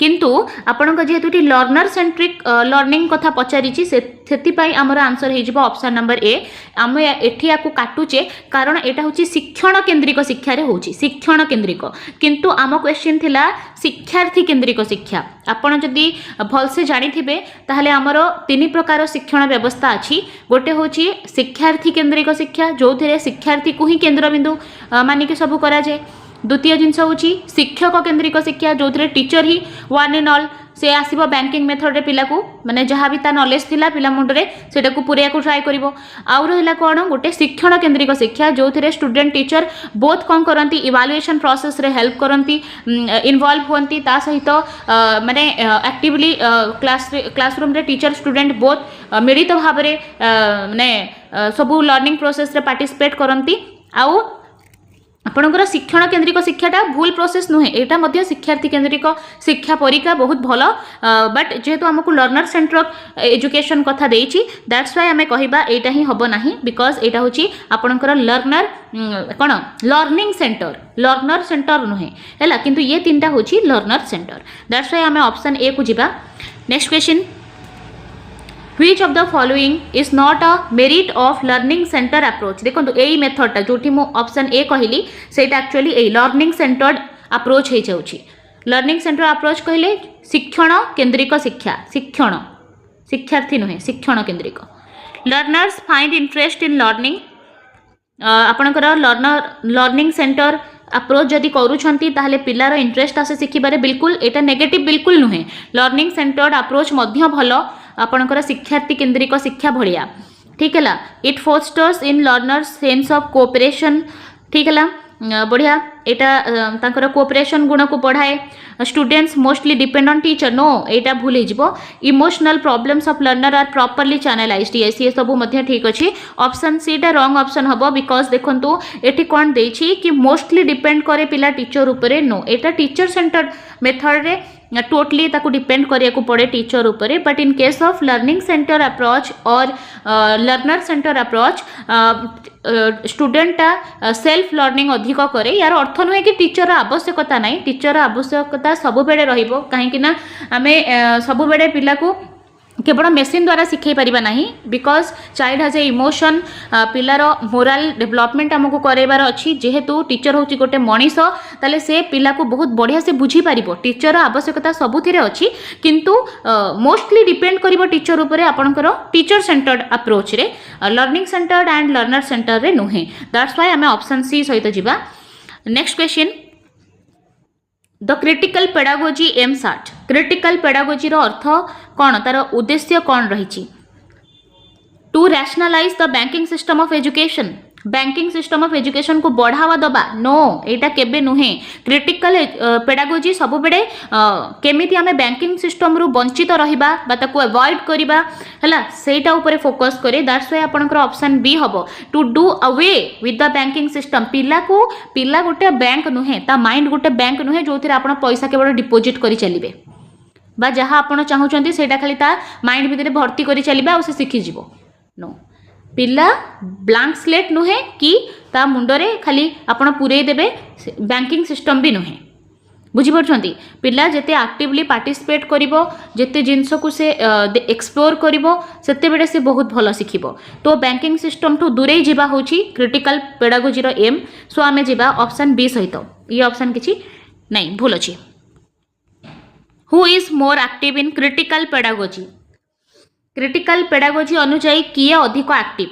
किंतु आपन जेहेतु लर्नर सेंट्रिक लर्निंग कथा पचारिछि सेथिपाई आमर आंसर हे जिवो ऑप्शन नंबर ए आम एठी याकू काटुचे कारण एटा होछि शिक्षण केंद्रिक शिक्षा रे होछि शिक्षण केंद्रिक किंतु आम क्वेश्चन थिला शिक्षार्थी केंद्रिक शिक्षा आपन जदि भल से जानि थिबे ताहले आमर तीन प्रकार शिक्षण व्यवस्था अछि गोटे होछि शिक्षार्थी केंद्रिक शिक्षा जोथिरे शिक्षार्थी को ही केंद्र बिंदु मानिके सब करा जाय द्वितीय जिनस होछि शिक्षक केंद्रिक शिक्षा जो teacher he one and all से आसीबो बैंकिंग मेथड रे पिला को माने जहाँ भी ता नॉलेज थिला पिला मुंडरे सेटा को पुरिया को ट्राई करिवो आउ रहला कोन गोटे शिक्षण केंद्रिक शिक्षा जो स्टूडेंट टीचर बोथ कौन करती इवैल्यूएशन प्रोसेस रे हेल्प करती इन्वॉल्व होती ता सहित माने एक्टिवली क्लासरूम रे टीचर स्टूडेंट बोथ मिलित भाव रे माने सबु लर्निंग प्रोसेस रे पार्टिसिपेट करती आउ आपणकर शिक्षण केंद्रिक शिक्षाटा भूल प्रोसेस नुहे एटा मध्य शिक्षार्थी केंद्रिक शिक्षा परीक्षा बहुत भल बट जेहेतु आमको लर्नर सेंटर एजुकेशन कथा देछि दैट्स वाई आम कहबा एटा ही हबो नाही बिकॉज एटा होछि आपणकर लर्नर कोन लर्निंग सेंटर लर्नर सेंटर नुहे हैला किंतु ये तीनटा होछि लर्नर सेंटर दैट्स वाई आम ऑप्शन ए को जिबा next question Which of the following is not a merit of learning center approach? देखो यही मेथडटा जो ऑप्शन ए कहली सेटा एक्चुअली ए लर्निंग सेंटर्ड अप्रोच हो जाउछि। लर्निंग सेंटर अप्रोच कहले शिक्षण केंद्रिक शिक्षा, शिक्षण शिक्षार्थी नुहे शिक्षण केंद्रिक। Learners find interest in learning, आपणकर लर्निंग सेंटर अप्रोच जदि करूछंती ताहले पिलार इंटरेस्ट आसे शिखिबारे, बिल्कुल एटा नेगेटिव बिल्कुल नुहे। लर्निंग सेंटर्ड अप्रोच मध्य भलो आपणकर शिक्षार्थी केंद्रिक शिक्षा भलिया, ठीक है। It fosters in learners sense of cooperation, ठीक है, बढ़िया। एटा तांकर कोऑपरेशन गुण को बढ़ाए। Students mostly depend on teacher, no एटा भूल हो। Emotional problems of learner are properly channelised, yes ये सब मध्य ठीक अच्छे। ऑप्शन सी टा रॉन्ग ऑप्शन हम, बिकॉज देखंतु एठी कोन देछि कि मोस्टली डिपेंड करे पिला टीचर उपरे, नो एटा टीचर सेंटर्ड मेथड रे टोटली ताको डिपेंड करिया को पड़े टीचर उपरे। But in case of learning centre approach और लर्नर सेंटर अप्रोच स्टूडेंटा सेल्फ लर्निंग अधिक करे। यार अर्थ नुहे कि टीचर आवश्यकता नहीं, टीचर आवश्यकता सब बेले रहिबो, कहीं ना आमे सब बेले पिला को केवल मेसीन द्वारा शिखई पारिबा नहीं, because child has a emotion, पिलार मोराल डेवलपमेंट आमको करबार अच्छी। जेहेतु टीचर होची गोटे मनीष, ताले से पिला को बहुत बढ़िया से बुझी पारिबो। टीचर आवश्यकता सबुथिरे अच्छी, किंतु मोस्टली डिपेंड करिबो टीचर उपरे आपनकर टीचर सेंटर्ड अप्रोच रे, learning centred and learner centre रे नुहे। दैट्स व्हाई आमे ऑप्शन सी सहित जिबा। Next question, the critical pedagogy aims at, critical pedagogy रो अर्थ कौन, तार उद्देश्य कौन रही? To rationalise the banking system of education, banking system of education को बढ़ावा दबा, नो एटा केबे नुहे। क्रिटिकल पेडागोजी सब बेले केमिति आमे बैंकिंग सिस्टम रु वंचित रहिबा बा ताको अवॉइड करिबा हला, सेटा ऊपर फोकस करे। दैट्स व्हाई आपनकर ऑप्शन बी हबो, to do away with the banking system. पिला गोटे बैंक नुहे, ता माइंड गोटे बैंक नुहे जोथिरे आपण पैसा केवल डिपोजिट करी चलिबे बा जहाँ आपण चाहूचंती सेटा खाली ता माइंड भितरे भर्ती करी चलिबा और से शिखि जिवो, नो। पिला ब्लैंक स्लेट नुहे कि ता मुंडरे खाली आपण पुरे देबे, बैंकिंग सिस्टम भी नुहे, बुझी परछंती। पिला जेते एक्टिवली पार्टिसिपेट करिवो, जेते जिंस को से एक्सप्लोर करिवो, सेते बेले से बहुत भलो शिखिबो। तो बैंकिंग सिस्टम ठू दूरे जिबा होची क्रिटिकल पेडागोजी रो एम। सो आमे जिबा ऑप्शन बी सहित, ये ऑप्शन किछि नहीं भूल अछि। Who is more active in critical pedagogy, critical pedagogy अनुଯାयी किए अधिक active,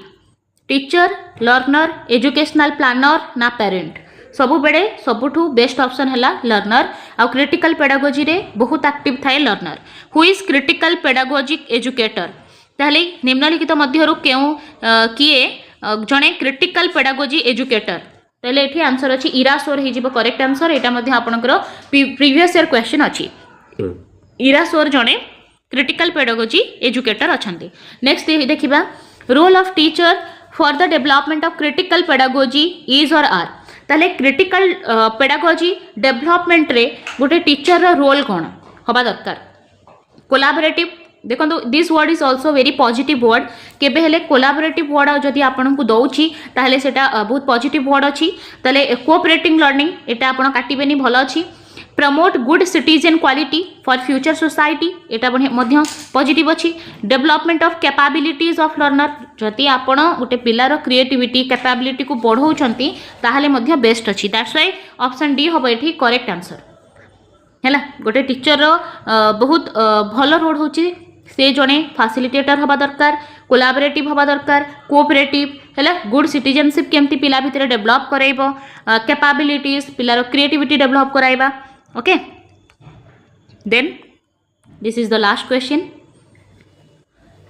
teacher, learner, educational planner ना पेरेंट? सबु बेले सबुठू बेस्ट ऑप्शन है लर्नर। आ क्रिटिकल पेडागोजी रे बहुत एक्टिव थाए learner. Who is critical pedagogic educator, ताहले निम्नलिखित मध्यरु केउ किए जणे क्रिटिकल पेडागोजी एजुकेटर? ताहले एठी आंसर अछि इरासोर ही जिवो करेक्ट आंसर। एटा मध्ये आपनकर प्रीवियस ईयर क्वेश्चन अछि। इरासोर जणे क्रिटिकल पेडागोजी एजुकेटर अछंती। नेक्स्ट देखिबा, role of teacher for the development of critical pedagogy is और आर। ताले क्रिटिकल पेडागोजी डेवलपमेंट रे गोटे टीचर रो रोल कौन हबा दरकार? कोलाबोरेटिव, देखो this word is also very positive word. केबे हेले कोलाबोरेटिव वर्ड जदि आपन को दउची ताहले सेटा बहुत पॉजिटिव वर्ड अछि। ताले कोऑपरेटिंग लर्निंग एटा आपन काटिबेनी भलो अछि। Promote good citizen quality for future society, Etah Madhya positive अच्छी। Development of capabilities of learner, जदि आपण गोटे पिलार क्रिएटिविटी कैपेबिलिटी को बढ़ाउछंती ताहले मध्य बेस्ट अच्छी। दैट्स व्हाई ऑप्शन डी हबो एठी करेक्ट आंसर हैला। गोटे टीचर रो बहुत भलो रोल होची, से जणे फैसिलिटेटर हबा दरकार, कोलाबोरेटिव हबा दरकार, कोऑपरेटिव हैला, गुड सिटीजनशिप केमती पिला भितर डेवलप कराइबो, कैपेबिलिटीज पिलार क्रिएटिविटी डेवलप कराइबा। Okay, then this is the last question.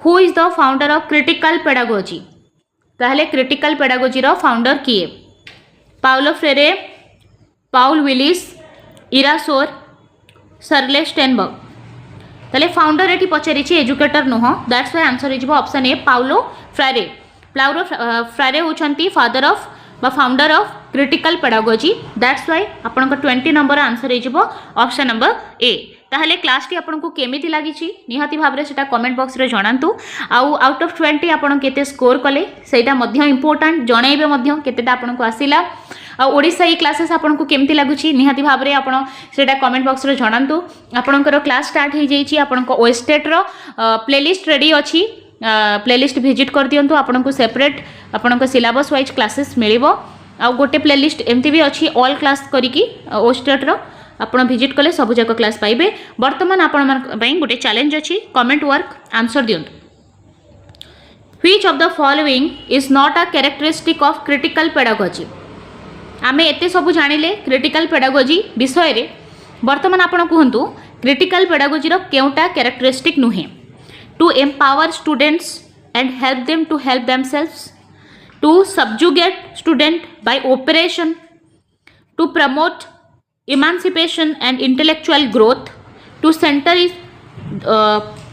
Who is the founder of critical pedagogy? ताहले critical pedagogy रो फाउंडर किए? Paulo Freire, Paul Willis, Ira Shor, Shirley Steinberg. ताहले फाउंडर एठी पचारिछि एजुकेटर नुह। That's why answer is option A Paulo Freire. Paulo Freire होचंती father of बा founder of critical pedagogy. That's why आपन को 20 नंबर आंसर हो ऑप्शन नंबर ए। ताहले क्लास टी आपन को केमिति लागिछि निहाती भाबरे सेटा कमेंट बॉक्स रे जणांतु। आउ आउट ऑफ 20 आपन केते स्कोर कले सेटा मध्य इंपोर्टेंट जणाइबे मध्य केतेटा आपन को आसिला। आ ओडिसा ई क्लासेस आपन को केमिति लागुछि निहाती भाबरे आपन सेटा कमेंट बॉक्स रे जणांतु। आपनकर क्लास स्टार्ट हो जाइछि। आपन को ओएस्टेट रो प्लेलिस्ट रेडी अछि। प्लेलिस्ट विजिट कर दिंतु आपको सेपरेट आपन सिलेबस वाइज क्लासेस मिलिबो आ गोटे प्लेलिस्ट एमती भी अच्छी ऑल क्लास करिकी ओस्टेट रो आपण विजिट कले सब जाक क्लास पाइबे। वर्तमान आपण गोटे चैलेंज अच्छी कमेंट वर्क आंसर दिंतु which of the following is not a characteristic of critical pedagogy. आमे एते सब जानिले क्रिटिकल पेडागोजी विषय रे वर्तमान आपण कहंतु क्रिटिकल पेडागोजी रो केउटा कैरेक्टरिस्टिक नुहे। To empower students and help them to help themselves, to subjugate student by operation, to promote emancipation and intellectual growth, to center is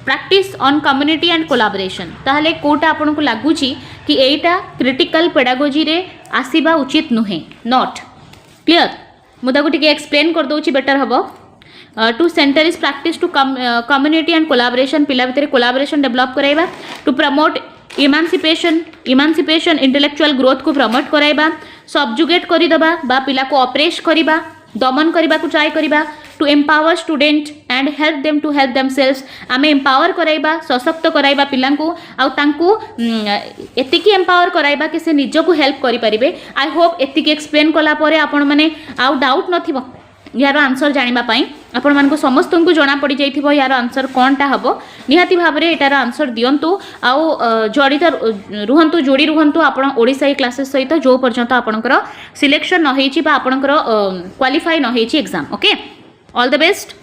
practice on community and collaboration। ताहले कोटा आपन को लागुची कि एटा critical pedagogy रे आसीबा उचित नुहे not clear. मुदा को टिके एक्सप्लेन कर दोची बेटर हबो। To centre is practice to community and collaboration पिला भितर कोलाबरेशन डेवलप कराइबा। To promote emancipation intellectual growth को प्रमोट कराइबा। सबजुगेट करिदबा बा पिला को ऑपरेश करिबा दमन करिबा को ट्राई करिबा। To empower student and help them to help themselves आमे एम्पावर कराइबा सशक्त कराइबा पिलांकू आ तांकू एतिकी एम्पावर कराइबा कि से निजको हेल्प करि परिबे। आई होप एतिकी एक्सप्लेन कला परे आपण माने आउ डाउट नथिबो यार आंसर जानिबा पई आपण मानको समस्त को जना पड़ी जाइथिबो यार आंसर कोनटा हबो। निहाती भाबरे एटार आंसर दियंतु आउ जड़ित रुहंतु जोड़ी रुहंतु आपण ओडिसा क्लासेस सहित जो पर्यंत आपणकर सिलेक्शन न हेछि बा आपणकर क्वालिफाई न हेछि exam. Okay all the best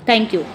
thank you.